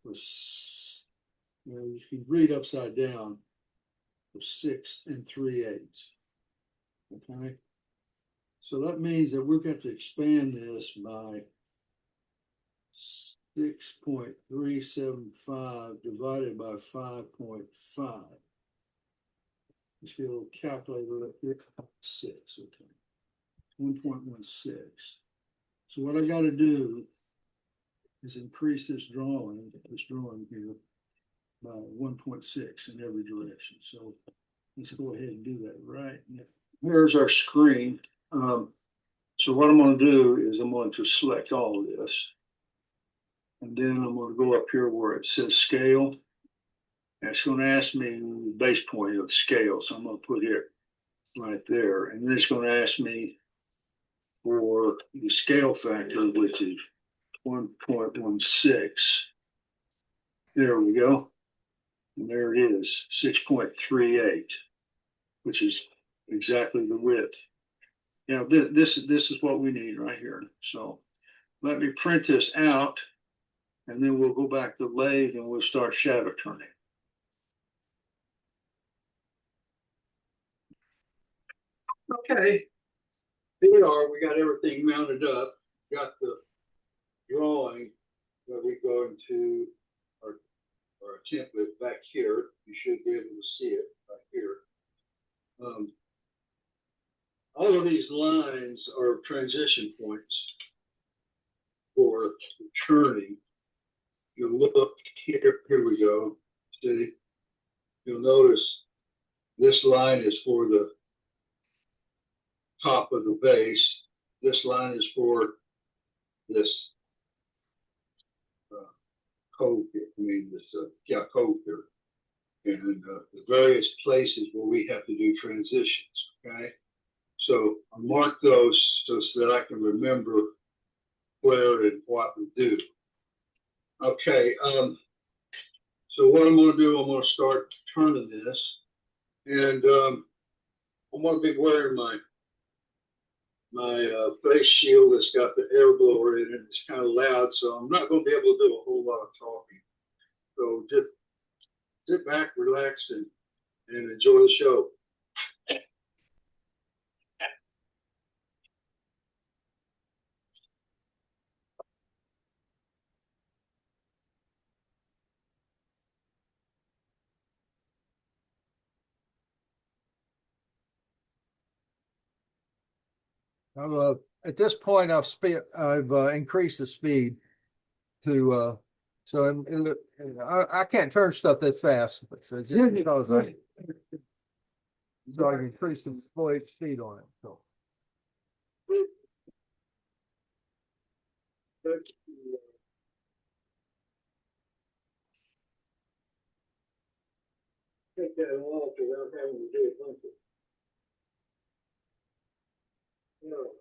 was, you can read upside down, was 6 3/8. Okay. So that means that we've got to expand this by 6.375 divided by 5.5. Let's get a little calculator up here. 6, okay. 1.16. So what I got to do is increase this drawing here by 1.6 in every direction. So let's go ahead and do that right now. Here's our screen. So what I'm going to do is I'm going to select all of this. And then I'm going to go up here where it says scale. And it's going to ask me the base point of the scale. So I'm going to put it right there. And then it's going to ask me for the scale factor, which is 1.16. There we go. And there it is, 6.38, which is exactly the width. Now, this is what we need right here. So let me print this out, and then we'll go back to the lathe and we'll start shadow turning. Okay, here we are. We got everything mounted up. Got the drawing that we go into our template back here. You should be able to see it right here. All of these lines are transition points for turning. You look here, here we go. See, you'll notice this line is for the top of the base. This line is for this cove here. I mean, this cove here. And the various places where we have to do transitions, okay? So I mark those so that I can remember where and what we do. Okay, so what I'm going to do, I'm going to start turning this, and I'm going to be wearing my face shield that's got the air blower in it. It's kind of loud, so I'm not going to be able to do a whole lot of talking. So just sit back, relax, and enjoy the show. At this point, I've increased the speed to I can't turn stuff that fast, but just because I increased the speed on it. So. Take that off without having to do a bunch of. No.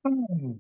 No.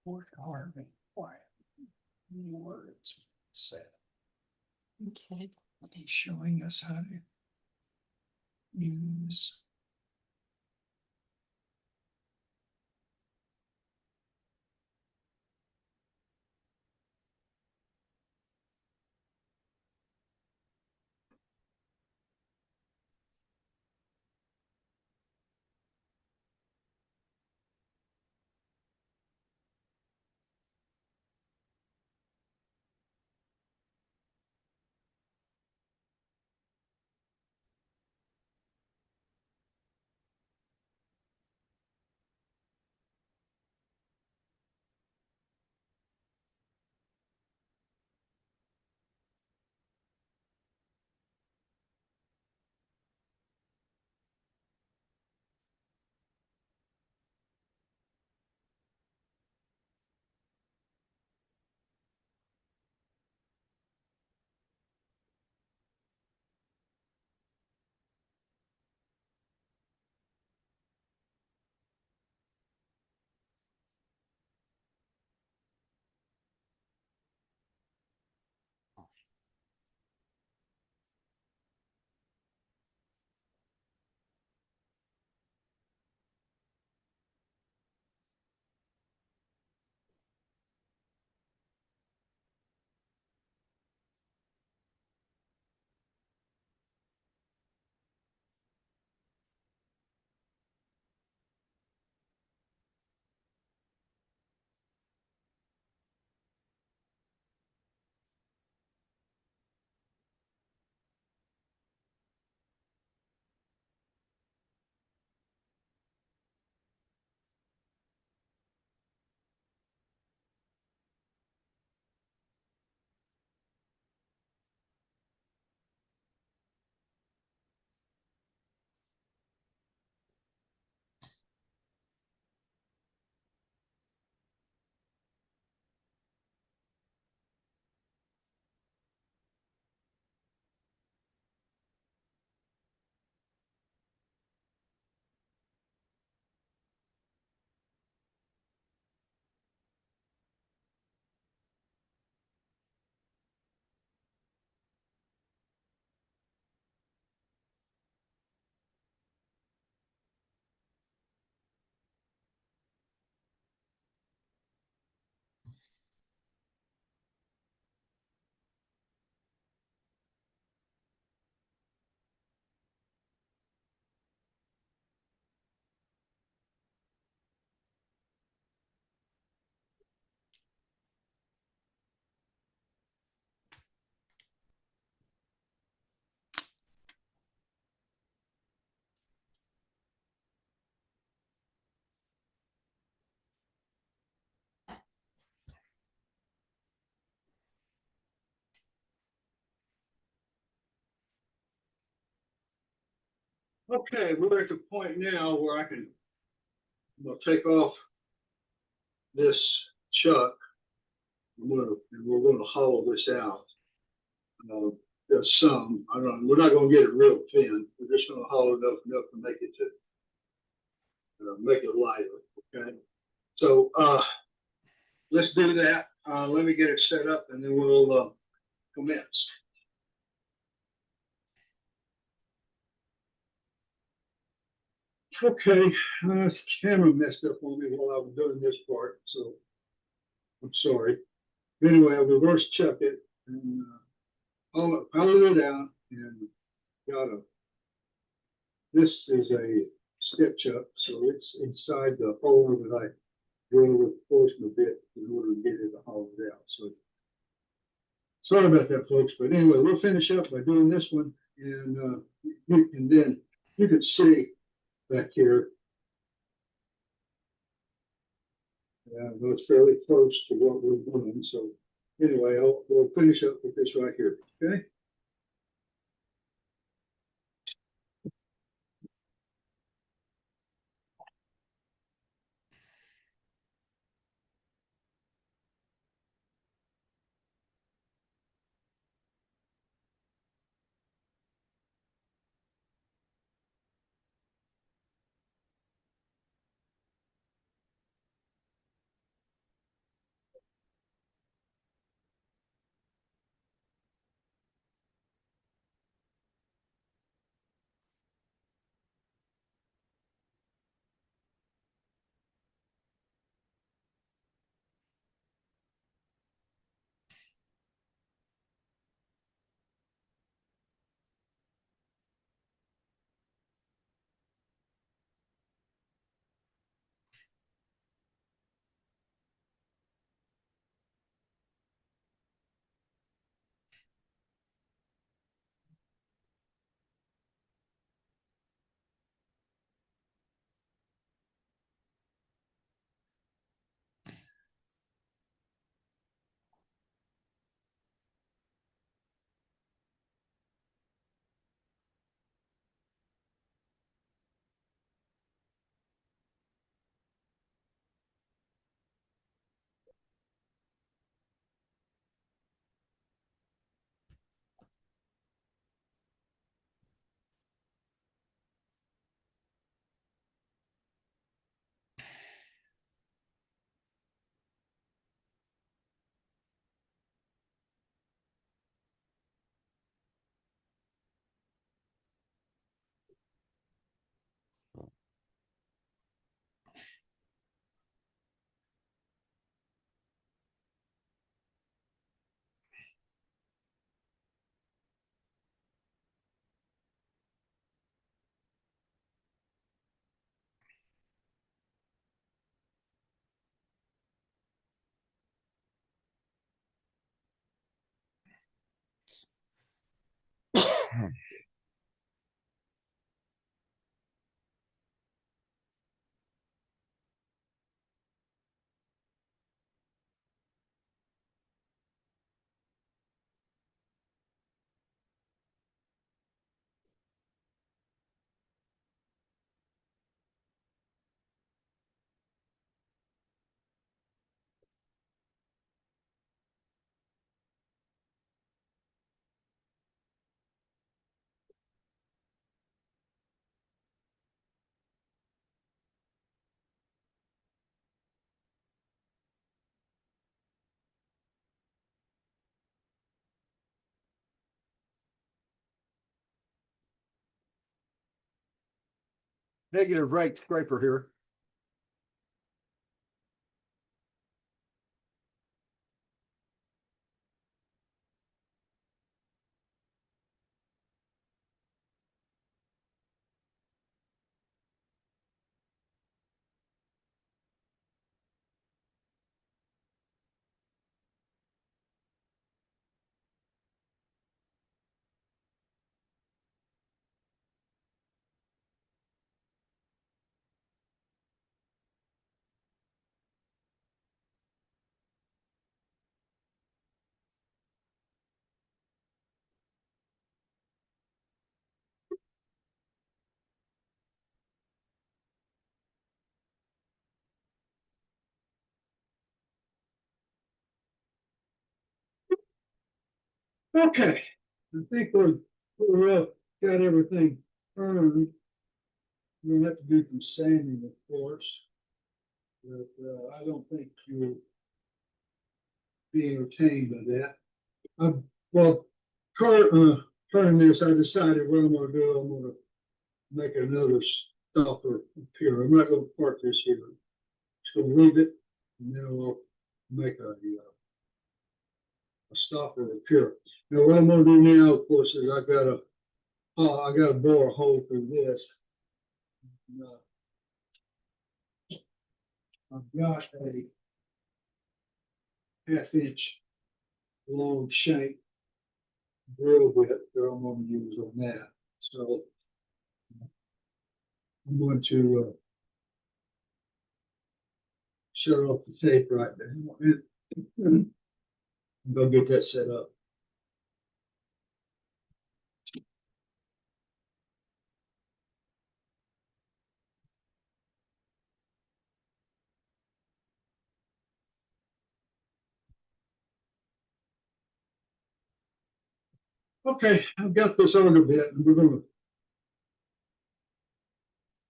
Work hard, quiet. Words said. Okay. He's showing us how to use. Okay, we're at the point now where I can, take off this chuck. We're gonna hollow this out. There's some, I don't know, we're not gonna get it real thin. We're just gonna hollow it up enough to make it lighter, okay? So, let's do that. Let me get it set up and then we'll, commence. Okay, this camera messed up on me while I was doing this part, so I'm sorry. Anyway, I reverse chuck it and hollow it out and got this is a stitch up, so it's inside the hole that I drill with the portion bit in order to get it hollowed out. So sorry about that, folks. But anyway, we'll finish up by doing this one, and then you can see back here. Yeah, it's fairly close to what we're doing. So anyway, we'll finish up with this right here. Okay. Negative right scraper here. Okay, I think we're got everything turned. We're gonna have to do some sanding, of course. But I don't think you'll be entertained by that. Well, turning this, I decided what I'm gonna do. I'm gonna make another stopper appear. I'm not gonna park this here. So leave it, and then we'll make a stopper appear. Now what I'm gonna do now, of course, is I gotta bore a hole through this. I've got a half-inch long shank drill bit that I'm going to use on that. So I'm going to shut off the tape right now and go get that set up. Okay, I've got this on a bit, and we're going to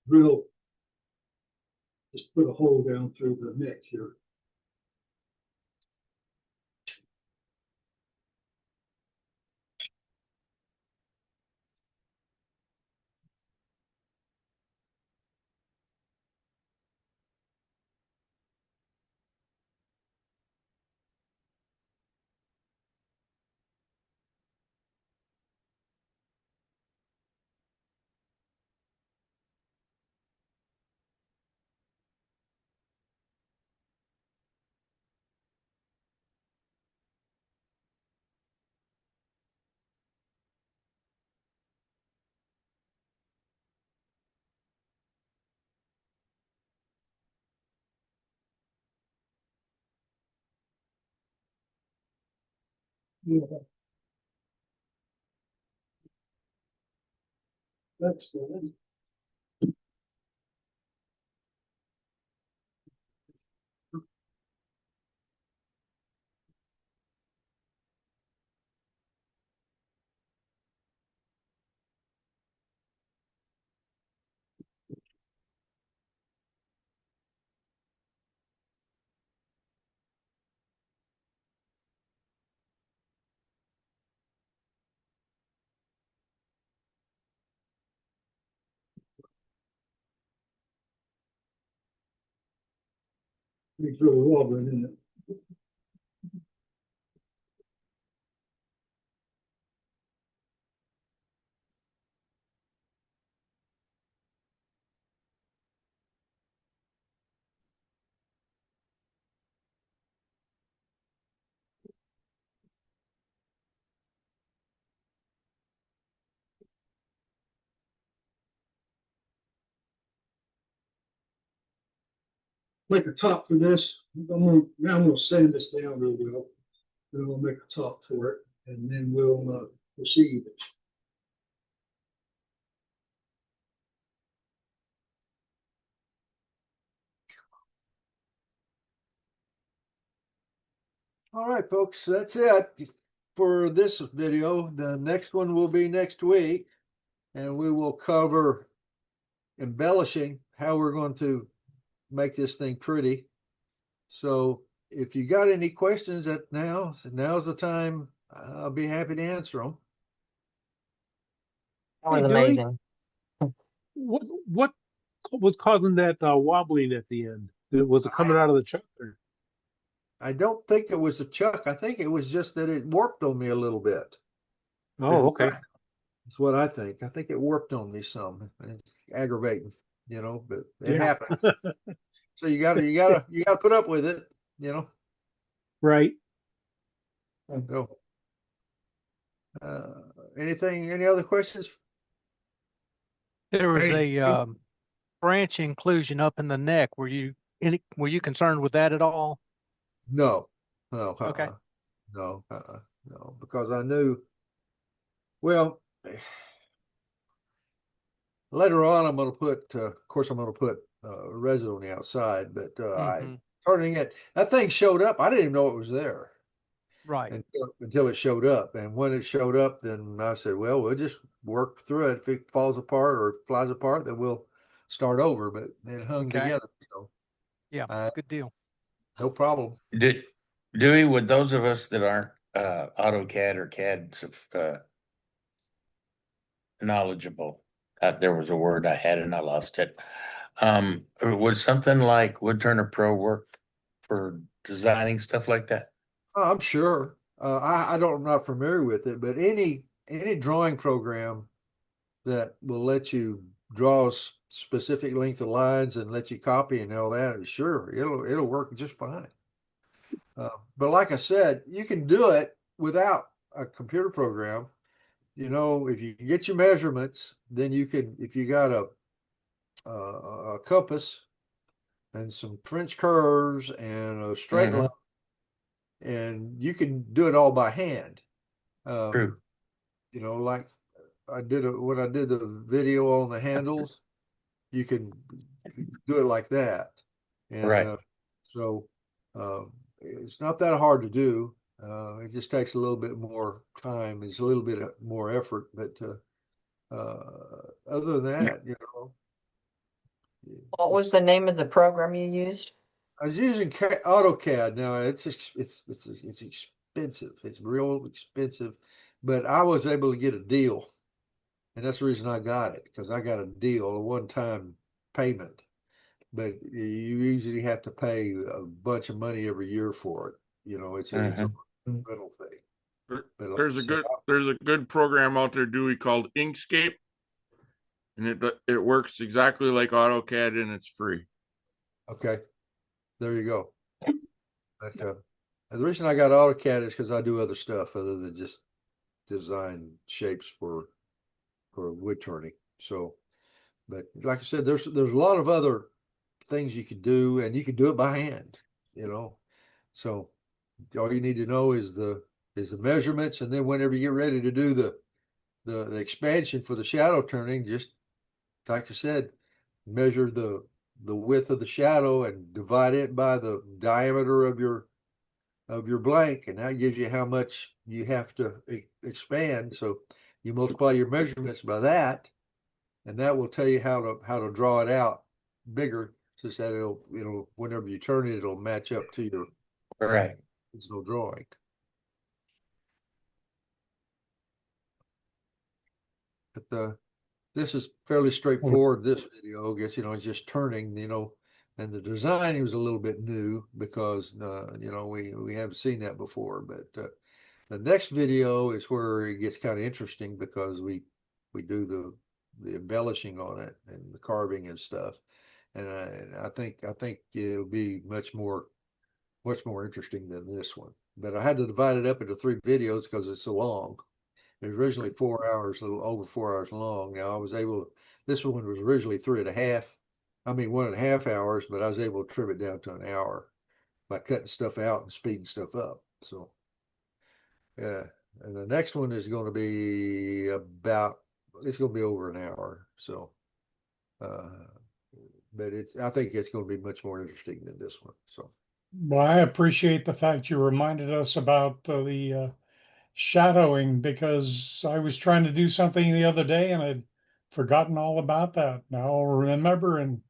drill, just put a hole down through the neck here. Yeah. That's good. It's really wobbling, isn't it? Make a top for this. Now I'm going to sand this down real well. Then I'll make a top for it, and then we'll proceed. All right, folks, that's it for this video. The next one will be next week, and we will cover embellishing, how we're going to make this thing pretty. So if you got any questions now's the time. I'll be happy to answer them. That was Hey, Dewey, amazing. what was causing that wobbling at the end? Was it coming out of the chuck? Or? I don't think it was a chuck. I think it was just that it warped on me a little bit. Oh, okay. That's what I think. I think it warped on me some. It's aggravating, but it happens. So you gotta put up with it, Right. So, any other questions? There was Hey. a branch inclusion up in the neck. Were you concerned with that at all? No, Okay. no, because I knew. Well, later on, I'm going to put. Of course, I'm going to put resin on the outside, but I turning it. That thing showed up. I didn't even know it was there. Right. until it showed up. And when it showed up, then I said, well, we'll just work through it. If it falls apart or flies apart, then we'll start over. But it hung Okay. together. So Yeah, good deal. no problem. Dewey, with those of us that aren't AutoCAD or CAD knowledgeable, there was a word I had and I lost it. Would something like Woodturner Pro work for designing stuff like that? Oh, I'm sure. I don't, I'm not familiar with it, but any drawing program that will let you draw a specific length of lines and let you copy and all that, sure, it'll work just fine. But like I said, you can do it without a computer program. You know, if you can get your measurements, then you can, if you got a compass and some French curves and a straight line, and you can do it all by hand. True. You know, like when I did the video on the handles, you can do it like that. And right. So it's not that hard to do. It just takes a little bit more time. It's a little bit more effort, but other than that, you know. What was the name of the program you used? I was using AutoCAD. Now it's expensive. It's real expensive, but I was able to get a deal, and that's the reason I got it, because I got a deal, a one-time payment. But you usually have to pay a bunch of money every year for it. You know, it's a rental thing. But There's a good program out there, Dewey, called Inkscape, and it works exactly like AutoCAD, and it's free. Okay, there you go. But the reason I got AutoCAD is because I do other stuff other than just design shapes for wood turning. So, but like I said, there's a lot of other things you could do, and you can do it by hand. You know, so all you need to know is the measurements, and then whenever you get ready to do the expansion for the shadow turning, just like I said, measure the width of the shadow and divide it by the diameter of your blank, and that gives you how much you have to expand. So you multiply your measurements by that, and that will tell you how to draw it out bigger, so that it'll whenever you turn it, it'll match up to your original drawing. But this is fairly straightforward. This video, I guess, it's just turning, and the design was a little bit new because, we haven't seen that before. But the next video is where it gets kind of interesting because we do the embellishing on it and the carving and stuff. And I think it'll be much more interesting than this one. But I had to divide it up into 3 videos because it's so long. It was originally 4 hours, a little over 4 hours long. Now this one was originally 3.5. I mean, 1.5 hours, but I was able to trim it down to an hour by cutting stuff out and speeding stuff up. So, yeah. And the next one is going to be it's going to be over an hour. So, but I think it's going to be much more interesting than this one. So, well, I appreciate the fact you reminded us about the shadowing, because I was trying to do something the other day and I'd forgotten all about that. Now I'll remember and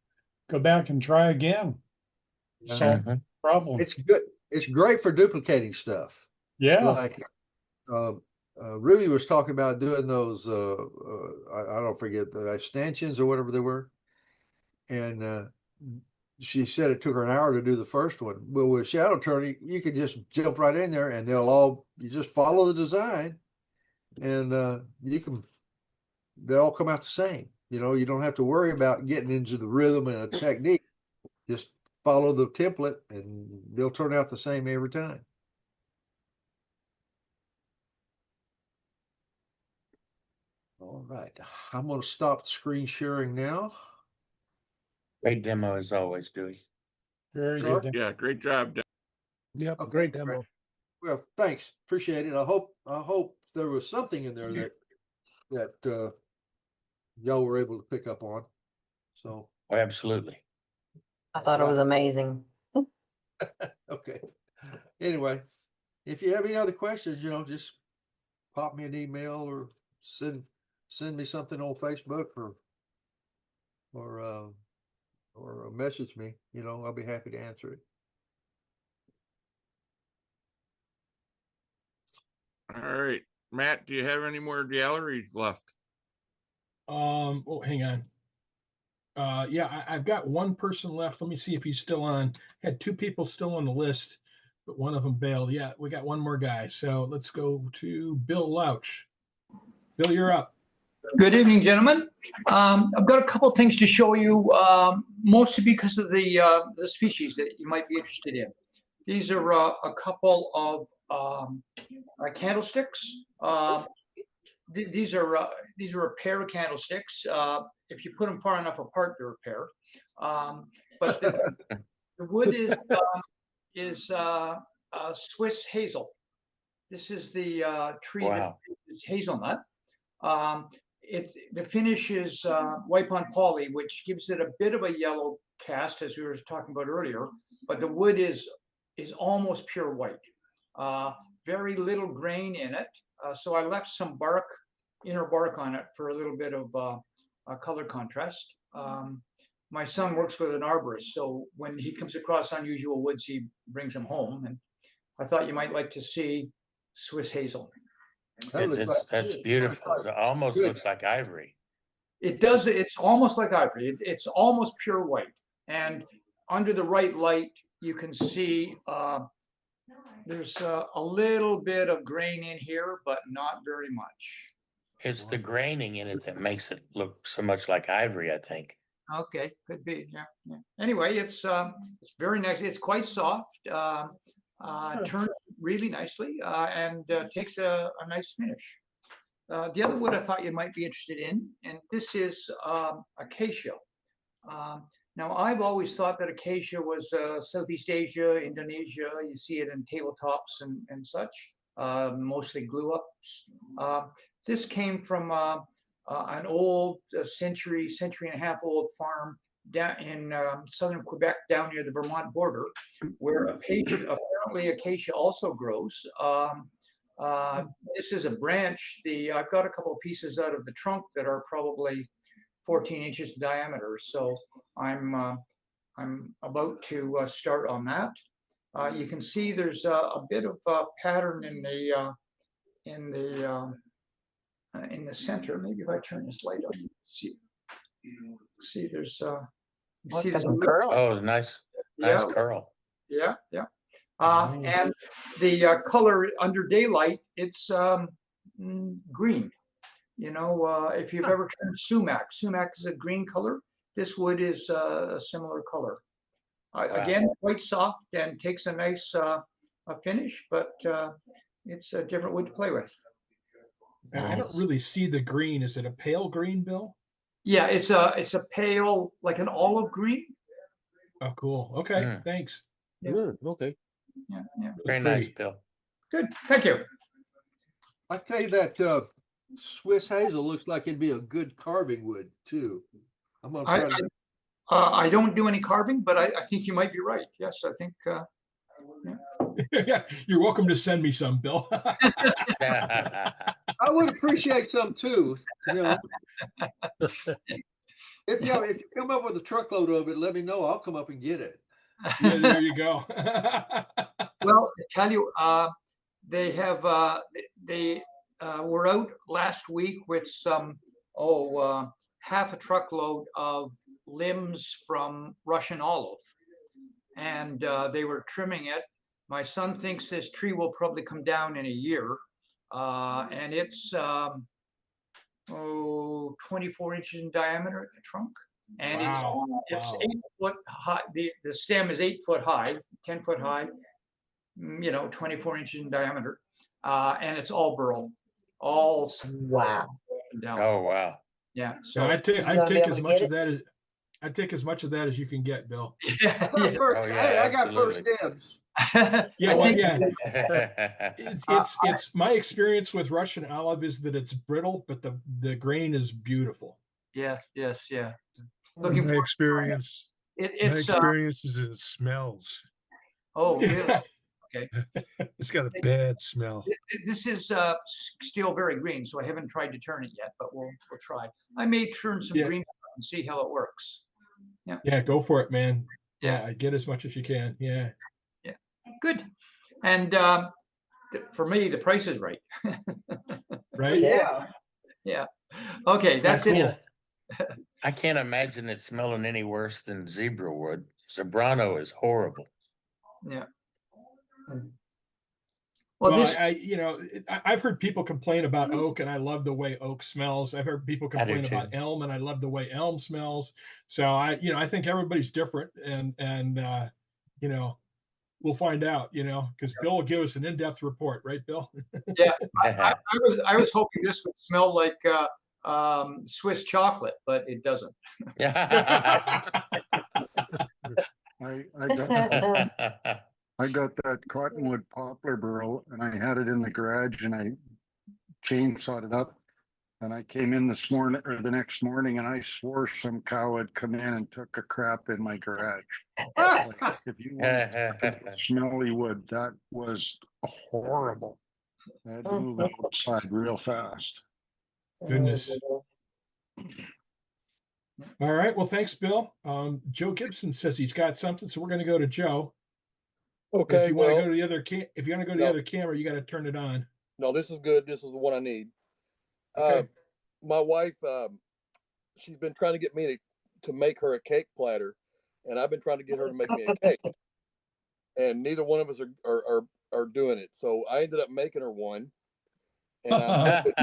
go back and try again. Solve the problem. It's good. It's great for duplicating stuff. Yeah. Like Ruby was talking about doing those, I don't forget, the stanchions or whatever they were. And she said it took her an hour to do the first one. Well, with shadow turning, you can just jump right in there and you just follow the design, and they all come out the same. You don't have to worry about getting into the rhythm and the technique. Just follow the template and they'll turn out the same every time. All right, I'm going to stop screen sharing now. Great demo as always, Dewey. Very Sure. good. Yeah, great job. Yep, Okay, great demo. Well, thanks. Appreciate it. I hope there was something in there that y'all were able to pick up on. So Absolutely. I thought it was amazing. Okay. Anyway, if you have any other questions, just pop me an email or send me something on Facebook or message me. I'll be happy to answer it. All right, Matt, do you have any more gallery left? Oh, hang on. Yeah, I've got one person left. Let me see if he's still on. Had two people still on the list, but one of them bailed. Yeah, we got one more guy. So let's go to Bill Louch. Bill, you're up. Good evening, gentlemen. I've got a couple things to show you, mostly because of the species that you might be interested in. These are a couple of candlesticks. These are a pair of candlesticks. If you put them far enough apart, they're a pair. But the wood is Swiss hazel. This is the tree that is hazelnut. The finish is white pine poly, which gives it a bit of a yellow cast, as we were talking about earlier. But the wood is almost pure white. Very little grain in it. So I left some inner bark on it for a little bit of color contrast. My son works with an arborist, so when he comes across unusual woods, he brings them home. And I thought you might like to see Swiss hazel. That's beautiful. It almost looks like ivory. It does. It's almost like ivory. It's almost pure white. And under the right light, you can see there's a little bit of grain in here, but not very much. It's the graining in it that makes it look so much like ivory, I think. Okay, could be. Yeah. Anyway, it's very nice. It's quite soft. Turns really nicely and takes a nice finish. The other wood I thought you might be interested in, and this is acacia. Now, I've always thought that acacia was Southeast Asia, Indonesia. You see it in tabletops and such, mostly glue ups. This came from an old century and a half old farm down in southern Quebec, down near the Vermont border, where apparently acacia also grows. This is a branch. I've got a couple of pieces out of the trunk that are probably 14 inches in diameter. So I'm about to start on that. You can see there's a bit of a pattern in the center. Maybe if I turn this light on, you can see there's nice curl. Yeah. And the color under daylight, it's green. If you've ever turned sumac is a green color. This wood is a similar color. Again, quite soft and takes a nice finish, but it's a different wood to play with. I don't really see the green. Is it a pale green, Bill? Yeah, it's a pale, like an olive green. Oh, cool. Okay, thanks. Yeah. Okay. Yeah. Very nice, Bill. Good. Thank you. I tell you that Swiss hazel looks like it'd be a good carving wood too. I'm gonna try to. I don't do any carving, but I think you might be right. Yes, I think. Yeah, you're welcome to send me some, Bill. I would appreciate some too. If you come up with a truckload of it, let me know. I'll come up and get it. Yeah, there you go. Well, I tell you, they were out last week with some half a truckload of limbs from Russian olive, and they were trimming it. My son thinks this tree will probably come down in a year, and it's 24 inches in diameter at the trunk, and it's 8 foot high. The stem is 8 foot high, 10 foot high, 24 inches in diameter, and it's all burl, all down. Oh wow! Yeah, so I'd take as much of that as you can get, Bill. Hey, I got first dibs. It's my experience with Russian olive is that it's brittle, but the grain is beautiful. Yeah. My experience is it smells. Oh, really? Okay. It's got a bad smell. This is still very green, so I haven't tried to turn it yet, but we'll try. I may turn some green and see how it works. Yeah. Yeah, go for it, man. Yeah, get as much as you can. Yeah. Yeah. Good. And for me, the price is right. Right? Yeah. Yeah. Okay, that's it. I can't imagine it smelling any worse than zebra wood. Zebrano is horrible. Yeah. Well, I've heard people complain about oak, and I love the way oak smells. I've heard people complain about elm, and I love the way elm smells. So I think everybody's different, and we'll find out, because Bill will give us an in-depth report, right, Bill? Yeah, I was hoping this would smell like Swiss chocolate, but it doesn't. I got that cottonwood poplar burl and I had it in the garage and I chainsawed it up. And I came in this morning or the next morning and I swore some cow had come in and took a crap in my garage. Like, if you want to talk about smelly wood, that was horrible. I had to move it outside real fast. Goodness. All right. Well, thanks, Bill. Joe Gibson says he's got something, so we're going to go to Joe. Okay. If you want to go to the other if you want to go to the No. other camera, you got to turn it on. No, this is good. This is the one I need. Okay. My wife, she's been trying to get me to make her a cake platter, and I've been trying to get her to make me a cake, and neither one of us are doing it. So I ended up making her one, and I'm hoping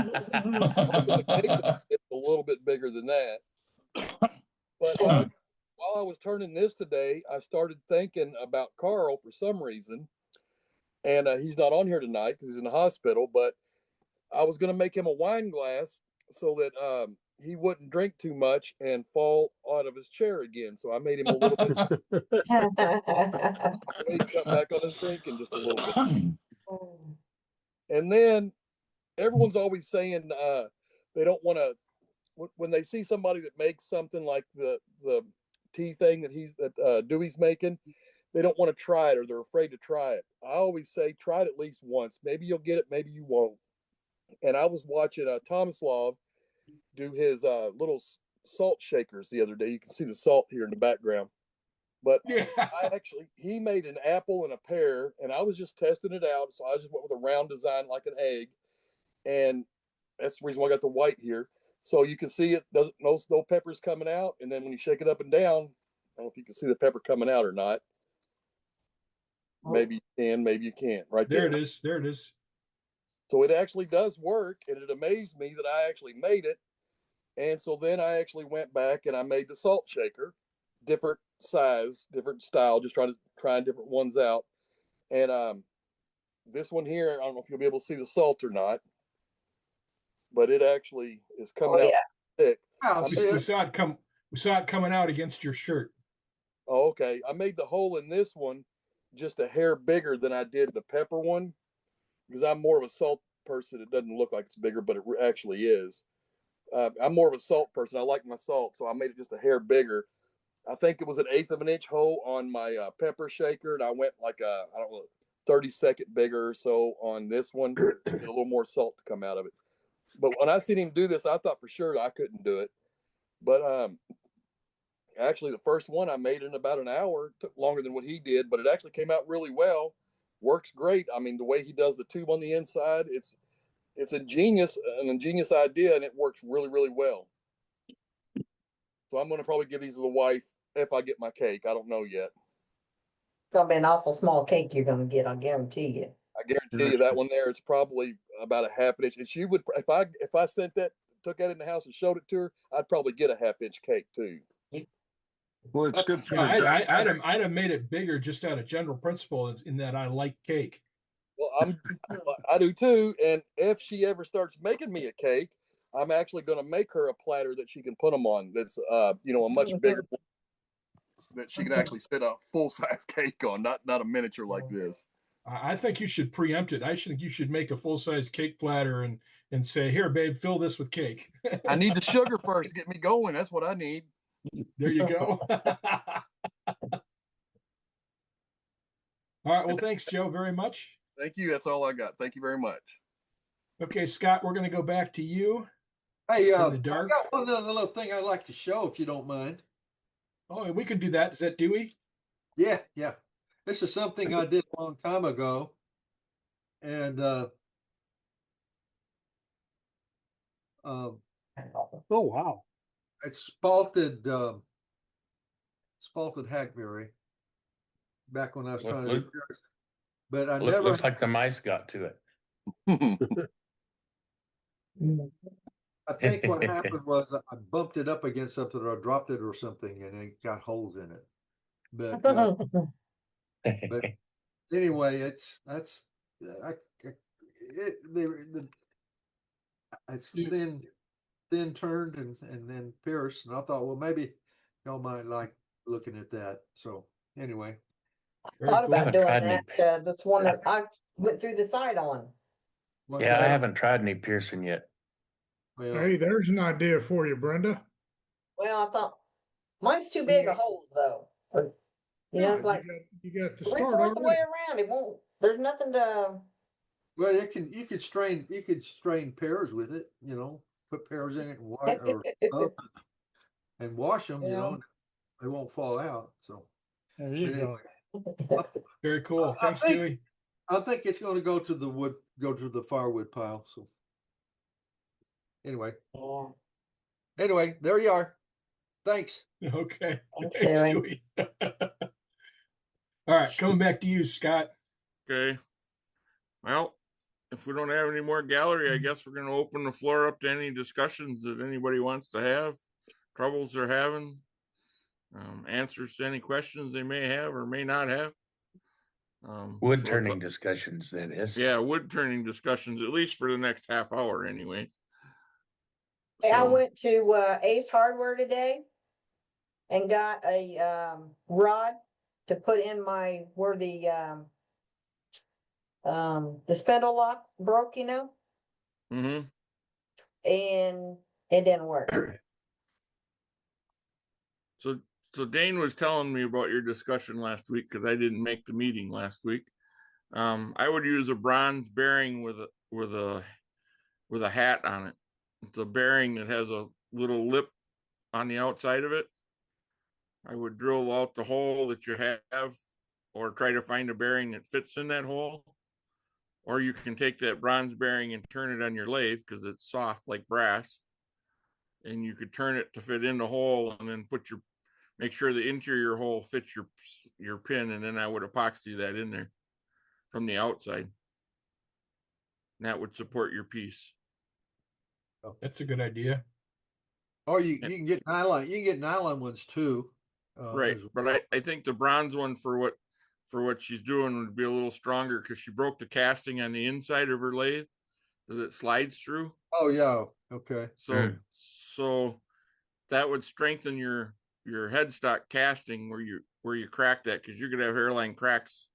the cake gets a little bit bigger than that. But while I was turning this today, I started thinking about Carl for some reason, and he's not on here tonight because he's in the hospital. But I was going to make him a wine glass so that he wouldn't drink too much and fall out of his chair again. So I made him a little bit. He cut back on his drinking just a little bit. And then everyone's always saying they don't want to, when they see somebody that makes something like the tea thing that Dewey's making, they don't want to try it or they're afraid to try it. I always say try it at least once. Maybe you'll get it, maybe you won't. And I was watching Tomislav do his little salt shakers the other day. You can see the salt here in the background. But he made an apple and a pear, and I was just testing it out. So I just went with a round design like an egg. And that's the reason why I got the white here. So you can see it doesn't no peppers coming out. And then when you shake it up and down, I don't know if you can see the pepper coming out or not. Maybe you can, maybe you can't. Right there. There it is. There it is. So it actually does work, and it amazed me that I actually made it. And so then I actually went back and I made the salt shaker, different size, different style, just trying different ones out. And this one here, I don't know if you'll be able to see the salt or not, but it actually is coming out thick. We saw it coming out against your shirt. Oh, okay. I made the hole in this one just a hair bigger than I did the pepper one because I'm more of a salt person. It doesn't look like it's bigger, but it actually is. I'm more of a salt person. I like my salt, so I made it just a hair bigger. I think it was an 1/8 of an inch hole on my pepper shaker, and I went like I don't know, 30-second bigger or so on this one to get a little more salt to come out of it. But when I seen him do this, I thought for sure I couldn't do it. But actually, the first one I made in about an hour. It took longer than what he did, but it actually came out really well. Works great. I mean, the way he does the tube on the inside, it's an ingenious idea, and it works really, really well. So I'm going to probably give these to the wife if I get my cake. I don't know yet. It's gonna be an awful small cake you're gonna get, I guarantee you. I guarantee you that one there is probably about a 1/2 inch. And she would, if I took that in the house and showed it to her, I'd probably get a 1/2 inch cake too. Well, it's good for I'd have made it bigger just out of general principle in that I like cake. Well, I do too. And if she ever starts making me a cake, I'm actually going to make her a platter that she can put them on. That's a much bigger that she can actually sit a full size cake on, not a miniature like this. I think you should preempt it. I think you should make a full size cake platter and say, "Here, babe, fill this with cake." I need the sugar first to get me going. That's what I need. There you go. All right. Well, thanks, Joe, very much. Thank you. That's all I got. Thank you very much. Thank you. That's all I got. Thank you very much. Okay, Scott, we're going to go back to you. Hey, in the I dark. got one other little thing I'd like to show if you don't mind. Oh, we can do that. Is that Dewey? Yeah, yeah. This is something I did a long time ago. And oh wow. it's spalted hackberry back when I was trying to do yours. But I never looks like the mice got to it. I think what happened was I bumped it up against something or I dropped it or something and it got holes in it. But but anyway, it's thin turned and then pierced, and I thought, well, maybe y'all might like looking at that. So anyway, thought about doing that. That's one that I went through the site on. Yeah, I haven't tried any piercing yet. Well, Hey, there's an idea for you, Brenda. Well, I thought mine's too big of holes though. But, Yeah, it's like you got to 3/4 start the way around. It won't. There's nothing to. well, you could strain pears with it. Put pears in it and wash them. Yeah. They won't fall out. So there you go. Very cool. Thanks, Dewey. I think it's going to go to the firewood pile. So anyway, there you are. Thanks. Okay. Thanks, Dewey. All right, coming back to you, Scott. Okay. Well, if we don't have any more gallery, I guess we're going to open the floor up to any discussions that anybody wants to have, troubles they're having, answers to any questions they may have or may not have. Wood turning discussions, that is. Yeah, wood turning discussions, at least for the next half hour anyway. Hey, I went to Ace Hardware today and got a rod to put in where the spindle lock broke, Mm-hmm. And it didn't work. So Dane was telling me about your discussion last week because I didn't make the meeting last week. I would use a bronze bearing with a hat on it. It's a bearing that has a little lip on the outside of it. I would drill out the hole that you have, or try to find a bearing that fits in that hole. Or you can take that bronze bearing and turn it on your lathe because it's soft like brass. And you could turn it to fit in the hole and then make sure the interior hole fits your pin, and then I would epoxy that in there from the outside. And that would support your piece. That's a good idea. Or you can get nylon. You can get nylon ones too. Right, but I think the bronze one for what she's doing would be a little stronger because she broke the casting on the inside of her lathe that it slides through. Oh yeah, okay. So that would strengthen your headstock casting where you crack that, because you could have hairline cracks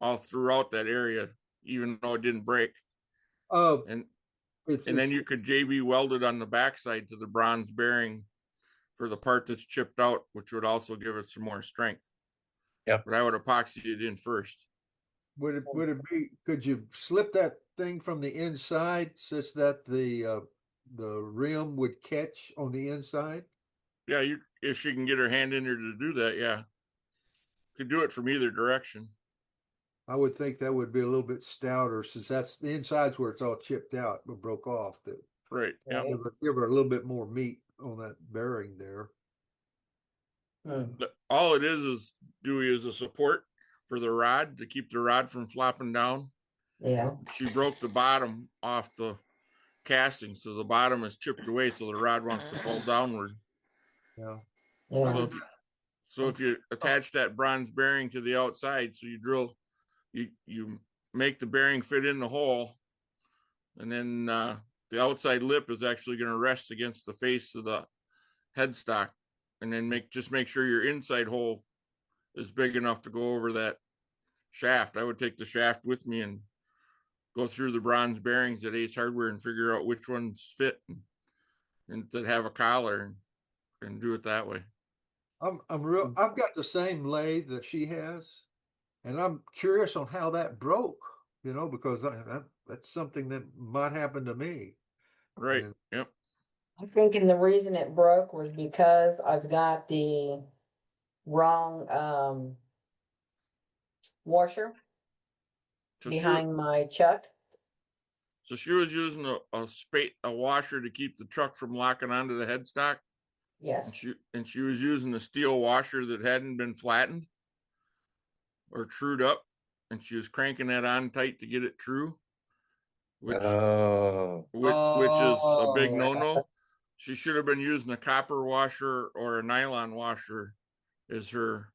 all throughout that area even though it didn't break. And then you could JB weld it on the backside to the bronze bearing for the part that's chipped out, which would also give it some more strength. Yep. But I would epoxy it in first. Would it be? Could you slip that thing from the inside such that the rim would catch on the inside? Yeah, if she can get her hand in there to do that, yeah, could do it from either direction. I would think that would be a little bit stouter, since that's the inside's where it's all chipped out but broke off. That right. Yeah. Give her a little bit more meat on that bearing there. All it is Dewey, is a support for the rod to keep the rod from flopping down. Yeah. She broke the bottom off the casting, so the bottom is chipped away, so the rod wants to fall downward. Yeah. So if you attach that bronze bearing to the outside, so you make the bearing fit in the hole, and then the outside lip is actually going to rest against the face of the headstock, and then make sure your inside hole is big enough to go over that shaft. I would take the shaft with me and go through the bronze bearings at Ace Hardware and figure out which ones fit and that have a collar and do it that way. I've got the same lathe that she has, And I'm curious on how that broke, because that's something that might happen to me. Right. And- Yep. I'm thinking the reason it broke was because I've got the wrong washer So behind my chuck. So she was using a washer to keep the truck from locking onto the headstock. Yes. And she was using a steel washer that hadn't been flattened or trued up, and she was cranking that on tight to get it true. Which is a big no-no. She should have been using a copper washer or a nylon washer as her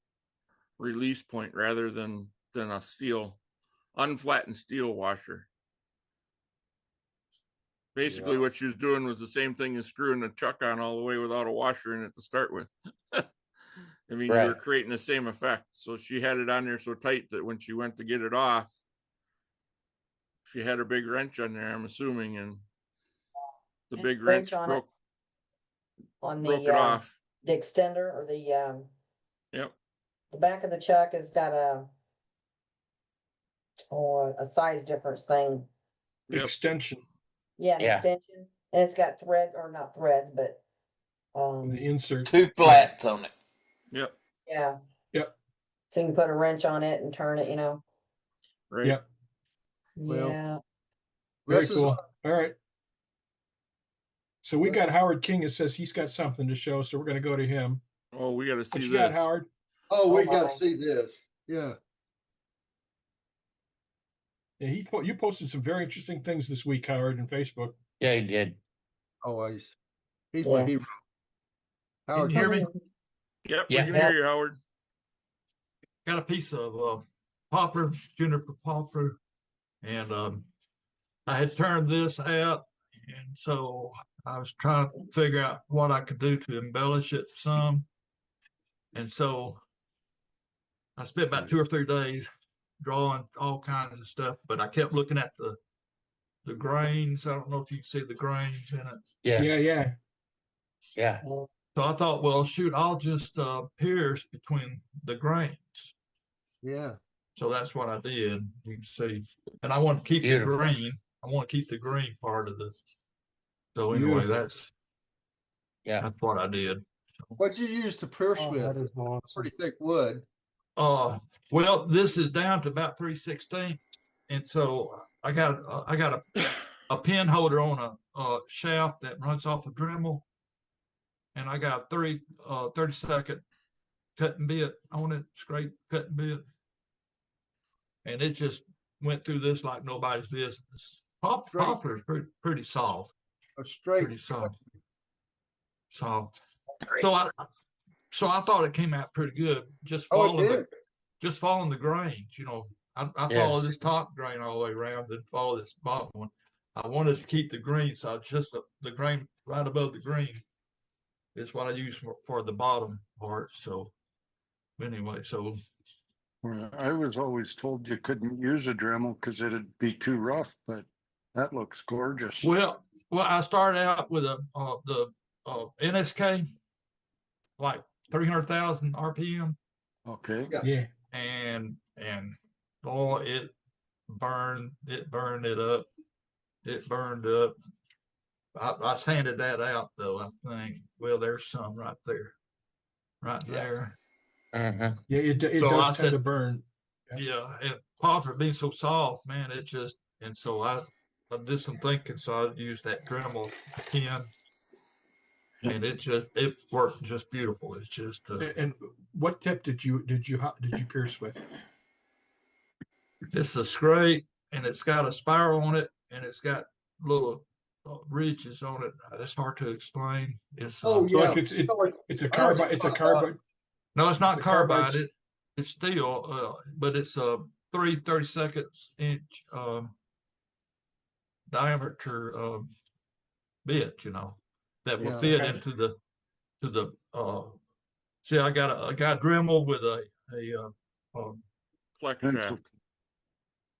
release point rather than a unflattened steel washer. Basically, what she was doing was the same thing as screwing the chuck on all the way without a washer in it to start with. I mean, you were creating the same effect. So she had it on there so tight that when she went to get it off, she had a big wrench on there, I'm assuming, and the big wrench broke it off. The extender or the Yep. The back of the chuck has got a size difference thing. Extension. Yeah, an extension. And it's got thread or not threads, but The insert. 2 flats on it. Yep. Yeah. Yep. So you can put a wrench on it and turn it, Right. Yep. Yeah. Very cool. All right. So we got Howard King that says he's got something to show, so we're going to go to him. Oh, we got to see What this. you got, Howard? Oh, we got to see this. Yeah. Yeah, you posted some very interesting things this week, Howard, in Facebook. Yeah, he did. Oh, he's my hero. Can you hear me? Yep, we can hear you, Howard. Got a piece of poplar, juniper poplar, and I had turned this out, and so I was trying to figure out what I could do to embellish it some. And so I spent about 2 or 3 days drawing all kinds of stuff, but I kept looking at the grains. I don't know if you can see the grains in it. Yes. Yeah. So I thought, well, shoot, I'll just pierce between the grains. Yeah. So that's what I did. You can see, and I want to keep Beautiful. the green. I want to keep the green part of this. So anyway, Beautiful. that's what I did. What'd you use to pierce with? That is awesome. Pretty thick wood. Well, this is down to about 3/16, and so I got a pin holder on a shaft that runs off a Dremel, and I got 30-second cutting bit on it, straight cutting bit, and it just went through this like nobody's business. Poplar is pretty soft. Pretty soft. Soft. So I thought it came out pretty good. Just following the grains, I follow this top grain all the way around, then follow this bottom one. I wanted to keep the green, so just the grain right above the green is what I use for the bottom part. So anyway, I was always told you couldn't use a Dremel because it'd be too rough, but that looks gorgeous. Well, I started out with the NSK, like 300,000 RPM. Okay. Yeah. And boy, it burned it up. It burned up. I sanded that out though, I think. Well, there's some right there. Right there. Uh-huh. Yeah, it does tend to burn. Yeah, and poplar being so soft, man, it just, and so I did some thinking, so I used that Dremel pin, and it worked just beautiful. It's just And what tip did you pierce with? It's a scrape, and it's got a spiral on it, and it's got little ridges on it. It's hard to explain. It's so like it's a carbide. It's a carbide. No, it's not It's a carbide. carbide. It's steel, but it's a 3/32 inch diameter bit, that will fit into the see, I got a Dremel with a flex shaft.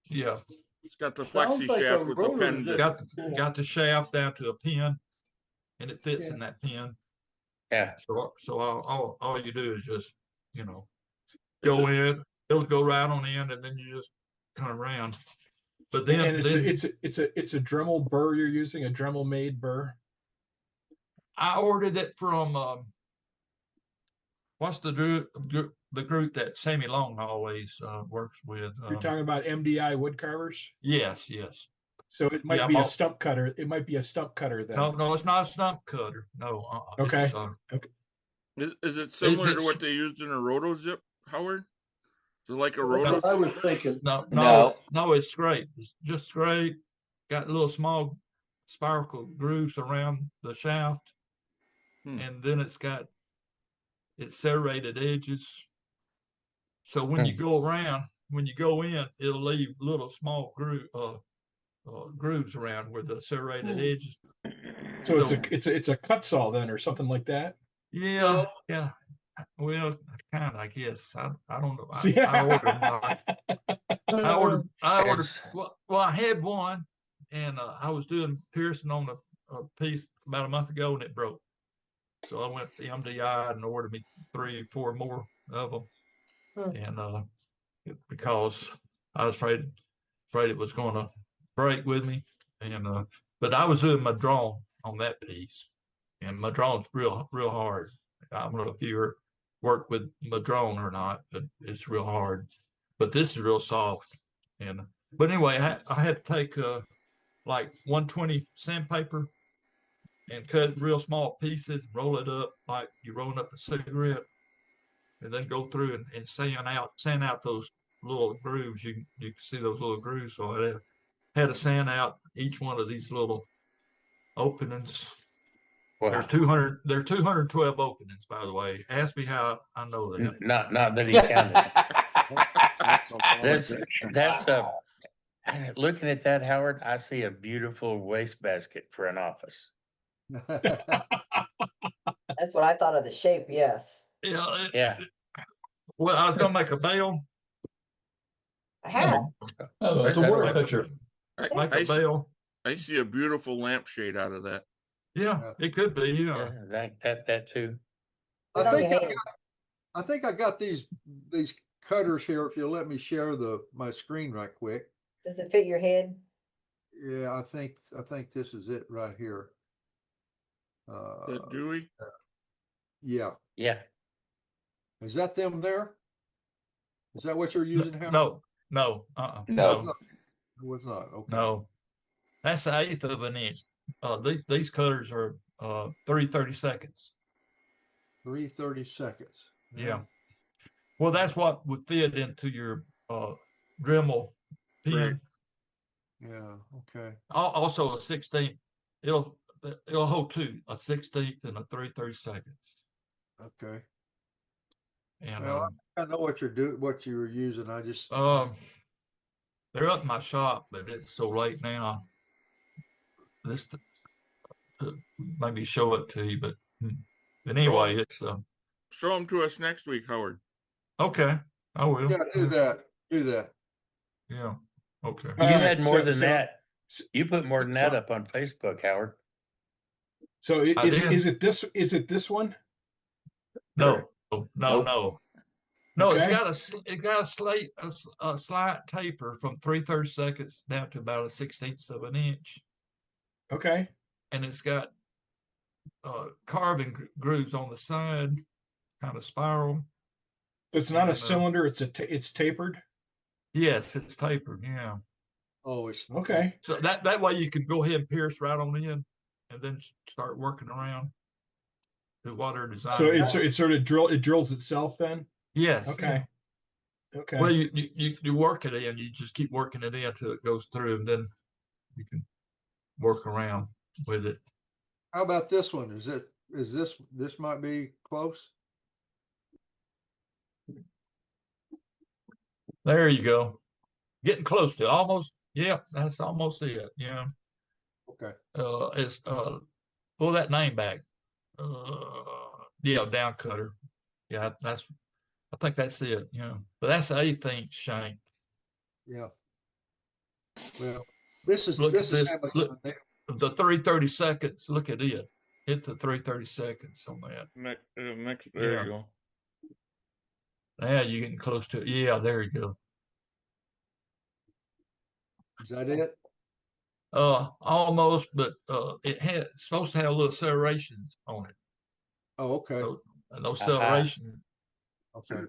Yeah. It's got the flexi shaft with the pen. Got the shaft down to a pin, and it fits in that pin. Yeah. So all you do is just, go in, it'll go right on in, and then you just come around. But then, and it's a Dremel burr you're using, a Dremel made burr. I ordered it from what's the group that Sammy Long always works with. You're talking about MDI wood carvers? Yes, yes. So it might be a stump cutter. It might be a stump cutter then. No, it's not a stump cutter. No. Okay. Okay. Is it similar to what they used in a roto zip, Howard? So like a roto? I was thinking. No, it's scrape. It's just scrape. Got little small spherical grooves around the shaft, and then it's serrated edges. So when you go around, when you go in, it'll leave little small grooves around where the serrated edges. So it's a cut saw then, or something like that. Yeah, yeah. Well, kind of, I guess. I don't know. I ordered. I ordered. Well, I had one, and I was doing piercing on a piece about a month ago, and it broke. So I went to MDI and ordered me 3 or 4 more of them, and because I was afraid it was going to break with me, and but I was doing my drone on that piece, and my drone's real hard. I don't know if you ever work with Madrone or not, but it's real hard. But this is real soft. And but anyway, I had to take like 120 sandpaper and cut real small pieces, roll it up like you're rolling up a cigarette, and then go through and sand out those little grooves. You can see those little grooves. So I had to sand out each one of these little openings. Wow. There's 212 openings, by the way. Ask me how I know that. Not that he counted. That's looking at that, Howard, I see a beautiful wastebasket for an office. That's what I thought of the shape. Yes. Yeah. Well, I was gonna make a bale. How? Oh, it's a water picture. Make a bale. I see a beautiful lampshade out of that. Yeah, it could be. Yeah, that too. I think I got these cutters here. If you'll let me share my screen right quick. Does it fit your head? Yeah, I think this is it right here. The Dewey? Yeah. Yeah. Is that them there? Is that what you're using? No. No. It was not. Okay. No. That's the 1/8 of an inch. These cutters are 3/32. 3/32. Yeah. Well, that's what would fit into your Dremel pin. Yeah. Okay. Also a 16th. It'll hold 2, a 16th and a 3/32. Okay. And well, I know what you were using. I just they're up in my shop, but it's so late now. This to maybe show it to you, but anyway, it's show them to us next week, Howard. Okay, I will. Yeah, do that. Yeah. Okay. You had more than that. You put more than that up on Facebook, Howard. So is it this one? No. Okay. It's got a slight taper from 3/32 down to about a 1/16 of an inch. Okay. And it's got carving grooves on the side, kind of spiral. It's not a cylinder. It's tapered. Yes, it's tapered. Yeah. Oh, it's okay. So that way you can go ahead and pierce right on in, and then start working around to what they're designed. So it sort of drills itself then. Yes. Okay. Yeah. Okay. Well, you work it in. You just keep working it in until it goes through, and then you can work around with it. How about this one? This might be close? There you go. Getting close to almost. Yeah, that's almost it. Yeah. Okay. It's pull that name back. Yeah, down cutter. Yeah, I think that's it. Yeah, but that's the 1/8 inch shank. Yeah. Well, this is Look, this is look, the 3/32. Look at it. Hit the 3/32 on that. There you go. Now you're getting close to it. Yeah, there you go. Is that it? Almost, but it's supposed to have little serrations on it. Oh, okay. Those Uh-huh. serrations. Okay.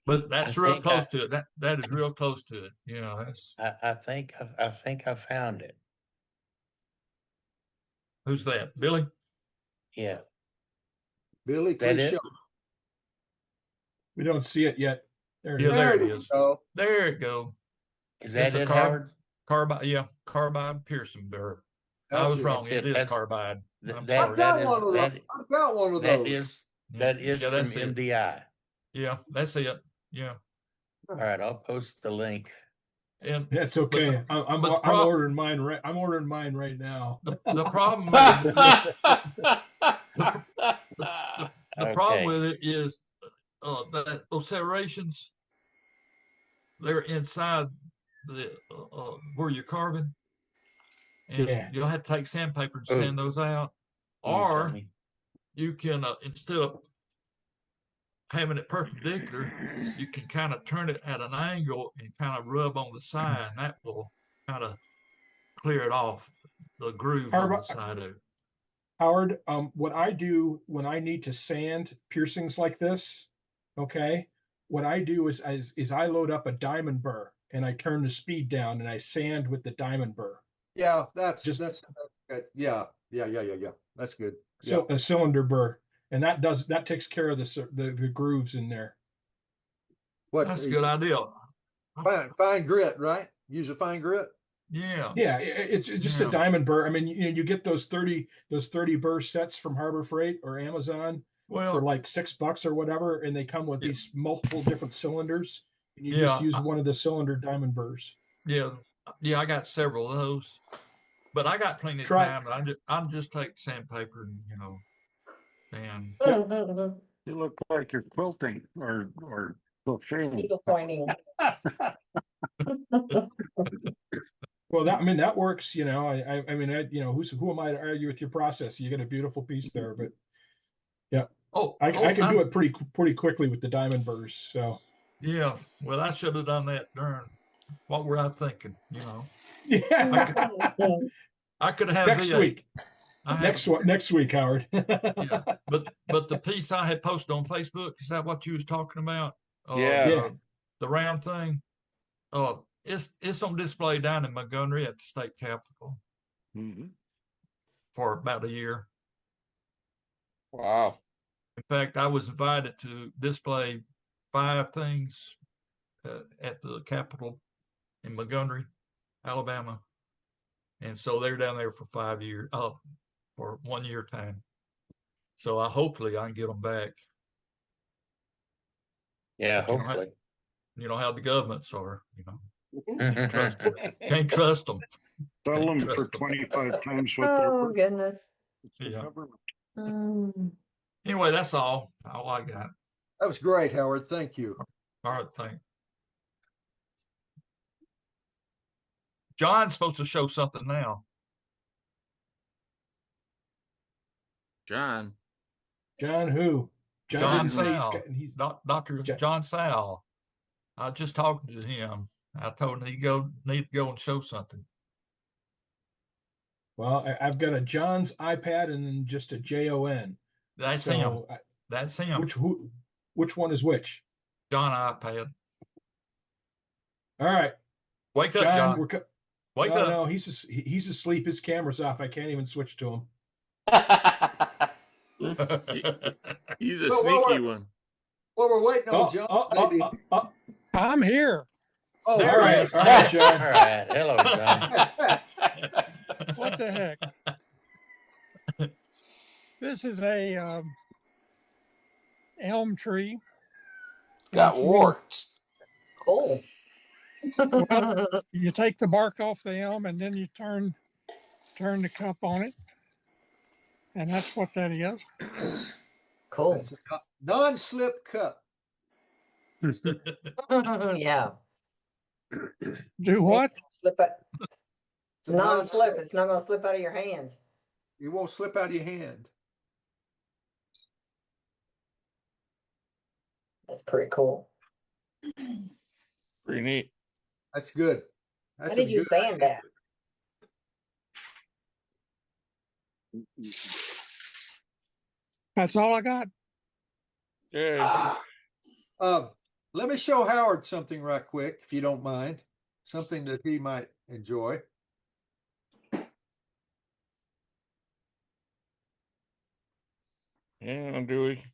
But that's I real think close to it. That is real close to it. You know, that's I think I found it. who's that? Billy? Yeah. Billy, That please it? show. We don't see it yet. There it Yeah, is. there it you is. go. There it go. Is It's that a it, Howard? carbide Pearson burr. I That's was it. wrong. That's It it. is That's carbide. th- I'm that I've sorry. that got is one of those. that I've got one of that those. is that is Yeah, from that's it. MDI. Yeah, that's it. Yeah. All right, I'll post the link. And That's okay. I'm but I'm ordering mine right. I'm ordering mine right now. the problem with the problem Okay. with it is that those serrations, they're inside the where you're carving, and Yeah. you'll have to take sandpaper and Oh, sand those out, can you tell or me? you can instead of having it perpendicular, you can kind of turn it at an angle and kind of rub on the side, and that will kind of clear it off the grooves on the side of it. Howard, what I do when I need to sand piercings like this, okay, what I do is I load up a diamond burr and I turn the speed down and I sand with the diamond burr. Yeah, that's Just good. Yeah. That's good. so a cylinder burr, and that takes care of the grooves in there. What? That's a good idea. Fine grit, right? Use a fine grit. Yeah. Yeah, it's just a diamond burr. I mean, you get those 30 burr sets from Harbor Freight or Amazon for like $6 or whatever, and they come with these multiple different cylinders, and you just use one of the cylinder diamond burrs. Yeah, I got several of those, but I got plenty of time. I'm just take sandpaper and sand. You look like you're quilting or crocheting. Needle pointing. Well, that works. You know, I mean, who am I to argue with your process? You get a beautiful piece there, but yeah. I can do it pretty quickly with the diamond burrs. So yeah, well, I should have done that during. What were I thinking? Yeah. I could have next V8. week. Next week, Howard. Yeah, but the piece I had posted on Facebook, is that what you was talking about? Yeah. The round thing. It's on display down in Montgomery at the state capitol for about a year. Wow. In fact, I was invited to display 5 things at the Capitol in Montgomery, Alabama. And so they're down there for 5 years, for 1 year time. So hopefully I can get them back. Yeah, But hopefully. You know how the governments are, Can't trust them. Can't trust them. Sell them for 25 times what they're Oh worth. goodness. Yeah. Anyway, that's all I got. That was great, Howard. Thank you. All right, thanks. John's supposed to show something now. John who? John didn't say Sal. Dr. John Sal. I was just talking to him. I told him need to go and show something. Well, I've got a John's iPad and then just a JON. That's him. That's him. Which one is which? John iPad. All right. Wake up, John. Wake up. No, he's asleep. His camera's off. I can't even switch to him. He's a sneaky one. Well, we're waiting on John. I'm here. Oh, there all he right. is. All right, John. All right. Hello, John. What the heck? This is a elm tree. Got warts. Cool. Well, you take the bark off the elm and then you turn the cup on it. And that's what that is. Cool. It's a non-slip cup. Yeah. Do what? Slip it. It's non-slip. It's not going to slip out of your hands. It won't slip out of your hand. That's pretty cool. Pretty neat. That's good. How That's did a you good sand idea. that? That's all I got. Yeah. Let me show Howard something right quick, if you don't mind. Something that he might enjoy. Yeah, Dewey.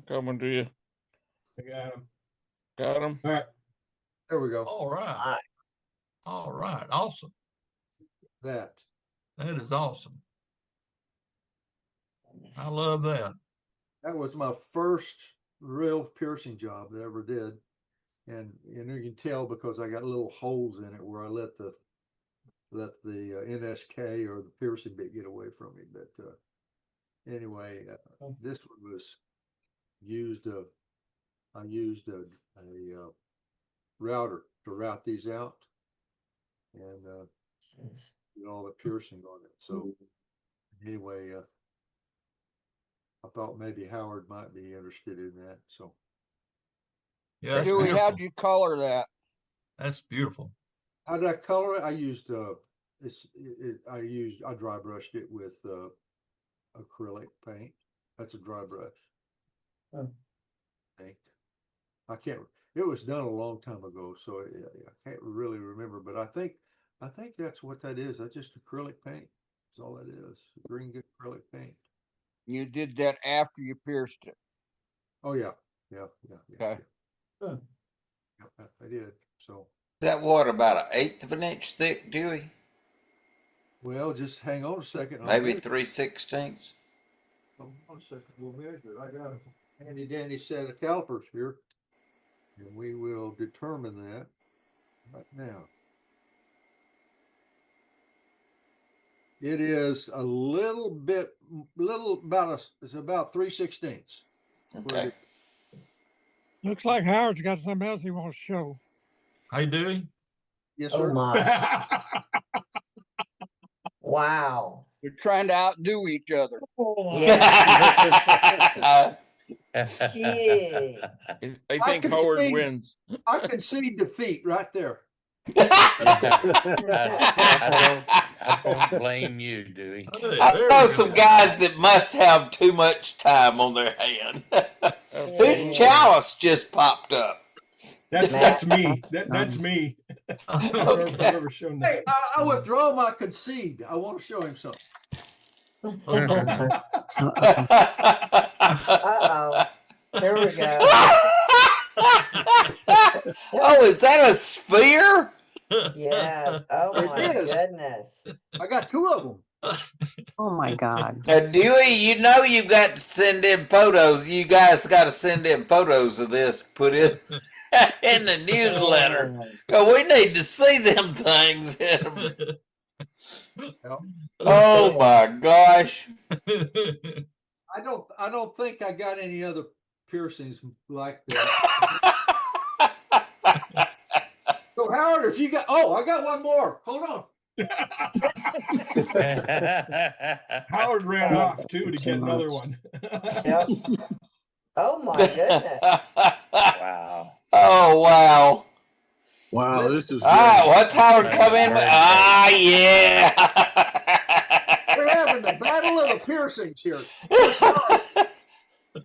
Coming to you. I got him. Got him? All right. There we go. All right. All right. Awesome. That is awesome. I love that. That was my first real piercing job that I ever did. And you can tell because I got little holes in it where I let the NSK or the piercing bit get away from me. But anyway, this one was used. I used a router to route these out and did all the piercing on it. So anyway, I thought maybe Howard might be interested in that. So yeah, Dewey, how'd you color that? That's beautiful. how did I color it? I used I dry brushed it with acrylic paint. That's a dry brush. I think. I can't. It was done a long time ago, so I can't really remember. But I think that's what that is. That's just acrylic paint. That's all that is. Green acrylic paint. You did that after you pierced it. Oh yeah. Okay. Yeah, I did. So That what, about 1/8 of an inch thick, Dewey? well, just hang on a second. Maybe 3/16. Hold on a second. We'll measure it. I got a handy dandy set of calipers here, and we will determine that right now. It is a little bit, it's about 3/16. Okay. Looks like Howard's got something else he wants to show. Hey, Dewey. Yes, Oh sir. my. Wow. We're trying to outdo each other. Yeah. Jeez. I think Howard wins. I concede defeat right there. I don't blame you, Dewey. I know some guys that must have too much time on their hand. Whose chalice just popped up? That's me. That's me. I've never shown that. Hey, I withdraw my concede. I want to show him something. Uh-oh. Here we go. Oh, is that a sphere? Yes. Oh my goodness. I got 2 of them. Oh my God. Dewey, you know you've got to send in photos. You guys got to send in photos of this, put it in the newsletter. Because we need to see them things. Oh my gosh. I don't think I got any other piercings like that. So Howard, if you got, I got one more. Hold on. Howard ran off too to get another one. Yep. Oh my goodness. Wow. Oh wow. Wow, this is all right, what's Howard come in with? Ah, yeah. We're having the battle of the piercings here.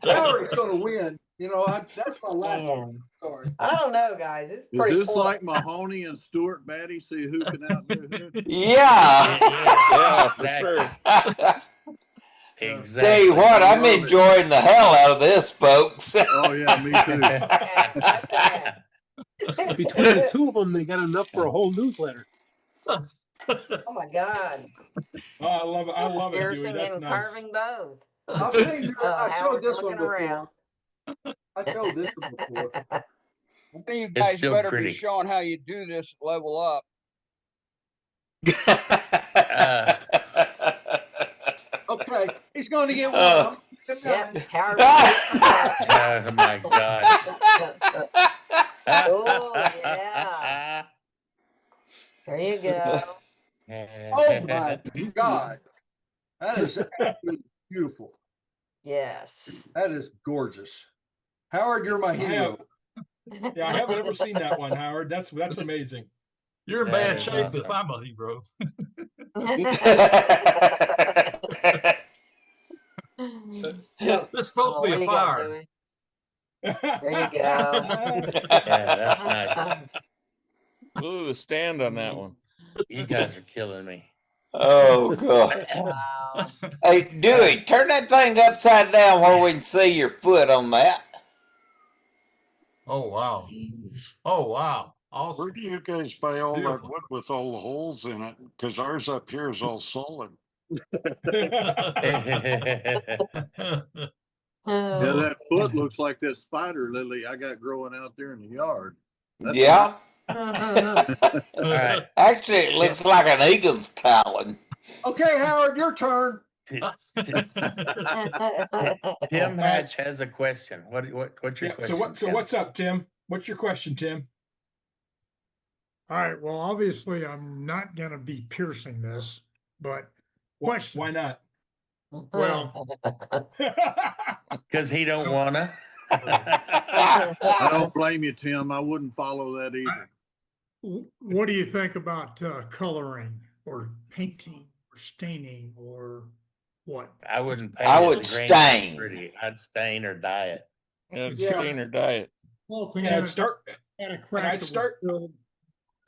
Howard's going to win. You know, that's my last story. I don't know, guys. It's Is pretty this cool. like Mahoney and Stuart Batty? See who can outdo who? Yeah. Yeah, for sure. Exactly. Tell you what, I'm enjoying the hell out of this, folks. Oh yeah, me too. Between the 2 of them, they got enough for a whole newsletter. Oh my God. Oh, I love it. I love it, Dewey. Piercing That's and nice. carving bows. I've seen, I showed Howard's this one looking before. around. I showed this one before. I think you It's guys still better pretty. be showing how you do this level up. Okay, he's going to get one. Yep. Howard. Oh my God. Oh yeah. There you go. Oh my God. That is absolutely beautiful. Yes. That is gorgeous. Howard, you're my I have, hero. yeah, I haven't ever seen that one, Howard. That's amazing. You're in That bad is shape if awesome. I'm a hero. Yeah. This is supposed to be What a do you got, fire. Dewey? There you go. Yeah, that's nice. Ooh, the stand on that one. You guys are killing me. Oh God. Wow. Hey, Dewey, turn that thing upside down where we can see your foot on that. Oh wow. Oh wow. Where Awesome. do you guys buy all that Beautiful. wood with all the holes in it? Because ours up here is all solid. Yeah, that foot looks like that spider lily I got growing out there in the yard. That's Yeah. All right. Actually, it looks like an eagle's talon. Okay, Howard, your turn. Tim Hatch has a question. What's your Yeah. question? So Tim? what's up, Tim? What's your question, Tim? All right, well, obviously, I'm not gonna be piercing this, but question. Why not? Well, Because he don't wanna. I don't blame you, Tim. I wouldn't follow that either. what do you think about coloring or painting or staining or what? I wouldn't paint I it. would The green looks stain. pretty. I'd stain or dye it. And Yeah. stain or diet. Faulting And in I'd it, start. had a And crack I'd that was start. filled,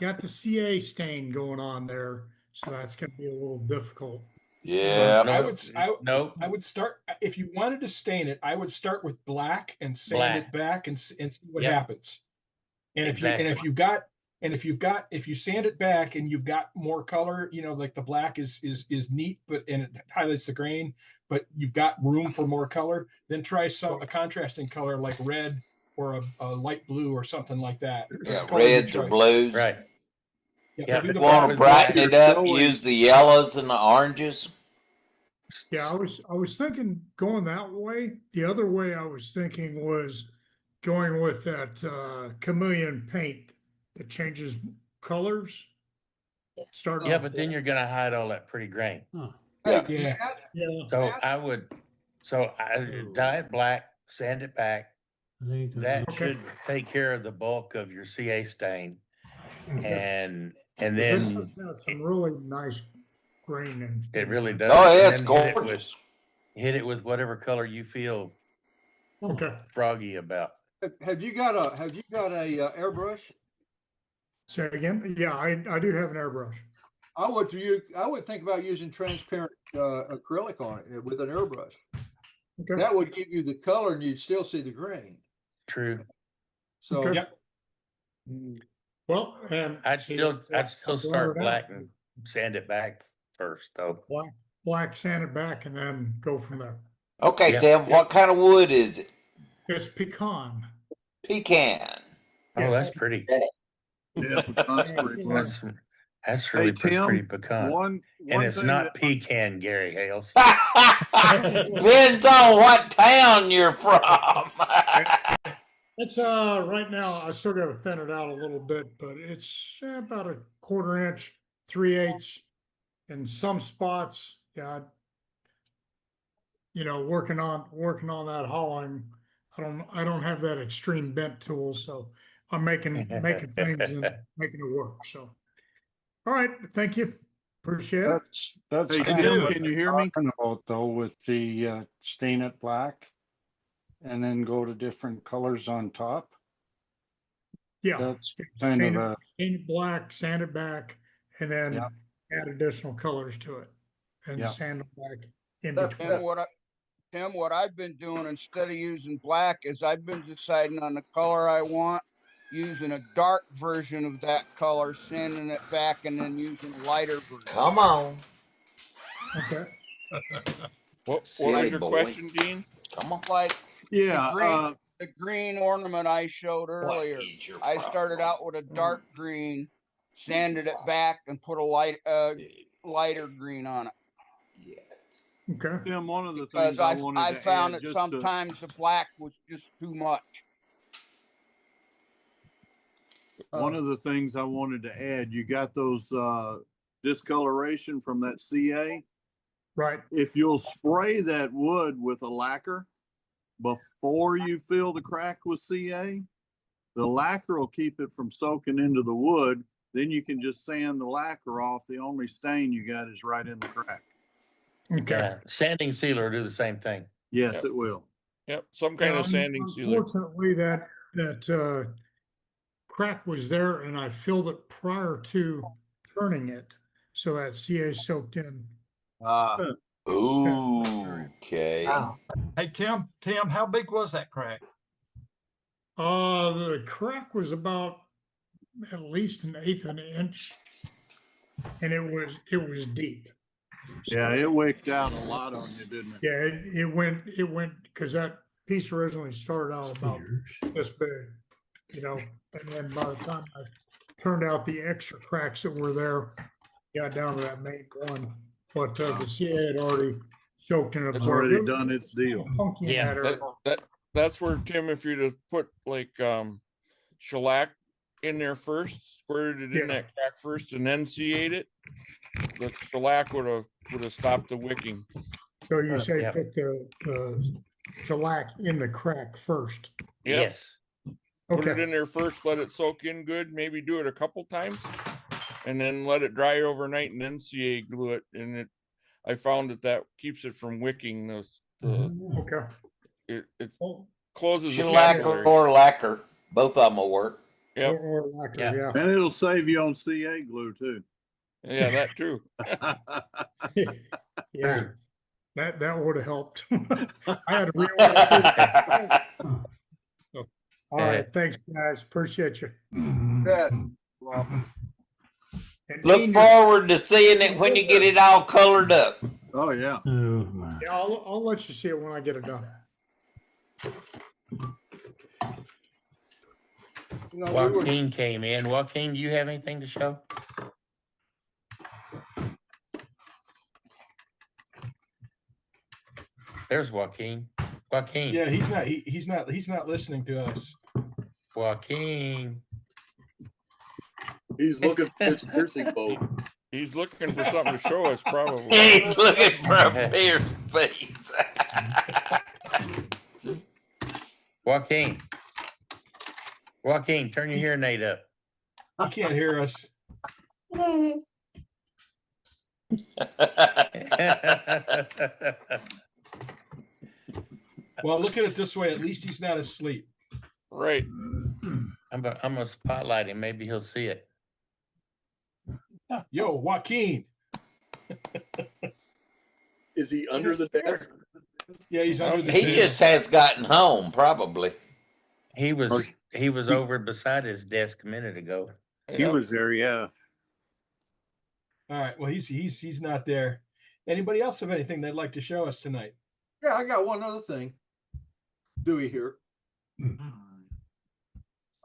got the CA stain going on there, so that's gonna be a little difficult. Yeah. I would. Nope. I would start if you wanted to stain it. I would start with black and sand it back and see what Yep. happens. And Exactly. if you sand it back and you've got more color, like the black is neat, and it highlights the grain, but you've got room for more color, then try a contrasting color like red or a light blue or something like that. Yeah, Color of your reds or choice. blues. Right. Yeah, Yeah, do the Want to with brighten black. it up, use the yellows and the oranges. Yeah, I was thinking going that way. The other way I was thinking was going with that chameleon paint that changes colors. Start Yeah, off but then you're gonna hide all that pretty grain. Yeah. Yeah. yeah. So I would. So I dye it black, sand it back. That Okay. should take care of the bulk of your CA stain, and It then does have some really nice grain and it really does. Oh yeah, And it's then gorgeous. hit it with whatever color you feel Okay. froggy about. Have you got a airbrush? Say again? Yeah, I do have an airbrush. I would think about using transparent acrylic on it with an airbrush. Okay. That would give you the color and you'd still see the grain. True. So Okay. Yep. Well, and I'd still I'll start blur it out. black and sand it back first, though. Black, sand it back, and then go from there. Okay, Yep. Tim, what kind of wood is it? It's pecan. Pecan. Oh, that's pretty. Yeah, pecan's pretty fun. That's really Tim, pretty pecan. one And it's thing not that- pecan, Gary Hales. Depends on what town you're from. It's right now I still got to thin it out a little bit, but it's about a 1/4 inch, 3/8 in some spots. Yeah, working on that hauling. I don't have that extreme bent tool, so I'm making things and making it work. So, all right, thank you, appreciate it. That's Hey, kind of Tim, what can you I'm hear me? talking about though, with the stain it black and then go to different colors on top. Yeah, That's kind of a paint it black, sand it back, and then Yeah. add additional colors to it, and Yeah. sand it back in That- between. Tim, what I've been doing instead of using black is I've been deciding on the color I want, using a dark version of that color, sanding it back, and then using a lighter version. Come on. Okay. What was Silly your boy. question, Dean? Come on. Like Yeah, the green ornament I showed earlier. is your I started problem? out with a dark green, sanded it back, and put a lighter green on it. Okay. Tim, one of the Because things I wanted I to found add that just sometimes the black was just too much. one of the things I wanted to add, you got those discoloration from that CA. Right. If you'll spray that wood with a lacquer, before you fill the crack with CA. The lacquer will keep it from soaking into the wood. Then you can just sand the lacquer off. The only stain you got is right in the crack. Okay. Yeah, sanding sealer will do the same thing. Yes, Yep. it will. Yep, some kind of sanding sealer. Unfortunately, that crack was there, and I filled it prior to turning it, so that CA soaked in. Okay. Wow. Hey, Tim, how big was that crack? The crack was about at least 1/8 of an inch, and it was deep. Yeah, it wicked out a lot on you, didn't it? Yeah, it went because that piece originally started out about this big, you know, and then by the time I turned out the extra cracks that were there, got down to that main one. But the CA had already soaked and It's absorbed. already done its deal. Funky in that area. That's where, Tim, if you just put like shellac in there first, squared it in that crack first, and then CA'd it, the shellac would have stopped the wicking. So you say put the shellac in the crack first. Yep. Yes. Put it Okay. in there first, let it soak in good, maybe do it a couple times, and then let it dry overnight, and then CA glue it. And I found that keeps it from wicking. Okay. It closes the Shellac capillaries. or lacquer, both of them will work. Yep. Or lacquer, yeah. And it'll save you on CA glue too. Yeah, that too. Yeah. That would have helped. I had to reorder. So, all right, thanks, guys. Appreciate you. Yeah. And Look Dean, forward to seeing it when you get it all colored up. Oh yeah. yeah, I'll let you see it when I get it done. You know, Joaquin came in. Joaquin, do you have anything to show? There's Joaquin. Joaquin. Yeah, he's not listening to us. Joaquin. He's looking for his piercing bolt. He's looking for something to show us, probably. He's looking for a beer face. Joaquin. Joaquin, turn your hearing aid up. He can't hear us. Well, look at it this way. At least he's not asleep. Right. I'm gonna spotlight him. Maybe he'll see it. Yo, Joaquin. Is he under the desk? Yeah, he's under the He desk. just has gotten home, probably. He was over beside his desk a minute ago. He was there, yeah. All right. Well, he's not there. Anybody else have anything they'd like to show us tonight? Yeah, I got one other thing. Dewey here.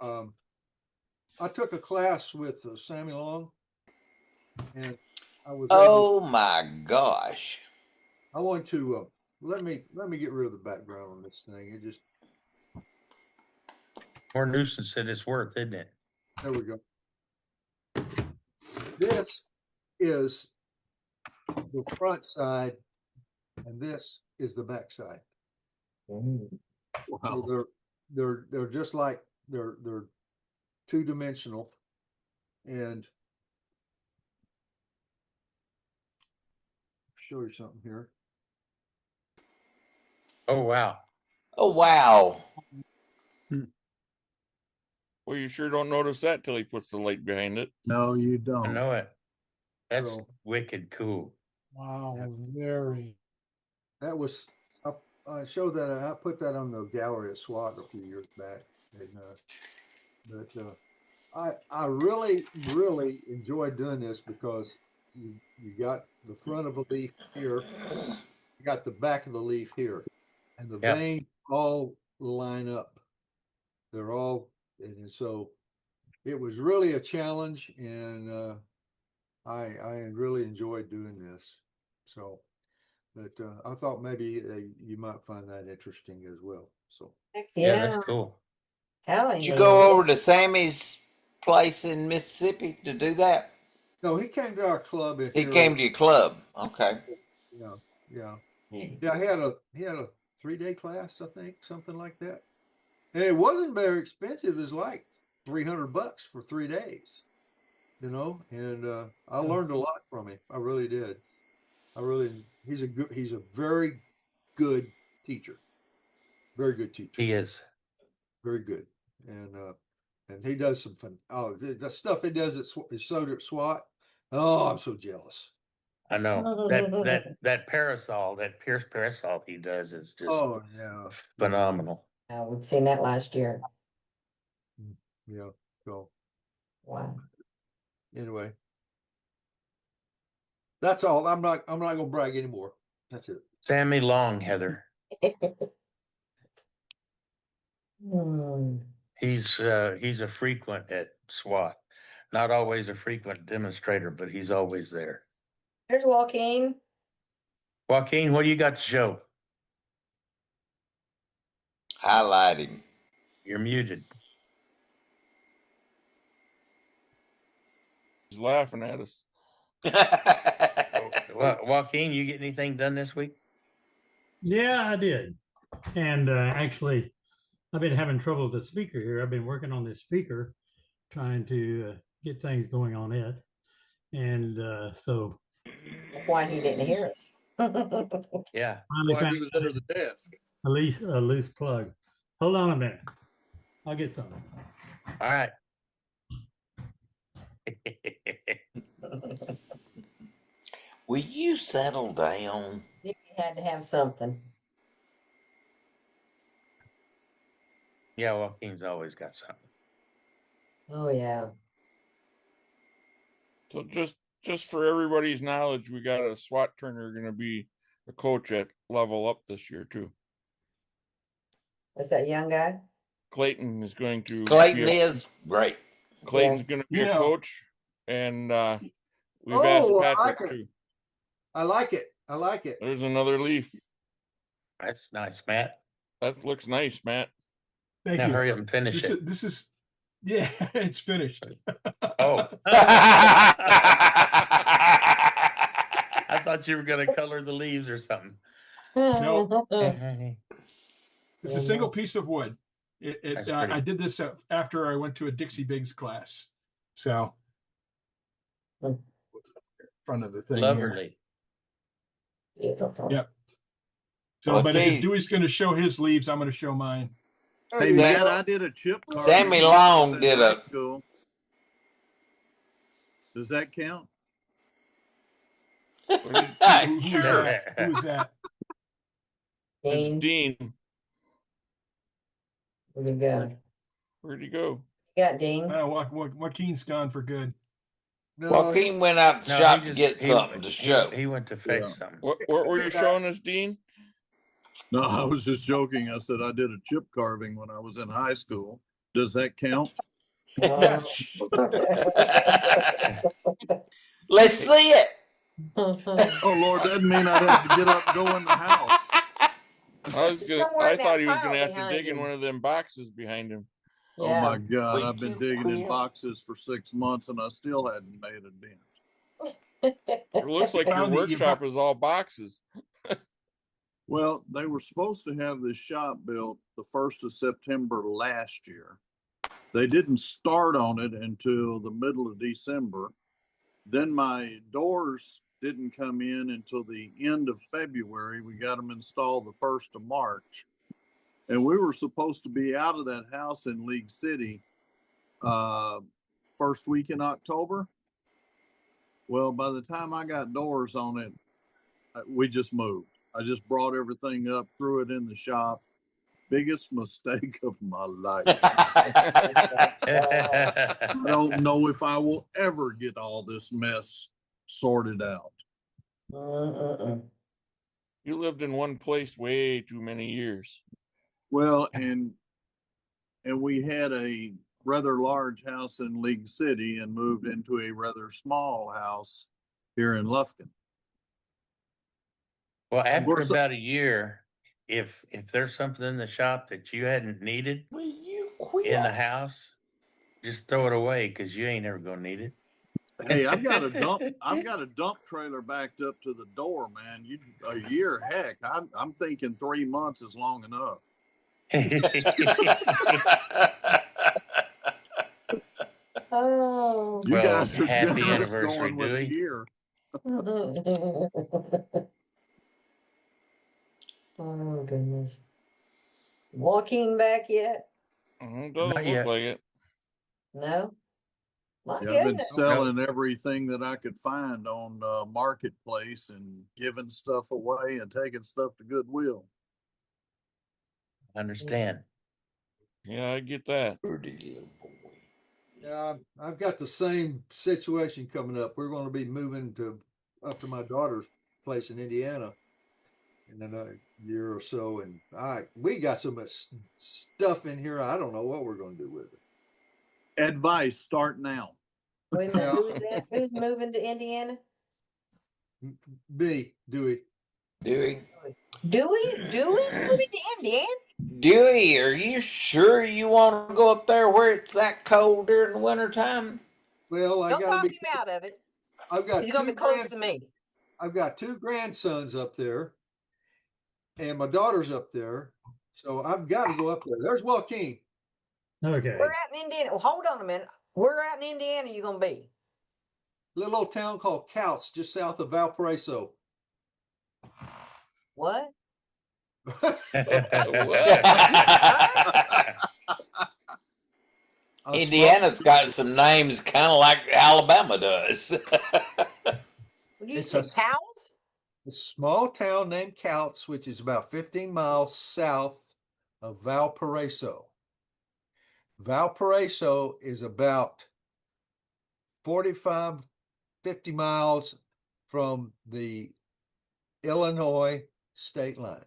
I took a class with Sammy Long, and I was. Oh my gosh! I want to let me get rid of the background on this thing. It just More nuisance than it's worth, isn't it? there we go. This is the front side, and this is the back side. Wow. So they're just like they're two-dimensional, and show you something here. Oh wow! Oh wow! Well, you sure don't notice that till he puts the light behind it. No, you I don't. know it. That's So- wicked cool. Wow, very. That was I showed that I put that on the gallery at SWAT a few years back, and but I really enjoyed doing this because you got the front of a leaf here, you got the back of the leaf here, and the Yeah. veins all line up. They're all, and so it was really a challenge, and I really enjoyed doing this. So, but I thought maybe you might find that interesting as well. So Yeah, that's cool. Hell Did you yeah. go over to Sammy's place in Mississippi to do that? no, he came to our club. He came to your club. Okay. Yeah. He had a 3-day class, I think, something like that. And it wasn't very expensive. It was like $300 for 3 days, you know, and I learned a lot from him. I really did. He's a very good teacher. Very good teacher. He is. Very good. And he does some fun. Oh, the stuff he does at Soder at SWAT. Oh, I'm so jealous. I know that parasol, that Pierce parasol he does is just Oh yeah, phenomenal. We've seen that last year. Yeah. So Wow. anyway, that's all. I'm not gonna brag anymore. That's it. Sammy Long, Heather. He's a frequent at SWAT. Not always a frequent demonstrator, but he's always there. There's Joaquin. Joaquin, what do you got to show? Highlighting. You're muted. He's laughing at us. Joaquin, you get anything done this week? Yeah, I did. And actually, I've been having trouble with the speaker here. I've been working on this speaker, trying to get things going on it. And so that's why he didn't hear us. Yeah. Why he was under the desk. A loose plug. Hold on a minute. I'll get something. All right. Will you settle down? You had to have something. Yeah, Joaquin's always got something. Oh yeah. So just for everybody's knowledge, we got a SWAT turner going to be a coach at Level Up this year too. That's that young guy. Clayton is going to. Clayton is great. Clayton's going to be a coach, and we've asked Patrick too. I like it. I like it. There's another leaf. That's nice, Matt. That looks nice, Matt. Thank Now you. hurry up and finish it. This is, yeah, it's finished. Oh. I thought you were going to color the leaves or something. No. It's a single piece of wood. I did this after I went to a Dixie Biggs class. So, front of the thing. Lovely. Yep. So, but if Dewey's going to show his leaves, I'm going to show mine. Hey, Matt, I did a chip carving. Sammy Long did a. School. Does that count? Sure. Who's that? It's Dean. Where'd he go? Where'd he go? Yeah, Dean. Joaquin's gone for good. No, Joaquin went out to shop to get something to show. He went to fetch something. What were you showing us, Dean? No, I was just joking. I said I did a chip carving when I was in high school. Does that count? Let's see it. Oh Lord, that mean I'd have to get up and go in the house. I thought he was gonna have to dig in one of them boxes behind him. Oh my God, I've been digging in boxes for 6 months and I still hadn't made a dent. It looks like your workshop is all boxes. Well, they were supposed to have this shop built the 1st of September last year. They didn't start on it until the middle of December. Then my doors didn't come in until the end of February. We got them installed the 1st of March. And we were supposed to be out of that house in League City first week in October. Well, by the time I got doors on it, we just moved. I just brought everything up, threw it in the shop. Biggest mistake of my life. I don't know if I will ever get all this mess sorted out. You lived in one place way too many years. Well, and we had a rather large house in League City and moved into a rather small house here in Lufkin. Well, after about a year, if there's something in the shop that you hadn't needed in the house, just throw it away because you ain't ever gonna need it. Hey, I've got a dump trailer backed up to the door, man. A year, heck, I'm thinking 3 months is long enough. Oh. You Well, guys are happy generous anniversary, going with a Dewey. year. Oh goodness. Joaquin back yet? Doesn't Not look yet. like it. No. My Yeah, I've been goodness. selling everything that I could find on Marketplace and giving stuff away and taking stuff to Goodwill. Understand. Yeah, I get that. Yeah, I've got the same situation coming up. We're going to be moving up to my daughter's place in Indiana in another year or so, and we got so much stuff in here. I don't know what we're going to do with it. Advice: start now. Wait a minute, who is that? Who's moving to Indiana? Dewey. Dewey. Dewey moving to Indiana? Dewey, are you sure you want to go up there where it's that cold during the wintertime? Well, Don't talk him out of it. I've got He's gonna be close to me. I've got 2 grandsons up there, and my daughter's up there, so I've got to go up there. There's Joaquin. Okay. We're out in Indiana. Well, hold on a minute. Where out in Indiana you gonna be? Little old town called Couts, just south of Valparaiso. What? Indiana's got some names kind of like Alabama does. Would you say cows? A small town named Couts, which is about 15 miles south of Valparaiso. Valparaiso is about 45, 50 miles from the Illinois state line.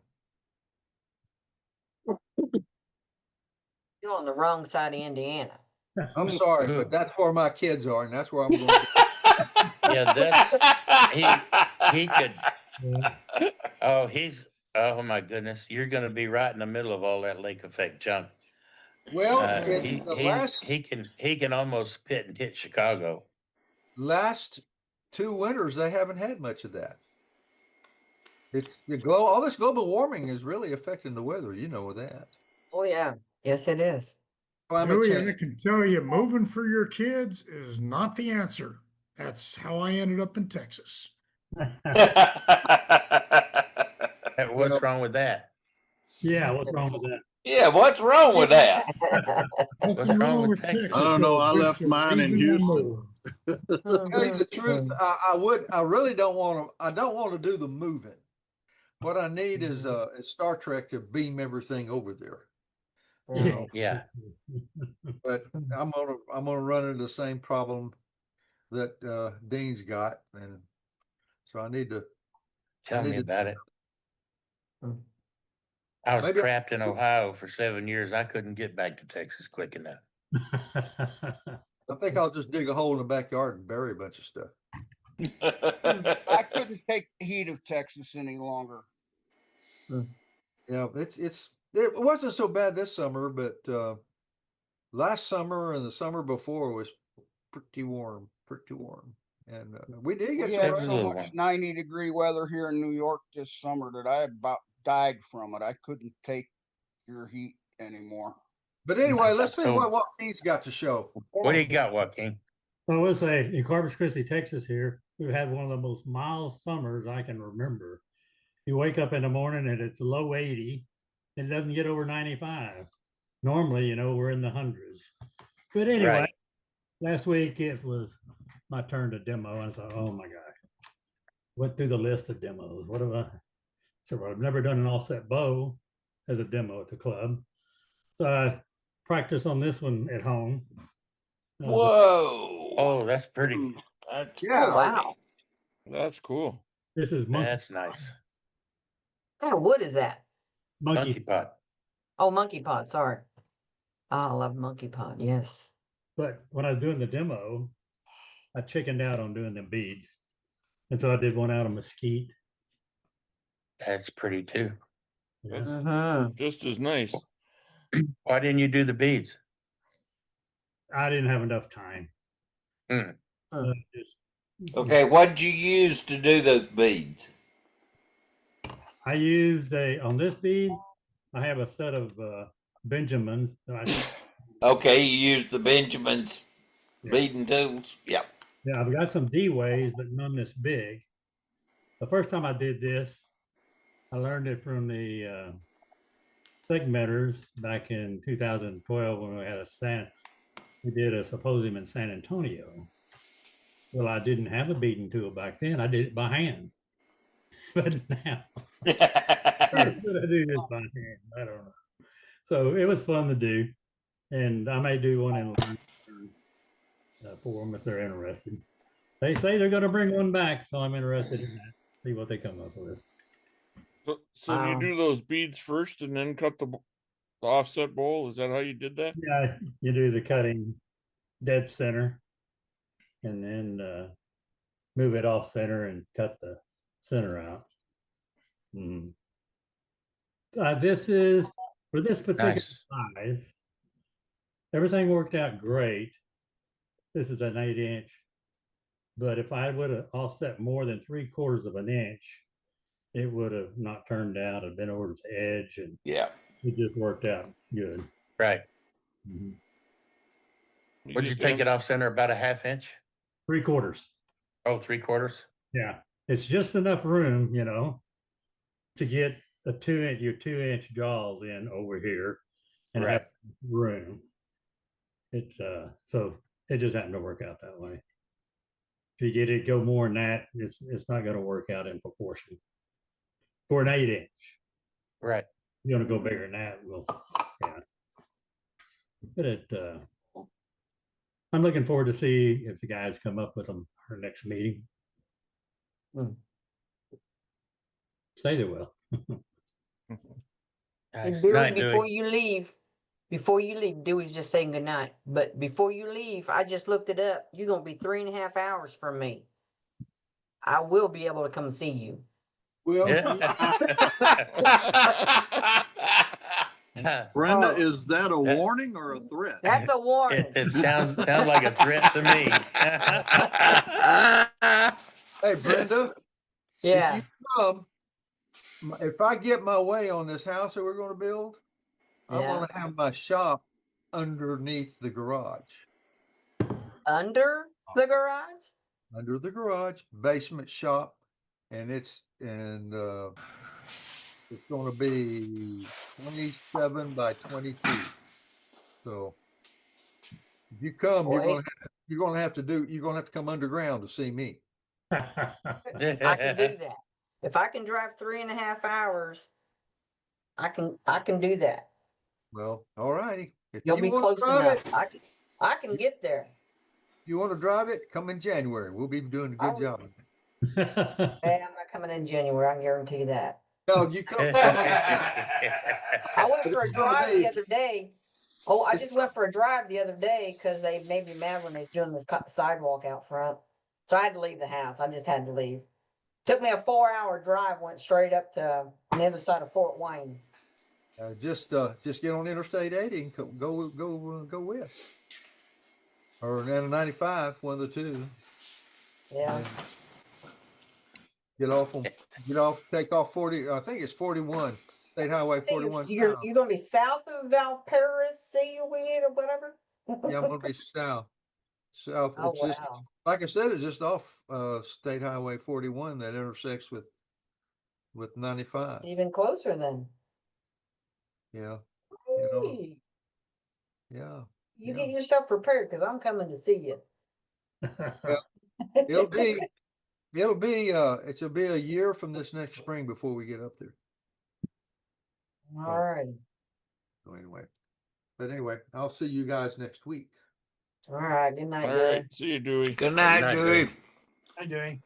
You're on the wrong side of Indiana. I'm sorry, but that's where my kids are, and that's where I'm going. Yeah, that's he could. Oh my goodness, you're going to be right in the middle of all that lake effect junk. Well, he can almost pit and hit Chicago. Last 2 winters, they haven't had much of that. It's all this global warming is really affecting the weather. You know that. Oh yeah, yes it is. Dewey, I can tell you, moving for your kids is not the answer. That's how I ended up in Texas. What's wrong with that? Yeah, what's wrong with that? Yeah, what's wrong with that? What's wrong with Texas? I don't know. I left mine in Houston. To tell you the truth, I really don't want to. I don't want to do the moving. What I need is Star Trek to beam everything over there. You know? Yeah. But I'm gonna run into the same problem that Dean's got, and so I need to Tell me about it. I was trapped in Ohio for 7 years. I couldn't get back to Texas quick enough. I think I'll just dig a hole in the backyard and bury a bunch of stuff. I couldn't take the heat of Texas any longer. Yeah, it wasn't so bad this summer, but last summer and the summer before was pretty warm, and we did get We had so much 90-degree weather here in New York this summer that I about died from it. I couldn't take your heat anymore. But anyway, let's see what Joaquin's got to show. What do you got, Joaquin? I will say in Corpus Christi, Texas here, we've had one of the most mild summers I can remember. You wake up in the morning and it's low 80. It doesn't get over 95. Normally, we're in the hundreds. But anyway, last week it was my turn to demo. I thought, oh my gosh. Went through the list of demos. What have I? So I've never done an offset bow as a demo at the club. So I practiced on this one at home. Whoa. Oh, that's pretty. That's cool. Wow. That's cool. This is That's nice. What kind of wood is that? Monkey pot. Oh, monkey pot. Sorry. Oh, I love monkey pot. Yes. But when I was doing the demo, I chickened out on doing the beads. And so I did one out of mesquite. That's pretty too. That's just as nice. Why didn't you do the beads? I didn't have enough time. Just, Okay, what did you use to do those beads? I used on this bead, I have a set of Benjamins. Okay, you used the Benjamin's beading tools. Yep. Yeah, I've got some D-ways, but none this big. The first time I did this, I learned it from the segmenters back in 2012 when we did a symposium in San Antonio. Well, I didn't have a beading tool back then. I did it by hand. But now, how could I do this by hand? I don't know. So it was fun to do. And I may do one in for them if they're interested. They say they're going to bring one back, so I'm interested in that. See what they come up with. So you do those beads first and then cut the offset bowl? Is that how you did that? Yeah, you do the cutting dead center and then move it off center and cut the center out. This is, for this particular size, everything worked out great. This is an 8-inch, but if I would have offset more than 3/4 of an inch, it would have not turned out, have been over the edge, and it just worked out good. Right. You Would you just take it have- off center about a 1/2 inch? 3/4. Oh, 3/4? Yeah, it's just enough room, to get your 2-inch jaws in over here and have room. It's so it just happened to work out that way. If you get it go more than that, it's not going to work out in proportion. For an 8-inch. Right. You want to go bigger than that, well, yeah. But I'm looking forward to see if the guys come up with them our next meeting. Say they will. And Dewey, before you leave, Dewey's just saying good night. But before you leave, I just looked it up. You're gonna be 3.5 hours from me. I will be able to come see you. Well, Brenda, is that a warning or a threat? That's a warning. It sounds like a threat to me. Hey, Brenda. Yeah. If you come, if I get my way on this house that we're going to build, I want to have my shop underneath the garage. Under the garage? Under the garage, basement shop, and it's going to be 27 by 22. So if you come, you're going to have to come underground to see me. I can do that. If I can drive 3.5 hours, I can do that. Well, all righty. If You'll you be want to close drive enough. it, I can get there. you want to drive it, come in January. We'll be doing a good job. Hey, I'm not coming in January. I can guarantee you that. No, you come. I went for a drive the other day. Oh, I just went for a drive the other day because they made me mad when they was doing this sidewalk out front. So I had to leave the house. I just had to leave. Took me a 4-hour drive, went straight up to the other side of Fort Wayne. Just get on Interstate 80 and go west, or 95, one of the two. Yeah. Take off 40. I think it's 41, State Highway 41. You're gonna be south of Valparaiso or whatever. Yeah, I'm gonna be south. Oh, it's just, like I said, it's just off State Highway 41 that intersects with 95. Even closer then. Yeah. Yeah. You get yourself prepared because I'm coming to see you. Well, it'll be a year from this next spring before we get up there. All right. So anyway, I'll see you guys next week. All right. Good night. All right. See you, Dewey. Good night, Dewey. Hi, Dewey.